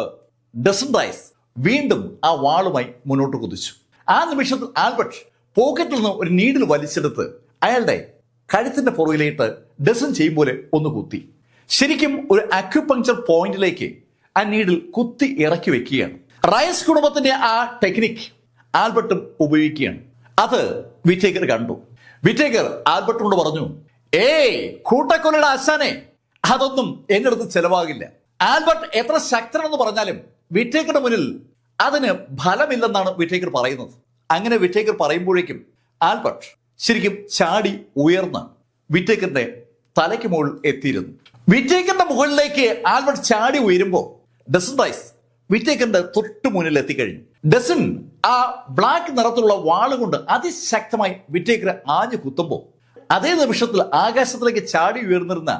ഡസൻ റൈസ് വീണ്ടും ആ വാളുമായി മുന്നോട്ട് കുതിച്ചു. ആ നിമിഷത്തിൽ ആൽബർട്ട് പോക്കറ്റിൽ നിന്ന് ഒരു നീഡിൽ വലിച്ചെടുത്ത് അയാളുടെ കഴുത്തിന്റെ പുറകിലേട്ട് ഡസൻ ചെയ്യും പോലെ ഒന്ന് കുത്തി. ശരിക്കും ഒരു അക്യുപങ്ചർ പോയിന്റിലേക്ക് ആ നീഡിൽ കുത്തി ഇറക്കി വെക്കുകയാണ്. റൈസ് കുടുംബത്തിന്റെ ആ ടെക്നിക് ആൽബർട്ടും ഉപയോഗിക്കുകയാണ്. അത് വിറ്റേക്കർ കണ്ടു. വിറ്റേക്കർ ആൽബർട്ടിനോട് പറഞ്ഞു, ഏയ് കൂട്ടക്കൊലയുടെ ആശാനെ, അതൊന്നും എന്റെ അടുത്ത് ചെലവാകില്ല. ആൽബർട്ട് എത്ര ശക്തനെന്ന് പറഞ്ഞാലും വിറ്റേക്കറുടെ മുന്നിൽ അതിന് ഫലമില്ലെന്നാണ് വിറ്റേക്കർ പറയുന്നത്. അങ്ങനെ വിറ്റേക്കർ പറയുമ്പോഴേക്കും ആൽബർട്ട് ശരിക്കും ചാടി ഉയർന്ന് വിറ്റേക്കറിന്റെ തലയ്ക്ക് മുകളിൽ എത്തിയിരുന്നു. വിറ്റേക്കറിന്റെ മുകളിലേക്ക് ആൽബർട്ട് ചാടി ഉയരുമ്പോൾ ഡസൻ റൈസ് വിറ്റേക്കറിന്റെ തൊട്ടു മുന്നിൽ എത്തിക്കഴിഞ്ഞു. ഡസൻ ആ ബ്ലാക്ക് നിറത്തിലുള്ള വാളുകൊണ്ട് അതിശക്തമായി വിറ്റേക്കറെ ആഞ്ഞു കുത്തുമ്പോൾ അതേ നിമിഷത്തിൽ ആകാശത്തിലേക്ക് ചാടി ഉയർന്നിരുന്ന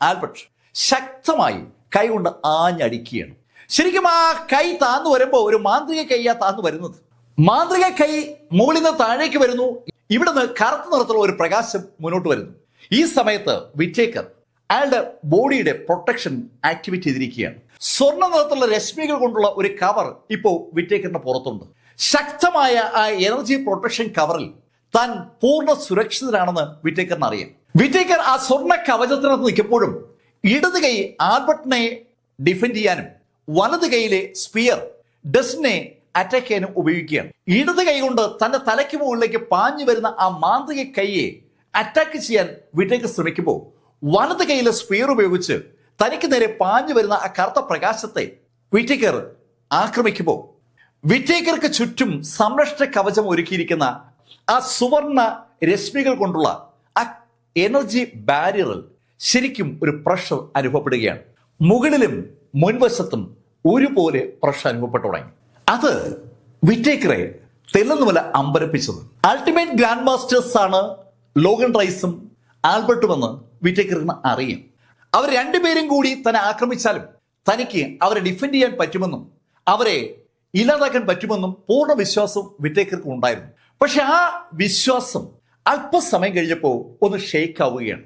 ആൽബർട്ട് ശക്തമായി കൈ കൊണ്ട് ആഞ്ഞടിക്കുകയാണ്. ശരിക്കും ആ കൈ താന്നു വരുമ്പോൾ ഒരു മാന്ത്രിക കൈയാ താന്നു വരുന്നത്. മാന്ത്രിക കൈ മുകളിൽ നിന്ന് താഴേക്ക് വരുന്നു. ഇവിടുന്ന് കറുത്ത നിറത്തിലുള്ള ഒരു പ്രകാശം മുന്നോട്ട് വരുന്നു. ഈ സമയത്ത് വിറ്റേക്കർ അയാളുടെ ബോഡിയുടെ പ്രൊട്ടക്ഷൻ ആക്ടിവേറ്റ് ചെയ്തിരിക്കുകയാണ്. സ്വർണ്ണ നിറത്തിലുള്ള രശ്മികൾ കൊണ്ടുള്ള ഒരു കവർ ഇപ്പോൾ വിറ്റേക്കറിന്റെ പുറത്തുണ്ട്. ശക്തമായ ആ എനർജി പ്രൊട്ടക്ഷൻ കവറിൽ താൻ പൂർണ്ണ സുരക്ഷിതരാണെന്ന് വിറ്റേക്കറിന് അറിയാം. വിറ്റേക്കർ ആ സ്വർണ്ണ കവചത്തിനകത്ത് നിൽക്കുമ്പോഴും ഇടത് കൈ ആൽബർട്ടിനെ ഡിഫെൻഡ് ചെയ്യാനും വലത് കൈയിലെ സ്പിയർ ഡസനെ അറ്റാക്ക് ചെയ്യാനും ഉപയോഗിക്കുകയാണ്. ഇടത് കൈ കൊണ്ട് തന്റെ തലയ്ക്ക് മുകളിലേക്ക് പാഞ്ഞു വരുന്ന ആ മാന്ത്രിക കൈയെ അറ്റാക്ക് ചെയ്യാൻ വിറ്റേക്കർ ശ്രമിക്കുമ്പോൾ വലത് കൈയിലെ സ്പിയർ ഉപയോഗിച്ച് തനിക്ക് നേരെ പാഞ്ഞു വരുന്ന ആ കറുത്ത പ്രകാശത്തെ വിറ്റേക്കർ ആക്രമിക്കുമ്പോൾ വിറ്റേക്കർക്ക് ചുറ്റും സംരക്ഷണ കവചം ഒരുക്കിയിരിക്കുന്ന ആ സുവർണ രശ്മികൾ കൊണ്ടുള്ള ആ എനർജി ബാരിയറിൽ ശരിക്കും ഒരു പ്രഷർ അനുഭവപ്പെടുകയാണ്. മുകളിലും മുൻവശത്തും ഒരുപോലെ പ്രഷർ അനുഭവപ്പെട്ടു തുടങ്ങി. അത് വിറ്റേക്കറെ തെല്ലെന്നുമല്ല അമ്പരപ്പിച്ചത്. അൾട്ടിമേറ്റ് ഗ്രാൻഡ് മാസ്റ്റേഴ്സ് ആണ് ലോഗൻ റൈസും ആൽബർട്ടുമെന്ന് വിറ്റേക്കറിന് അറിയാം. അവർ രണ്ടുപേരും കൂടി തന്നെ ആക്രമിച്ചാലും തനിക്ക് അവരെ ഡിഫെൻഡ് ചെയ്യാൻ പറ്റുമെന്നും അവരെ ഇല്ലാതാക്കാൻ പറ്റുമെന്നും പൂർണ്ണ വിശ്വാസം വിറ്റേക്കർക്ക് ഉണ്ടായിരുന്നു. പക്ഷെ ആ വിശ്വാസം അല്പസമയം കഴിഞ്ഞപ്പോൾ ഒന്ന് ഷെയ്ക്ക് ആവുകയാണ്.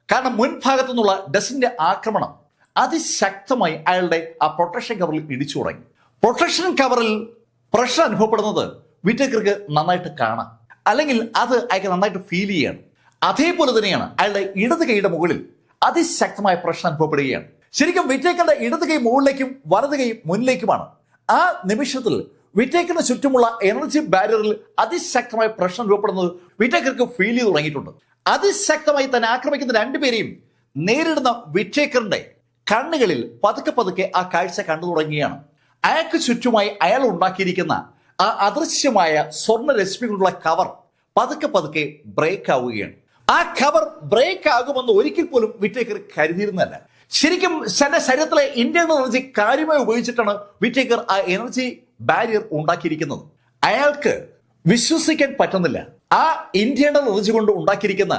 കാരണം മുൻഭാഗത്തു നിന്നുള്ള ഡസന്റെ ആക്രമണം അതിശക്തമായി അയാളുടെ ആ പ്രൊട്ടക്ഷൻ കവറിൽ ഇടിച്ചു തുടങ്ങി. പ്രൊട്ടക്ഷൻ കവറിൽ പ്രഷർ അനുഭവപ്പെടുന്നത് വിറ്റേക്കർക്ക് നന്നായിട്ട് കാണാം, അല്ലെങ്കിൽ അത് അയാൾക്ക് നന്നായിട്ട് ഫീൽ ചെയ്യാണ്. അതേപോലെ തന്നെയാണ് അയാളുടെ ഇടത് കൈയുടെ മുകളിൽ അതിശക്തമായ പ്രഷർ അനുഭവപ്പെടുകയാണ്. ശരിക്കും വിറ്റേക്കറുടെ ഇടത് കൈ മുകളിലേക്കും വലത് കൈ മുന്നിലേക്കുമാണ്. ആ നിമിഷത്തിൽ വിറ്റേക്കറിന് ചുറ്റുമുള്ള എനർജി ബാരിയറിൽ അതിശക്തമായ പ്രഷർ അനുഭവപ്പെടുന്നത് വിറ്റേക്കർക്ക് ഫീൽ ചെയ്ത് തുടങ്ങിയിട്ടുണ്ട്. അതിശക്തമായി തന്നെ ആക്രമിക്കുന്ന രണ്ടുപേരെയും നേരിടുന്ന വിറ്റേക്കറിന്റെ കണ്ണുകളിൽ പതുക്കെ പതുക്കെ ആ കാഴ്ച കണ്ടു തുടങ്ങുകയാണ്. അയാൾക്ക് ചുറ്റുമായി അയാൾ ഉണ്ടാക്കിയിരിക്കുന്ന ആ അദൃശ്യമായ സ്വർണ്ണ രശ്മികളുള്ള കവർ പതുക്കെ പതുക്കെ ബ്രേക്ക് ആവുകയാണ്. ആ കവർ ബ്രേക്ക് ആകുമെന്ന് ഒരിക്കൽ പോലും വിറ്റേക്കർ കരുതിയിരുന്നല്ല. ശരിക്കും തന്റെ ശരീരത്തിലെ ഇന്റേണൽ എനർജി കാര്യമായി ഉപയോഗിച്ചിട്ടാണ് വിറ്റേക്കർ ആ എനർജി ബാരിയർ ഉണ്ടാക്കിയിരിക്കുന്നത്. അയാൾക്ക് വിശ്വസിക്കാൻ പറ്റുന്നില്ല. ആ ഇന്റേണൽ എനർജി കൊണ്ട് ഉണ്ടാക്കിയിരിക്കുന്ന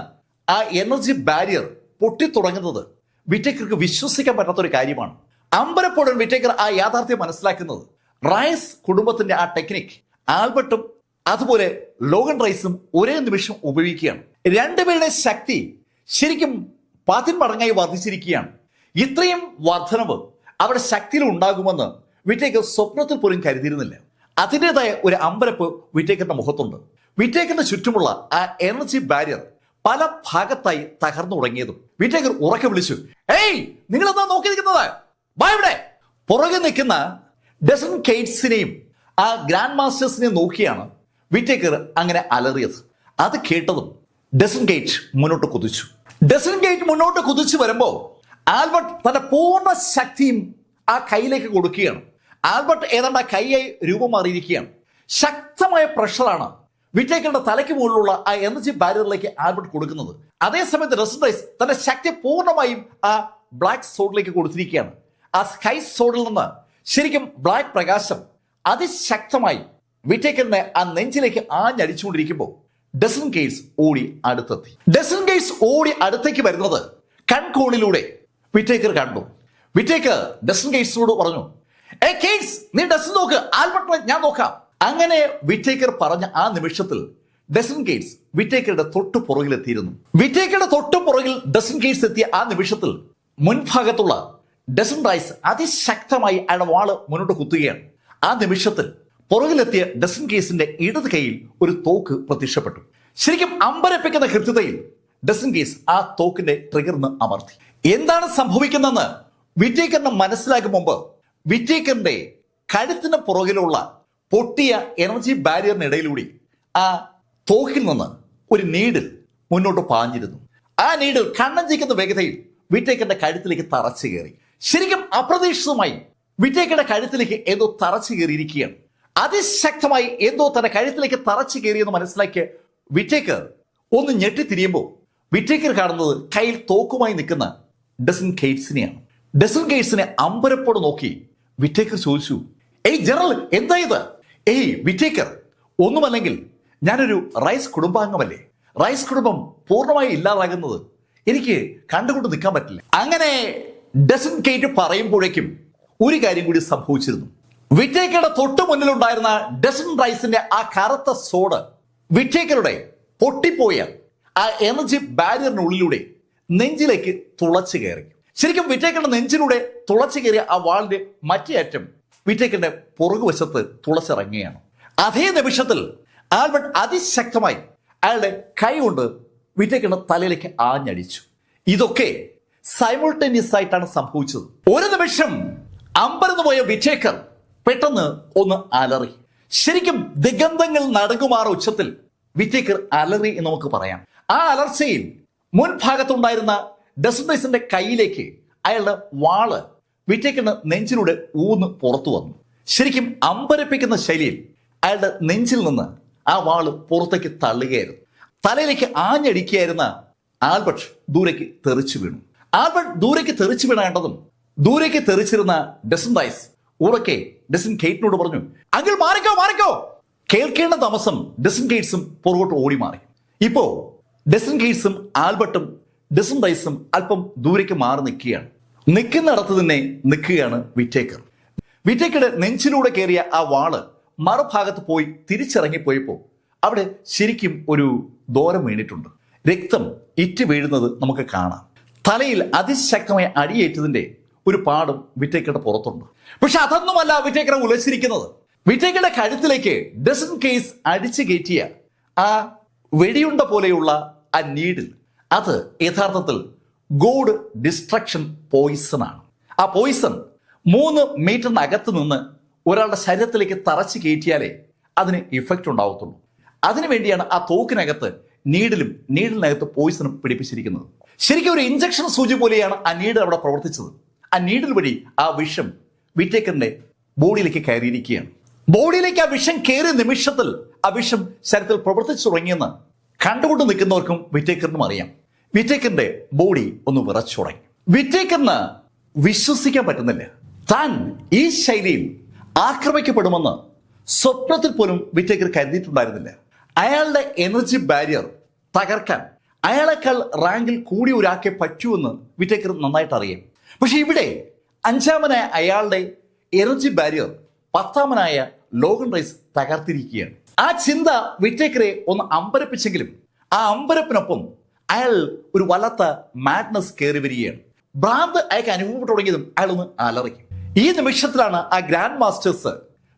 ആ എനർജി ബാരിയർ പൊട്ടിത്തുടങ്ങുന്നത് വിറ്റേക്കർക്ക് വിശ്വസിക്കാൻ പറ്റാത്ത ഒരു കാര്യമാണ്. അമ്പരപ്പോഴും വിറ്റേക്കർ ആ യാഥാർത്ഥ്യം മനസ്സിലാക്കുന്നത് റൈസ് കുടുംബത്തിന്റെ ആ ടെക്നിക് ആൽബർട്ടും അതുപോലെ ലോഗൻ റൈസും ഒരേ നിമിഷം ഉപയോഗിക്കുകയാണ്. രണ്ടുപേരുടെ ശക്തി ശരിക്കും 10 മടങ്ങായി വർദ്ധിച്ചിരിക്കുകയാണ്. ഇത്രയും വർധനവ് അവരുടെ ശക്തിയിൽ ഉണ്ടാകുമെന്ന് വിറ്റേക്കർ സ്വപ്നത്തിൽ പോലും കരുതിയിരുന്നില്ല. അതിൻ്റെതായ ഒരു അമ്പരപ്പ് വിറ്റേക്കറിന്റെ മുഖത്തുണ്ട്. വിറ്റേക്കറിന്റെ ചുറ്റുമുള്ള ആ എനർജി ബാരിയർ പല ഭാഗത്തായി തകർന്നു തുടങ്ങിയതും വിറ്റേക്കർ ഉറക്കെ വിളിച്ചു, ഏയ് നിങ്ങൾ എന്താ നോക്കി നിൽക്കുന്നത്, വാ ഇവിടെ. പുറകെ നിൽക്കുന്ന ഡസൻ കെയ്റ്റ്സിനെയും ആ ഗ്രാൻഡ് മാസ്റ്റേഴ്സിനെയും നോക്കിയാണ് വിറ്റേക്കർ അങ്ങനെ അലറിയത്. അത് കേട്ടതും ഡസൻ ഗേറ്റ് മുന്നോട്ട് കുതിച്ചു. ഡസൻ ഗേറ്റ് മുന്നോട്ട് കുതിച്ചു വരുമ്പോൾ ആൽബർട്ട് തന്റെ പൂർണ്ണ ശക്തിയും ആ കൈയിലേക്ക് കൊടുക്കുകയാണ്. ആൽബർട്ട് ഏതാണ്ട് ആ കൈയായി രൂപം മാറിയിരിക്കുകയാണ്. ശക്തമായ പ്രഷറാണ് വിറ്റേക്കറുടെ തലയ്ക്ക് മുകളിലുള്ള ആ എനർജി ബാരിയറിലേക്ക് ആൽബർട്ട് കൊടുക്കുന്നത്. അതേസമയത്ത് ഡസൻ റൈസ് തന്റെ ശക്തി പൂർണ്ണമായും ആ ബ്ലാക്ക് സോഡിലേക്ക് കൊടുത്തിരിക്കുകയാണ്. ആ സ്കൈ സോഡിൽ നിന്ന് ശരിക്കും ബ്ലാക്ക് പ്രകാശം അതിശക്തമായി വിറ്റേക്കറിനെ ആ നെഞ്ചിലേക്ക് ആഞ്ഞടിച്ചുകൊണ്ടിരിക്കുമ്പോൾ ഡസൻ ഗേറ്റ്സ് ഓടി അടുത്തെത്തി. ഡസൻ ഗേറ്റ്സ് ഓടി അടുത്തേക്ക് വരുന്നത് കൺകോണിലൂടെ വിറ്റേക്കർ കണ്ടു. വിറ്റേക്കർ ഡസൻ ഗേറ്റ്സിനോട് പറഞ്ഞു, ഏ ഗേറ്റ്സ്, നീ ഡസൻ നോക്ക്, ആൽബർട്ടിനെ ഞാൻ നോക്കാം. അങ്ങനെ വിറ്റേക്കർ പറഞ്ഞ ആ നിമിഷത്തിൽ ഡസൻ ഗേറ്റ്സ് വിറ്റേക്കറുടെ തൊട്ടു പുറകിലെത്തിയിരുന്നു. വിറ്റേക്കറുടെ തൊട്ടു പുറകിൽ ഡസൻ ഗേറ്റ്സ് എത്തിയ ആ നിമിഷത്തിൽ മുൻഭാഗത്തുള്ള ഡസൻ റൈസ് അതിശക്തമായി അയാളുടെ വാള് മുന്നോട്ട് കുത്തുകയാണ്. ആ നിമിഷത്തിൽ പുറകിലെത്തിയ ഡസൻ ഗേറ്റ്സിന്റെ ഇടത് കൈയിൽ ഒരു തോക്ക് പ്രത്യക്ഷപ്പെട്ടു. ശരിക്കും അമ്പരപ്പിക്കുന്ന കൃത്യതയിൽ ഡസൻ ഗേറ്റ്സ് ആ തോക്കിന്റെ ട്രിഗറിന് അമർത്തി. എന്താണ് സംഭവിക്കുന്നതെന്ന് വിറ്റേക്കറിന് മനസ്സിലാക്കും മുമ്പ് വിറ്റേക്കറിന്റെ കഴുത്തിന് പുറകിലുള്ള പൊട്ടിയ എനർജി ബാരിയറിനിടയിലൂടെ ആ തോക്കിൽ നിന്ന് ഒരു നീഡിൽ മുന്നോട്ട് പാഞ്ഞിരുന്നു. ആ നീഡിൽ കണ്ണഞ്ചിക്കുന്ന വേഗതയിൽ വിറ്റേക്കറിന്റെ കഴുത്തിലേക്ക് തറച്ചു കയറി. ശരിക്കും അപ്രതീക്ഷിതമായി വിറ്റേക്കറുടെ കഴുത്തിലേക്ക് ഏതോ തറച്ചു കയറിയിരിക്കുകയാണ്. അതിശക്തമായി എന്തോ തന്റെ കഴുത്തിലേക്ക് തറച്ചു കയറിയെന്ന് മനസ്സിലാക്കിയ വിറ്റേക്കർ ഒന്ന് ഞെട്ടിത്തിരിയുമ്പോൾ വിറ്റേക്കർ കാണുന്നത് കയ്യിൽ തോക്കുമായി നിൽക്കുന്ന ഡസൻ കെയ്റ്റ്സിനെയാണ്. ഡസൻ കെയ്റ്റ്സിനെ അമ്പരപ്പോട് നോക്കി വിറ്റേക്കർ ചോദിച്ചു, ഏയ് ജനറൽ, എന്താ ഇത്? ഏയ് വിറ്റേക്കർ, ഒന്നുമല്ലെങ്കിൽ ഞാനൊരു റൈസ് കുടുംബാംഗമല്ലേ. റൈസ് കുടുംബം പൂർണ്ണമായി ഇല്ലാതാകുന്നത് എനിക്ക് കണ്ടുകൊണ്ട് നിൽക്കാൻ പറ്റില്ല. അങ്ങനെ ഡസൻ കെയ്റ്റ് പറയുമ്പോഴേക്കും ഒരു കാര്യം കൂടി സംഭവിച്ചിരുന്നു. വിറ്റേക്കറുടെ തൊട്ടു മുന്നിലുണ്ടായിരുന്ന ഡസൻ റൈസിന്റെ ആ കറുത്ത സോഡ് വിറ്റേക്കറുടെ പൊട്ടിപ്പോയ ആ എനർജി ബാരിയറിനുള്ളിലൂടെ നെഞ്ചിലേക്ക് തുളച്ചു കയറി. ശരിക്കും വിറ്റേക്കറുടെ നെഞ്ചിലൂടെ തുളച്ചു കയറിയ ആ വാളിന്റെ മറ്റേ അറ്റം വിറ്റേക്കറുടെ പുറകുവശത്ത് തുളച്ചിറങ്ങുകയാണ്. അതേ നിമിഷത്തിൽ ആൽബർട്ട് അതിശക്തമായി അയാളുടെ കൈ കൊണ്ട് വിറ്റേക്കറുടെ തലയിലേക്ക് ആഞ്ഞടിച്ചു. ഇതൊക്കെ സൈമൾട്ടേനിയസ് ആയിട്ടാണ് സംഭവിച്ചത്. ഒരു നിമിഷം അമ്പരന്ന് പോയ വിറ്റേക്കർ പെട്ടെന്ന് ഒന്ന് അലറി. ശരിക്കും ദിഗന്ധങ്ങൾ നടുങ്ങുമാറ ഉച്ചത്തിൽ വിറ്റേക്കർ അലറി എന്ന് നമുക്ക് പറയാം. ആ അലർച്ചയിൽ മുൻഭാഗത്തുണ്ടായിരുന്ന ഡസൻ റൈസിന്റെ കൈയിലേക്ക് അയാളുടെ വാള് വിറ്റേക്കറിന് നെഞ്ചിലൂടെ ഊന്ന് പുറത്തു വന്നു. ശരിക്കും അമ്പരപ്പിക്കുന്ന ശൈലിയിൽ അയാളുടെ നെഞ്ചിൽ നിന്ന് ആ വാള് പുറത്തേക്ക് തള്ളുകയായിരുന്നു. തലയിലേക്ക് ആഞ്ഞടിക്കുകയായിരുന്ന ആൽബർട്ട് ദൂരേക്ക് തെറിച്ചു വീണു. ആൽബർട്ട് ദൂരേക്ക് തെറിച്ചു വീണേണ്ടതും ദൂരേക്ക് തെറിച്ചിരുന്ന ഡസൻ റൈസ് ഉറക്കെ ഡസൻ കെയ്റ്റിനോട് പറഞ്ഞു, അങ്കിൾ മാറിക്കോ മാറിക്കോ. കേൾക്കേണ്ട താമസം ഡസൻ കെയ്റ്റ്സും പുറകോട്ട് ഓടി മാറി. ഇപ്പോ ഡസൻ കെയ്റ്റ്സും ആൽബർട്ടും ഡസൻ റൈസും അല്പം ദൂരേക്ക് മാറി നിൽക്കുകയാണ്. നിൽക്കുന്നിടത്ത് തന്നെ നിൽക്കുകയാണ് വിറ്റേക്കർ. വിറ്റേക്കറുടെ നെഞ്ചിലൂടെ കയറിയ ആ വാള് മറുഭാഗത്ത് പോയി തിരിച്ചിറങ്ങിപ്പോയപ്പോൾ അവിടെ ശരിക്കും ഒരു ദോരം വീണിട്ടുണ്ട്. രക്തം ഇറ്റ് വീഴുന്നത് നമുക്ക് കാണാം. തലയിൽ അതിശക്തമായ അടിയേറ്റതിന്റെ ഒരു പാടും വിറ്റേക്കറുടെ പുറത്തുണ്ട്. പക്ഷെ അതൊന്നുമല്ല വിറ്റേക്കറെ ഉലച്ചിരിക്കുന്നത്. വിറ്റേക്കറുടെ കഴുത്തിലേക്ക് ഡസൻ കേസ് അടിച്ചു കയറ്റിയ ആ വെടിയുണ്ട പോലെയുള്ള ആ നീഡിൽ, അത് യഥാർത്ഥത്തിൽ ഗോഡ് ഡിസ്ട്രക്ഷൻ പോയിസൺ ആണ്. ആ പോയിസൺ 3 മീറ്ററിനകത്ത് നിന്ന് ഒരാളുടെ ശരീരത്തിലേക്ക് തറച്ചു കയറ്റിയാലേ അതിന് ഇഫക്റ്റ് ഉണ്ടാവത്തുള്ളൂ. അതിനുവേണ്ടിയാണ് ആ തോക്കിനകത്ത് നീഡിലിനകത്ത് പോയിസണും പിടിപ്പിച്ചിരിക്കുന്നത്. ശരിക്കും ഒരു ഇഞ്ചക്ഷൻ സൂചി പോലെയാണ് ആ നീഡിൽ അവിടെ പ്രവർത്തിച്ചത്. ആ നീഡിൽ വഴി ആ വിഷം വിറ്റേക്കറിന്റെ ബോഡിയിലേക്ക് കയറിയിരിക്കുകയാണ്. ബോഡിയിലേക്ക് ആ വിഷം കയറിയ നിമിഷത്തിൽ ആ വിഷം ശരീരത്തിൽ പ്രവർത്തിച്ചു തുടങ്ങിയെന്ന് കണ്ടുകൊണ്ട് നിൽക്കുന്നവർക്കും വിറ്റേക്കറിനും അറിയാം. വിറ്റേക്കറിന്റെ ബോഡി ഒന്ന് വിറച്ചു തുടങ്ങി. വിറ്റേക്കറിന് വിശ്വസിക്കാൻ പറ്റുന്നില്ല. താൻ ഈ ശൈലിയിൽ ആക്രമിക്കപ്പെടുമെന്ന് സ്വപ്നത്തിൽ പോലും വിറ്റേക്കർ കരുതിയിട്ടുണ്ടായിരുന്നില്ല. അയാളുടെ എനർജി ബാരിയർ തകർക്കാൻ അയാളെക്കാൾ റാങ്കിൽ കൂടി ഒരാൾക്കെ പറ്റുമെന്ന് വിറ്റേക്കർ നന്നായിട്ട് അറിയാം. പക്ഷെ ഇവിടെ 5ാമനായ അയാളുടെ എനർജി ബാരിയർ 10ാമനായ ലോഗൻ റൈസ് തകർത്തിരിക്കുകയാണ്. ആ ചിന്ത വിറ്റേക്കറെ ഒന്ന് അമ്പരപ്പിച്ചെങ്കിലും ആ അമ്പരപ്പിനൊപ്പം അയാൾ ഒരു വല്ലാത്ത മാഡ്നസ് കയറി വരികയാണ്. ഭ്രാന്ത് അയാൾക്ക് അനുഭവപ്പെട്ടു തുടങ്ങിയതും അയാൾ ഒന്ന് അലറി. ഈ നിമിഷത്തിലാണ് ആ ഗ്രാൻഡ് മാസ്റ്റേഴ്സ്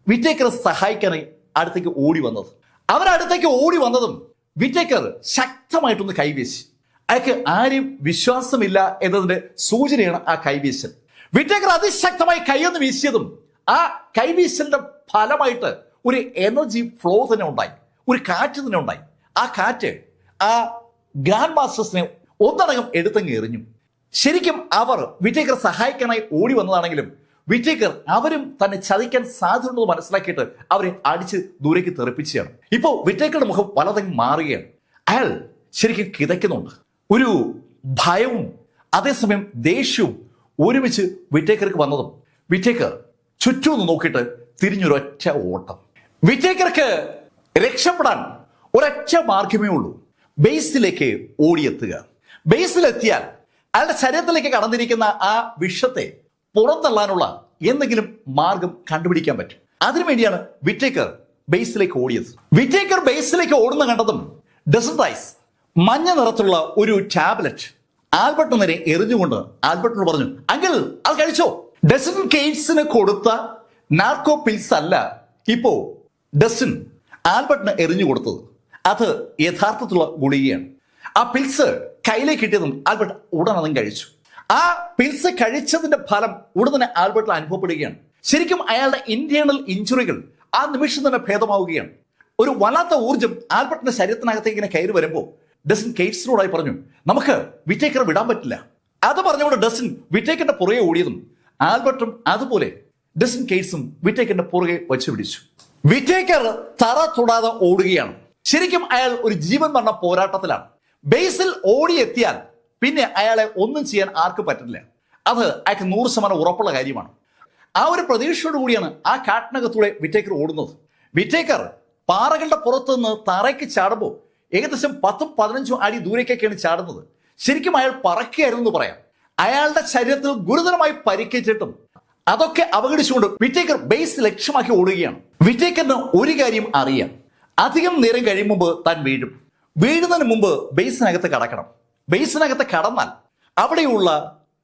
വിറ്റേക്കറെ സഹായിക്കാനായി അടുത്തേക്ക് ഓടി വന്നത്. അവരടുത്തേക്ക് ഓടി വന്നതും വിറ്റേക്കർ ശക്തമായിട്ടൊന്ന് കൈവീശി. അയാൾക്ക് ആരെയും വിശ്വാസമില്ല എന്നതിന്റെ സൂചനയാണ് ആ കൈവീശൽ. വിറ്റേക്കർ അതിശക്തമായി കൈയൊന്ന് വീശിയതും ആ കൈവീശലിന്റെ ഫലമായിട്ട് ഒരു എനർജി ഫ്ലോ തന്നെ ഉണ്ടായി, ഒരു കാറ്റ് തന്നെ ഉണ്ടായി. ആ കാറ്റ് ആ ഗ്രാൻഡ് മാസ്റ്റേഴ്സിനെ ഒന്നടങ്കം എടുത്തങ്ങ് എറിഞ്ഞു. ശരിക്കും അവർ വിറ്റേക്കർ സഹായിക്കാനായി ഓടി വന്നതാണെങ്കിലും വിറ്റേക്കർ അവരും തന്നെ ചതിക്കാൻ സാധ്യതയുണ്ടെന്ന് മനസ്സിലാക്കിയിട്ട് അവരെ അടിച്ച് ദൂരേക്ക് തെറിപ്പിക്കുകയാണ്. ഇപ്പോൾ വിറ്റേക്കറുടെ മുഖം പലതങ്ങ് മാറുകയാണ്. അയാൾ ശരിക്കും കിതയ്ക്കുന്നുണ്ട്. ഒരു ഭയവും അതേസമയം ദേഷ്യവും ഒരുമിച്ച് വിറ്റേക്കർക്ക് വന്നതും വിറ്റേക്കർ ചുറ്റും നോക്കിയിട്ട് തിരിഞ്ഞൊരൊറ്റ ഓട്ടം. വിറ്റേക്കർക്ക് രക്ഷപ്പെടാൻ ഒരൊറ്റ മാർഗമേ ഉള്ളൂ, ബേസിലേക്ക് ഓടിയെത്തുക. ബേസിലെത്തിയാൽ അയാളുടെ ശരീരത്തിലേക്ക് കടന്നിരിക്കുന്ന ആ വിഷത്തെ പുറന്തള്ളാനുള്ള എന്തെങ്കിലും മാർഗം കണ്ടുപിടിക്കാൻ പറ്റും. അതിനുവേണ്ടിയാണ് വിറ്റേക്കർ ബേസിലേക്ക് ഓടിയത്. വിറ്റേക്കർ ബേസിലേക്ക് ഓടുന്ന കണ്ടതും ഡസൻ റൈസ് മഞ്ഞ നിറത്തുള്ള ഒരു ടാബ്ലറ്റ് ആൽബർട്ട് നേരെ എറിഞ്ഞുകൊണ്ട് ആൽബർട്ടിനോട് പറഞ്ഞു, അങ്കിൾ അത് കഴിച്ചോ. ഡസൻ കെയ്റ്റ്സിന് കൊടുത്ത നാർക്കോ പിൽസ് അല്ല ഇപ്പോ ഡസൻ ആൽബർട്ടിന് എറിഞ്ഞു കൊടുത്തത്, അത് യഥാർത്ഥത്തിലുള്ള ഗുളികയാണ്. ആ പിൽസ് കയ്യിലേക്ക് കിട്ടിയതും ആൽബർട്ട് ഉടൻ അതും കഴിച്ചു. ആ പിൽസ് കഴിച്ചതിന്റെ ഫലം ഉടൻ തന്നെ ആൽബർട്ടിൽ അനുഭവപ്പെടുകയാണ്. ശരിക്കും അയാളുടെ ഇന്റേണൽ ഇഞ്ചുറികൾ ആ നിമിഷം തന്നെ ഭേദമാവുകയാണ്. ഒരു വല്ലാത്ത ഊർജം ആൽബർട്ടിന്റെ ശരീരത്തിനകത്തേക്ക് ഇങ്ങനെ കയറി വരുമ്പോൾ ഡസൻ കെയ്റ്റ്സിനോടായി പറഞ്ഞു, നമുക്ക് വിറ്റേക്കറെ വിടാൻ പറ്റില്ല. അത് പറഞ്ഞുകൊണ്ട് ഡസൻ വിറ്റേക്കറിന്റെ പുറകെ ഓടിയതും ആൽബർട്ടും അതുപോലെ ഡസൻ കെയ്റ്റ്സും വിറ്റേക്കറിന്റെ പുറകെ വച്ചു പിടിച്ചു. വിറ്റേക്കർ തറ തൊടാതെ ഓടുകയാണ്. ശരിക്കും അയാൾ ഒരു ജീവൻ മരണ പോരാട്ടത്തിലാണ്. ബേസിൽ ഓടിയെത്തിയാൽ പിന്നെ അയാളെ ഒന്നും ചെയ്യാൻ ആർക്കും പറ്റില്ല. അത് അയാൾക്ക് 100% ഉറപ്പുള്ള കാര്യമാണ്. ആ ഒരു പ്രതീക്ഷയോട് കൂടിയാണ് ആ കാട്ടിനകത്തൂടെ വിറ്റേക്കർ ഓടുന്നത്. വിറ്റേക്കർ പാറകളുടെ പുറത്തു നിന്ന് തറയ്ക്ക് ചാടുമ്പോൾ ഏകദേശം 10-15 അടി ദൂരേക്കൊക്കെയാണ് ചാടുന്നത്. ശരിക്കും അയാൾ പറക്കുകയായിരുന്നു എന്ന് പറയാം. അയാളുടെ ശരീരത്തിൽ ഗുരുതരമായി പരിക്കേറ്റിട്ടും അതൊക്കെ അവഗണിച്ചുകൊണ്ട് വിറ്റേക്കർ ബേസ് ലക്ഷ്യമാക്കി ഓടുകയാണ്. വിറ്റേക്കറിന് ഒരു കാര്യം അറിയാം, അധികം നേരം കഴിയും മുമ്പ് താൻ വീഴും. വീഴുന്നതിന് മുമ്പ് ബേസിനകത്ത് കടക്കണം. ബേസിനകത്ത് കടന്നാൽ അവിടെയുള്ള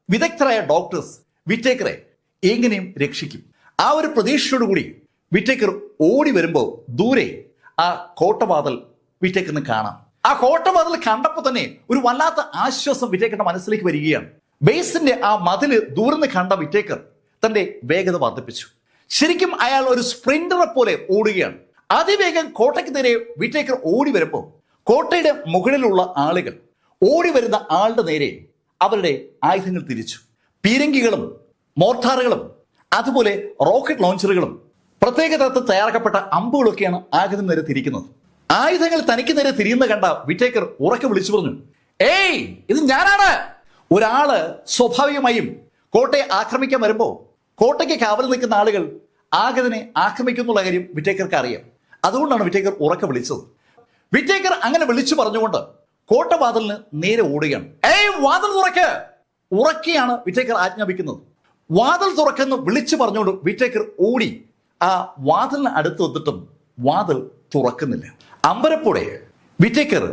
വിദഗ്ധരായ ഡോക്ടേഴ്സ് വിറ്റേക്കറെ എങ്ങനെയും രക്ഷിക്കും. ആ ഒരു പ്രതീക്ഷയോടുകൂടി വിറ്റേക്കർ ഓടി വരുമ്പോൾ ദൂരെ ആ കോട്ടവാതിൽ വിറ്റേക്കറിന് കാണാം. ആ കോട്ടവാതിൽ കണ്ടപ്പോൾ തന്നെ ഒരു വല്ലാത്ത ആശ്വാസം വിറ്റേക്കറിന്റെ മനസ്സിലേക്ക് വരികയാണ്. ബേസിന്റെ ആ മതില് ദൂരെന്ന് കണ്ട വിറ്റേക്കർ തന്റെ വേഗത വർദ്ധിപ്പിച്ചു. ശരിക്കും അയാൾ ഒരു സ്പ്രിന്ററെ പോലെ ഓടുകയാണ്. അതിവേഗം കോട്ടയ്ക്ക് നേരെ വിറ്റേക്കർ ഓടി വരുമ്പോൾ കോട്ടയുടെ മുകളിലുള്ള ആളുകൾ ഓടി വരുന്ന ആളുടെ നേരെ അവരുടെ ആയുധങ്ങൾ തിരിച്ചു. പീരങ്കികളും മോർട്ടാറുകളും അതുപോലെ റോക്കറ്റ് ലോഞ്ചറുകളും പ്രത്യേക തരത്തിൽ തയ്യാറാക്കപ്പെട്ട അമ്പുകളൊക്കെയാണ് ആയുധം നേരെ തിരിക്കുന്നത്. ആയുധങ്ങൾ തനിക്ക് നേരെ തിരിയുന്ന കണ്ട വിറ്റേക്കർ ഉറക്കെ വിളിച്ചു പറഞ്ഞു, ഏയ് ഇത് ഞാനാണ്. ഒരാള് സ്വാഭാവികമായും കോട്ടയെ ആക്രമിക്കാൻ വരുമ്പോൾ കോട്ടയ്ക്ക് കാവൽ നിൽക്കുന്ന ആളുകൾ ആഗതനെ ആക്രമിക്കുന്നുള്ള കാര്യം വിറ്റേക്കർക്ക് അറിയാം. അതുകൊണ്ടാണ് വിറ്റേക്കർ ഉറക്കെ വിളിച്ചത്. വിറ്റേക്കർ അങ്ങനെ വിളിച്ചു പറഞ്ഞുകൊണ്ട് കോട്ടവാതിലിന് നേരെ ഓടുകയാണ്. ഏയ് വാതിൽ തുറക്ക്! ഉറക്കെയാണ് വിറ്റേക്കർ ആജ്ഞാപിക്കുന്നത്. വാതിൽ തുറക്കെന്ന് വിളിച്ചു പറഞ്ഞുകൊണ്ട് വിറ്റേക്കർ ഓടി ആ വാതിലിന് അടുത്ത് വന്നിട്ടും വാതിൽ തുറക്കുന്നില്ല. അമ്പരപ്പോടെ വിറ്റേക്കർ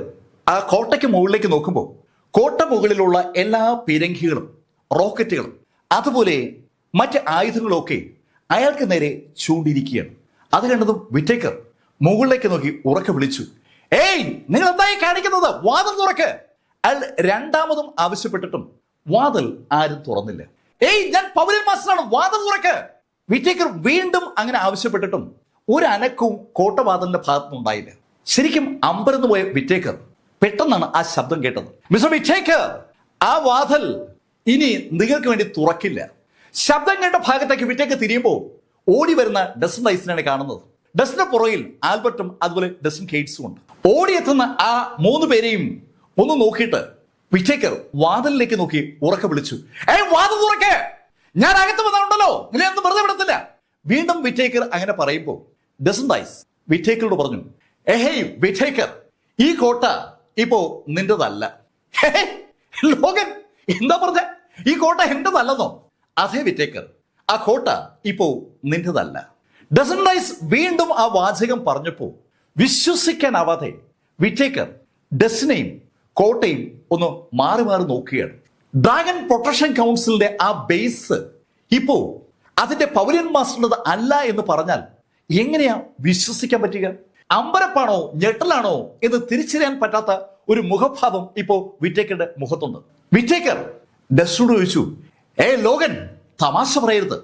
ആ കോട്ടയ്ക്ക് മുകളിലേക്ക് നോക്കുമ്പോൾ കോട്ട മുകളിലുള്ള എല്ലാ പീരങ്കികളും റോക്കറ്റുകളും അതുപോലെ മറ്റ് ആയുധങ്ങളൊക്കെ അയാൾക്ക് നേരെ ചൂണ്ടിരിക്കുകയാണ്. അത് കണ്ടതും വിറ്റേക്കർ മുകളിലേക്ക് നോക്കി ഉറക്കെ വിളിച്ചു, ഏയ് നിങ്ങൾ എന്തായി കാണിക്കുന്നത്? വാതിൽ തുറക്ക്! അയാൾ രണ്ടാമതും ആവശ്യപ്പെട്ടിട്ടും വാതിൽ ആരും തുറന്നില്ല. ഏയ് ഞാൻ പൗരൻ മാസ്റ്ററാണ്, വാതിൽ തുറക്ക്! വിറ്റേക്കർ വീണ്ടും അങ്ങനെ ആവശ്യപ്പെട്ടിട്ടും ഒരു അനക്കവും കോട്ടവാതിലിന്റെ ഭാഗത്തുനിന്നുണ്ടായില്ല. ശരിക്കും അമ്പരന്ന് പോയ വിറ്റേക്കർ പെട്ടെന്നാണ് ആ ശബ്ദം കേട്ടത്. മിസ്റ്റർ വിറ്റേക്കർ, ആ വാതിൽ ഇനി നിങ്ങൾക്ക് വേണ്ടി തുറക്കില്ല. ശബ്ദം കേട്ട ഭാഗത്തേക്ക് വിറ്റേക്കർ തിരിയുമ്പോൾ ഓടി വരുന്ന ഡസൻ റൈസിനെയാണ് കാണുന്നത്. ഡസന്റെ പുറകിൽ ആൽബർട്ടും അതുപോലെ ഡസൻ കെയ്റ്റ്സും ഉണ്ട്. ഓടിയെത്തുന്ന ആ 3 പേരെയും ഒന്ന് നോക്കിയിട്ട് വിറ്റേക്കർ വാതിലിലേക്ക് നോക്കി ഉറക്കെ വിളിച്ചു, ഏയ് വാതിൽ തുറക്കേ! ഞാൻ അകത്ത് വന്നുണ്ടല്ലോ, നിന്നെ ഒന്നും വെറുതെ വിടത്തില്ല. വീണ്ടും വിറ്റേക്കർ അങ്ങനെ പറയുമ്പോൾ ഡസൻ റൈസ് വിറ്റേക്കറോട് പറഞ്ഞു, ഏഹേയ് വിറ്റേക്കർ, ഈ കോട്ട ഇപ്പോ നിന്റെതല്ല. ലോകൻ എന്താ പറഞ്ഞ? ഈ കോട്ട എന്റെതല്ലെന്നോ? അതേ വിറ്റേക്കർ, ആ കോട്ട ഇപ്പോ നിന്റെതല്ല. ഡസൻ റൈസ് വീണ്ടും ആ വാചകം പറഞ്ഞപ്പോൾ വിശ്വസിക്കാനാവാതെ വിറ്റേക്കർ ഡസനെയും കോട്ടയും ഒന്ന് മാറി മാറി നോക്കുകയാണ്. ഡ്രാഗൺ പ്രൊട്ടക്ഷൻ കൗൺസിലിന്റെ ആ ബേസ് ഇപ്പോ അതിന്റെ പൗരൻ മാസ്റ്ററുടെ അല്ല എന്ന് പറഞ്ഞാൽ എങ്ങനെയാ വിശ്വസിക്കാൻ പറ്റുക? അമ്പരപ്പാണോ ഞെട്ടലാണോ എന്ന് തിരിച്ചറിയാൻ പറ്റാത്ത ഒരു മുഖഭാവം ഇപ്പോ വിറ്റേക്കറുടെ മുഖത്തുണ്ട്. വിറ്റേക്കർ ഡസനോട് ചോദിച്ചു, ലോകൻ തമാശ പറയരുത്.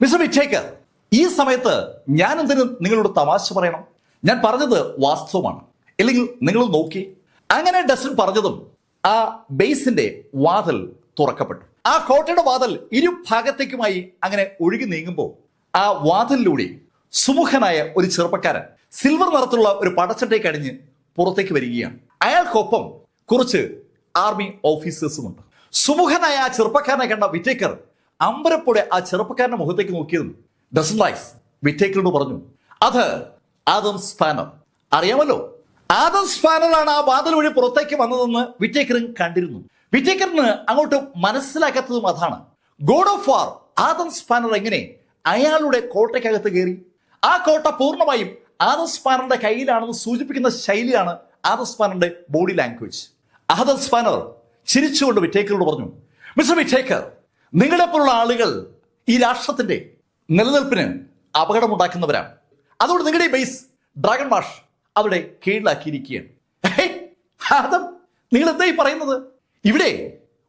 മിസ്റ്റർ വിറ്റേക്കർ, ഈ സമയത്ത് ഞാൻ എന്തിനു നിങ്ങളോട് തമാശ പറയണം? ഞാൻ പറഞ്ഞത് വാസ്തവമാണ്, അല്ലെങ്കിൽ നിങ്ങൾ നോക്കി. അങ്ങനെ ഡസൻ പറഞ്ഞതും ആ ബേസിന്റെ വാതിൽ തുറക്കപ്പെട്ടു. ആ കോട്ടയുടെ വാതിൽ ഇരുഭാഗത്തേക്കുമായി അങ്ങനെ ഒഴുകി നീങ്ങുമ്പോൾ ആ വാതിലിലൂടെ സുമുഖനായ ഒരു ചെറുപ്പക്കാരൻ സിൽവർ നിറത്തിലുള്ള ഒരു പടച്ചട്ടയെ കടിഞ്ഞ് പുറത്തേക്ക് വരികയാണ്. അയാൾക്കൊപ്പം കുറച്ച് ആർമി ഓഫീസേഴ്സും ഉണ്ട്. സുമുഖനായ ആ ചെറുപ്പക്കാരനെ കണ്ട വിറ്റേക്കർ അമ്പരപ്പോടെ ആ ചെറുപ്പക്കാരന്റെ മുഖത്തേക്ക് നോക്കിയതും ഡസൻ റൈസ് വിറ്റേക്കറോട് പറഞ്ഞു, അത് ആദം സ്പാനർ. അറിയാമല്ലോ, ആദം സ്പാനറാണ് ആ വാതിൽ വഴി പുറത്തേക്ക് വന്നതെന്ന് വിറ്റേക്കറും കണ്ടിരുന്നു. വിറ്റേക്കറിന് അങ്ങോട്ട് മനസ്സിലാക്കാത്തതും അതാണ്. God of war Adam spanner എങ്ങനെ അയാളുടെ കോട്ടയ്ക്കകത്ത് കയറി? ആ കോട്ട പൂർണ്ണമായും ആദം സ്പാനറിന്റെ കയ്യിലാണെന്ന് സൂചിപ്പിക്കുന്ന ശൈലിയാണ് ആദം സ്പാനറിന്റെ ബോഡി ലാംഗ്വേജ്. ആദം സ്പാനർ ചിരിച്ചുകൊണ്ട് വിറ്റേക്കറോട് പറഞ്ഞു, മിസ്റ്റർ വിറ്റേക്കർ, നിങ്ങളെപ്പോലുള്ള ആളുകൾ ഈ രാഷ്ട്രത്തിന്റെ നിലനിൽപ്പിന് അപകടമുണ്ടാക്കുന്നവരാണ്. അതുകൊണ്ട് നിങ്ങളുടെ ഈ ബേസ് ഡ്രാഗൺ മാഷ് അവിടെ കീഴിലാക്കിയിരിക്കുകയാണ്. ആദം, നിങ്ങൾ എന്താ ഈ പറയുന്നത്? ഇവിടെ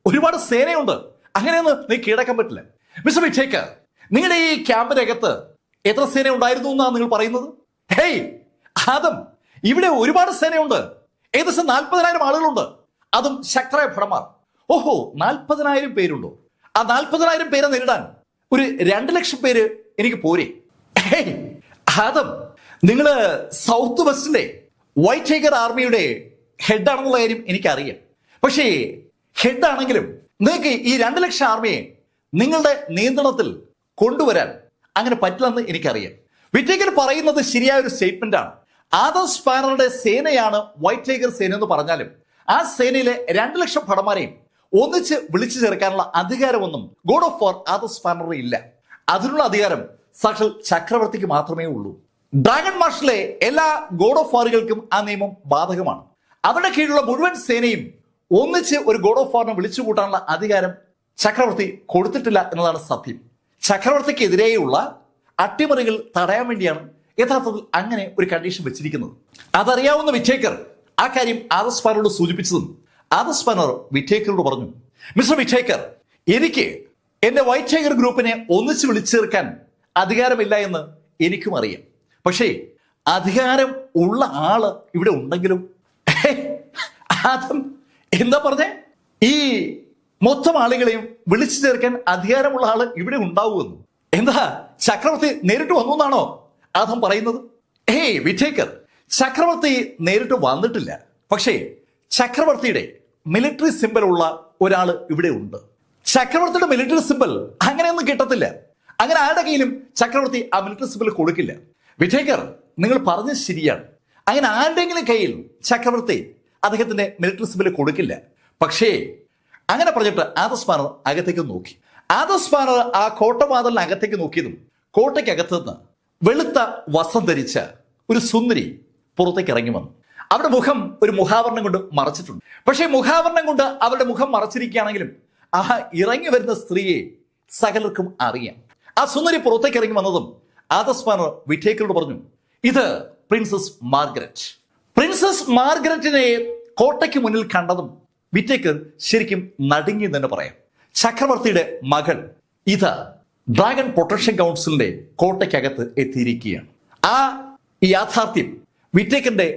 ഒരുപാട് സേനയുണ്ട്, അങ്ങനെയൊന്നും നീ കീഴടക്കാൻ പറ്റില്ല. മിസ്റ്റർ വിറ്റേക്കർ, നിങ്ങളുടെ ഈ ക്യാമ്പിനകത്ത് എത്ര സേന ഉണ്ടായിരുന്നു എന്നാണ് നിങ്ങൾ പറയുന്നത്? ഹേയ് ആദം, ഇവിടെ ഒരുപാട് സേനയുണ്ട്. ഏകദേശം 40,000 ആളുകളുണ്ട്, അതും ശക്തരായ ഭടന്മാർ. ഓഹോ, 40,000 പേരുണ്ടോ? ആ 40,000 പേരെ നേരിടാൻ ഒരു 2 ലക്ഷം പേര് എനിക്ക് പോരെ? ഹേയ് ആദം, നിങ്ങൾ സൗത്ത് വെസ്റ്റിലെ വൈറ്റ് ടൈഗർ ആർമിയുടെ ഹെഡ് ആണെന്നുള്ള കാര്യം എനിക്കറിയാം. പക്ഷേ ഹെഡ് ആണെങ്കിലും നിങ്ങൾക്ക് ഈ 2 ലക്ഷം ആർമിയെ നിങ്ങളുടെ നിയന്ത്രണത്തിൽ കൊണ്ടുവരാൻ അങ്ങനെ പറ്റില്ലെന്ന് എനിക്കറിയാം. വിറ്റേക്കർ പറയുന്നത് ശരിയായ ഒരു സ്റ്റേറ്റ്മെന്റ് ആണ്. ആദം സ്പാനറുടെ സേനയാണ് വൈറ്റ് ടൈഗർ സേന എന്ന് പറഞ്ഞാലും ആ സേനയിലെ 2 ലക്ഷം ഭടന്മാരെയും ഒന്നിച്ച് വിളിച്ചു ചേർക്കാനുള്ള അധികാരമൊന്നും ഗോഡ് ഓഫ് വാർ ആദം സ്പാനറിന് ഇല്ല. അതിനുള്ള അധികാരം സാക്ഷാൽ ചക്രവർത്തിക്ക് മാത്രമേ ഉള്ളൂ. ഡ്രാഗൺ മാർഷിലെ എല്ലാ ഗോഡ് ഓഫ് വാറുകൾക്കും ആ നിയമം ബാധകമാണ്. അവരുടെ കീഴിലുള്ള മുഴുവൻ സേനയും ഒന്നിച്ച് ഒരു ഗോഡ് ഓഫ് വാറിനെ വിളിച്ചു കൂട്ടാനുള്ള അധികാരം ചക്രവർത്തി കൊടുത്തിട്ടില്ല എന്നതാണ് സത്യം. ചക്രവർത്തിക്കെതിരെയുള്ള അട്ടിമറികൾ തടയാൻ വേണ്ടിയാണ് യഥാർത്ഥത്തിൽ അങ്ങനെ ഒരു കണ്ടീഷൻ വെച്ചിരിക്കുന്നത്. അതറിയാവുന്ന വിറ്റേക്കർ ആ കാര്യം ആദം സ്പാനറോട് സൂചിപ്പിച്ചതും ആദം സ്പാനർ വിറ്റേക്കറോട് പറഞ്ഞു, മിസ്റ്റർ വിറ്റേക്കർ, എനിക്ക് എന്റെ വൈറ്റ് ടൈഗർ ഗ്രൂപ്പിനെ ഒന്നിച്ച് വിളിച്ചു ചേർക്കാൻ അധികാരമില്ല എന്ന് എനിക്കും അറിയാം. പക്ഷേ അധികാരം ഉള്ള ആള് ഇവിടെ ഉണ്ടെങ്കിലും ആദം എന്താ പറഞ്ഞേ, ഈ മൊത്തം ആളുകളെയും വിളിച്ചു ചേർക്കാൻ അധികാരമുള്ള ആള് ഇവിടെ ഉണ്ടാവുമെന്ന്. എന്താ ചക്രവർത്തി നേരിട്ട് വന്നു എന്നാണോ ആദം പറയുന്നത്? വിറ്റേക്കർ, ചക്രവർത്തി നേരിട്ട് വന്നിട്ടില്ല. പക്ഷേ ചക്രവർത്തിയുടെ മിലിറ്ററി സിമ്പൽ ഉള്ള ഒരാൾ ഇവിടെ ഉണ്ട്. ചക്രവർത്തിയുടെ മിലിറ്ററി സിമ്പൽ അങ്ങനെയൊന്നും കിട്ടത്തില്ല. അങ്ങനെ ആരുടെ കയ്യിലും ചക്രവർത്തി ആ മിലിറ്ററി സിമ്പൽ കൊടുക്കില്ല. വിറ്റേക്കർ, നിങ്ങൾ പറഞ്ഞത് ശരിയാണ്. അങ്ങനെ ആരുടെയെങ്കിലും കയ്യിൽ ചക്രവർത്തി അദ്ദേഹത്തിന്റെ മിലിറ്ററി സിമ്പൽ കൊടുക്കില്ല. പക്ഷേ അങ്ങനെ പറഞ്ഞിട്ട് ആദം സ്പാനർ അകത്തേക്ക് നോക്കി. ആദം സ്പാനർ ആ കോട്ടവാതിലിന് അകത്തേക്ക് നോക്കിയതും കോട്ടയ്ക്കകത്ത് നിന്ന് വെളുത്ത വസ്ത്രം ധരിച്ച ഒരു സുന്ദരി പുറത്തേക്ക് ഇറങ്ങി വന്നു. അവരുടെ മുഖം ഒരു മുഖാവരണം കൊണ്ട് മറച്ചിട്ടുണ്ട്. പക്ഷേ മുഖാവരണം കൊണ്ട് അവരുടെ മുഖം മറച്ചിരിക്കുകയാണെങ്കിലും ആ ഇറങ്ങി വരുന്ന സ്ത്രീയെ സകലർക്കും അറിയാം. ആ സുന്ദരി പുറത്തേക്ക് ഇറങ്ങി വന്നതും ആദം സ്പാനർ വിറ്റേക്കറോട് പറഞ്ഞു, ഇത് പ്രിൻസസ് മാർഗരറ്റ്. പ്രിൻസസ് മാർഗരറ്റിനെ കോട്ടയ്ക്ക് മുന്നിൽ കണ്ടതും വിറ്റേക്കർ ശരിക്കും നടുങ്ങി തന്നെ പറയാം. ചക്രവർത്തിയുടെ മകൾ ഇത് ഡ്രാഗൺ പ്രൊട്ടക്ഷൻ കൗൺസിലിന്റെ കോട്ടയ്ക്കകത്ത് എത്തിയിരിക്കുകയാണ്. ആ യാഥാർത്ഥ്യം വിറ്റേക്കറിന്റെ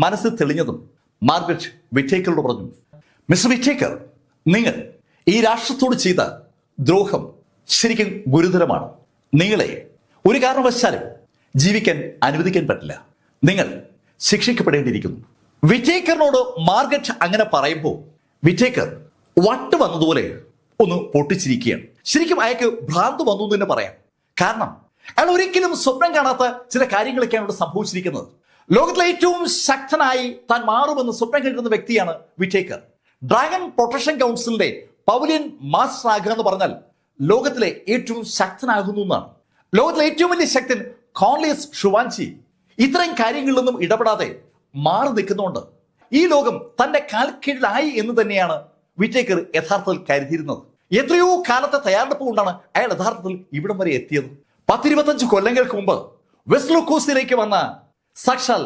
മനസ്സിൽ തെളിഞ്ഞതും മാർഗരറ്റ് വിറ്റേക്കറോട് പറഞ്ഞു, മിസ്റ്റർ വിറ്റേക്കർ, നിങ്ങൾ ഈ രാഷ്ട്രത്തോട് ചെയ്ത ദ്രോഹം ശരിക്കും ഗുരുതരമാണ്. നിങ്ങളെ ഒരു കാരണവശാലും ജീവിക്കാൻ അനുവദിക്കാൻ പറ്റില്ല. നിങ്ങൾ ശിക്ഷിക്കപ്പെടേണ്ടിയിരിക്കുന്നു. വിറ്റേക്കറിനോട് മാർഗരറ്റ് അങ്ങനെ പറയുമ്പോൾ വിറ്റേക്കർ വട്ട് വന്നതുപോലെ ഒന്ന് പൊട്ടിച്ചിരിക്കുകയാണ്. ശരിക്കും അയാൾക്ക് ഭ്രാന്ത് വന്നു എന്ന് തന്നെ പറയാം. കാരണം അയാൾ ഒരിക്കലും സ്വപ്നം കാണാത്ത ചില കാര്യങ്ങളൊക്കെയാണ് ഇവിടെ സംഭവിച്ചിരിക്കുന്നത്. ലോകത്തിലെ ഏറ്റവും ശക്തനായി താൻ മാറുമെന്ന് സ്വപ്നം കണ്ടിരുന്ന വ്യക്തിയാണ് വിറ്റേക്കർ. ഡ്രാഗൺ പ്രൊട്ടക്ഷൻ കൗൺസിലിന്റെ പവലിയൻ മാസ്റ്റർ ആകുക എന്ന് പറഞ്ഞാൽ ലോകത്തിലെ ഏറ്റവും ശക്തനാകുന്നു എന്നാണ്. ലോകത്തിലെ ഏറ്റവും വലിയ ശക്തൻ കോൺലിയസ് ഷുവാൻചി ഇത്തരം കാര്യങ്ങളിലൊന്നും ഇടപെടാതെ മാറി നിൽക്കുന്നുണ്ട്. ഈ ലോകം തന്റെ കാൽക്കീഴിലായി എന്ന് തന്നെയാണ് വിറ്റേക്കർ യഥാർത്ഥത്തിൽ കരുതിയിരുന്നത്. എത്രയോ കാലത്തെ തയ്യാറെടുപ്പ് കൊണ്ടാണ് അയാൾ യഥാർത്ഥത്തിൽ ഇവിടം വരെ എത്തിയത്. 10-25 കൊല്ലങ്ങൾക്ക് മുമ്പ് വെസ്റ്റ് ലൂക്കോസിലേക്ക് വന്ന സാക്ഷാൽ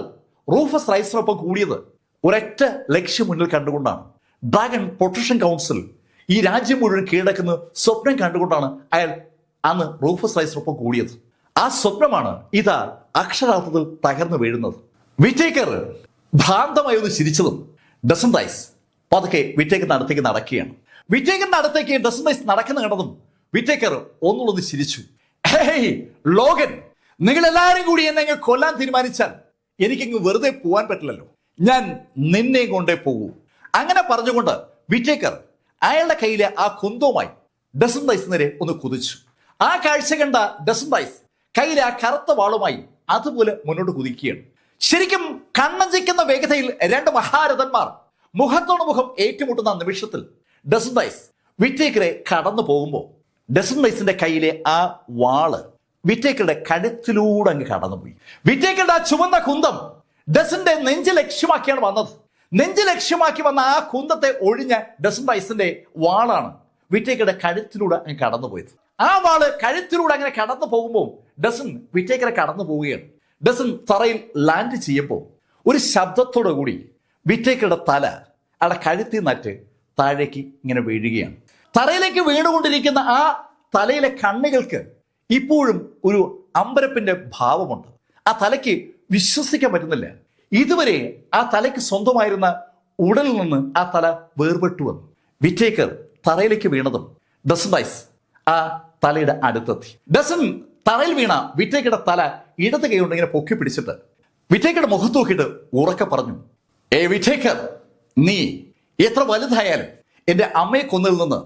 റൂഫസ് റൈസിനൊപ്പം കൂടിയത് ഒരൊറ്റ ലക്ഷ്യം മുന്നിൽ കണ്ടുകൊണ്ടാണ്. ഡ്രാഗൺ പ്രൊട്ടക്ഷൻ കൗൺസിൽ ഈ രാജ്യം മുഴുവൻ കീഴടക്കുന്ന സ്വപ്നം കണ്ടുകൊണ്ടാണ് അയാൾ അന്ന് റൂഫസ് റൈസിനൊപ്പം കൂടിയത്. ആ സ്വപ്നമാണ് ഇതാ അക്ഷരാർത്ഥത്തിൽ തകർന്നു വീഴുന്നത്. വിറ്റേക്കർ ഭ്രാന്തമായി ഒന്ന് ചിരിച്ചതും ഡസൻഡൈസ് പതുക്കെ വിറ്റേക്കറിന്റെ അടുത്തേക്ക് നടക്കുകയാണ്. വിറ്റേക്കറിന്റെ അടുത്തേക്ക് ഡസൻഡൈസ് നടക്കുന്ന കണ്ടതും വിറ്റേക്കർ ഒന്നുള്ളൊന്ന് ചിരിച്ചു. ലോഗൻ, നിങ്ങൾ എല്ലാവരും കൂടി എന്നെ കൊല്ലാൻ തീരുമാനിച്ചാൽ എനിക്കിങ്ങ് വെറുതെ പോവാൻ പറ്റില്ലല്ലോ. ഞാൻ നിന്നെ കൊണ്ടേ പോകൂ. അങ്ങനെ പറഞ്ഞുകൊണ്ട് വിറ്റേക്കർ അയാളുടെ കയ്യിലെ ആ കുന്തവുമായി ഡസൻഡൈസ് നേരെ ഒന്ന് കുതിച്ചു. ആ കാഴ്ച കണ്ട ഡസൻഡൈസ് കയ്യിലെ ആ കറുത്ത വാളുമായി അതുപോലെ മുന്നോട്ട് കുതിക്കുകയാണ്. ശരിക്കും കണ്ണഞ്ചിക്കുന്ന വേഗതയിൽ 2 മഹാരഥന്മാർ മുഖത്തോട് മുഖം ഏറ്റുമുട്ടുന്ന നിമിഷത്തിൽ ഡസൻഡൈസ് വിറ്റേക്കറെ കടന്നു പോകുമ്പോൾ ഡസൻഡൈസിന്റെ കയ്യിലെ ആ വാള് വിറ്റേക്കറുടെ കഴുത്തിലൂടെ അങ്ങ് കടന്നുപോയി. വിറ്റേക്കറുടെ ആ ചുവന്ന കുന്തം ഡസന്റെ നെഞ്ച് ലക്ഷ്യമാക്കിയാണ് വന്നത്. നെഞ്ച് ലക്ഷ്യമാക്കി വന്ന ആ കുന്തത്തെ ഒഴിഞ്ഞ ഡസൻഡൈസിന്റെ വാളാണ് വിറ്റേക്കറുടെ കഴുത്തിലൂടെ അങ്ങ് കടന്നുപോയത്. ആ വാള് കഴുത്തിലൂടെ അങ്ങനെ കടന്നു പോകുമ്പോൾ ഡസൻ വിറ്റേക്കറെ കടന്നു പോവുകയാണ്. ഡസൻ തറയിൽ ലാൻഡ് ചെയ്യുമ്പോൾ ഒരു ശബ്ദത്തോടു കൂടി വിറ്റേക്കറുടെ തല അയാളുടെ കഴുത്തിൽ നറ്റ് താഴേക്ക് ഇങ്ങനെ വീഴുകയാണ്. തറയിലേക്ക് വീണുകൊണ്ടിരിക്കുന്ന ആ തലയിലെ കണ്ണുകൾക്ക് ഇപ്പോഴും ഒരു അമ്പരപ്പിന്റെ ഭാവമുണ്ട്. ആ തലയ്ക്ക് വിശ്വസിക്കാൻ പറ്റുന്നില്ല. ഇതുവരെ ആ തലയ്ക്ക് സ്വന്തമായിരുന്ന ഉടലിൽ നിന്ന് ആ തല വേർപെട്ടു വന്നു. വിറ്റേക്കർ തറയിലേക്ക് വീണതും ഡസൻഡൈസ് ആ തലയുടെ അടുത്തെത്തി. ഡസൻ തറയിൽ വീണ വിറ്റേക്കറുടെ തല ഇടത് കൈ കൊണ്ട് ഇങ്ങനെ പൊക്കി പിടിച്ചിട്ട് വിറ്റേക്കയുടെ മുഖത്ത് നോക്കിയിട്ട് ഉറക്കെ പറഞ്ഞു, വിറ്റേക്കർ, നീ എത്ര വലുതായാലും എന്റെ അമ്മയെ കൊന്നതിൽ നിന്ന്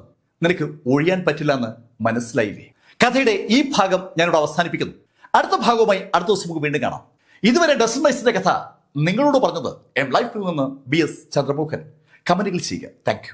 നിനക്ക് ഒഴിയാൻ പറ്റില്ല എന്ന് മനസ്സിലായില്ലേ? കഥയുടെ ഈ ഭാഗം ഞാനിവിടെ അവസാനിപ്പിക്കുന്നു. അടുത്ത ഭാഗവുമായി അടുത്ത ദിവസം നമുക്ക് വീണ്ടും കാണാം. ഇതുവരെ ഡസൻ മൈസിന്റെ കഥ നിങ്ങളോട് പറഞ്ഞത് ലൈഫിൽ നിന്ന് BS ചന്ദ്രമോഹൻ. കമന്റുകൾ ചെയ്യുക. Thank you.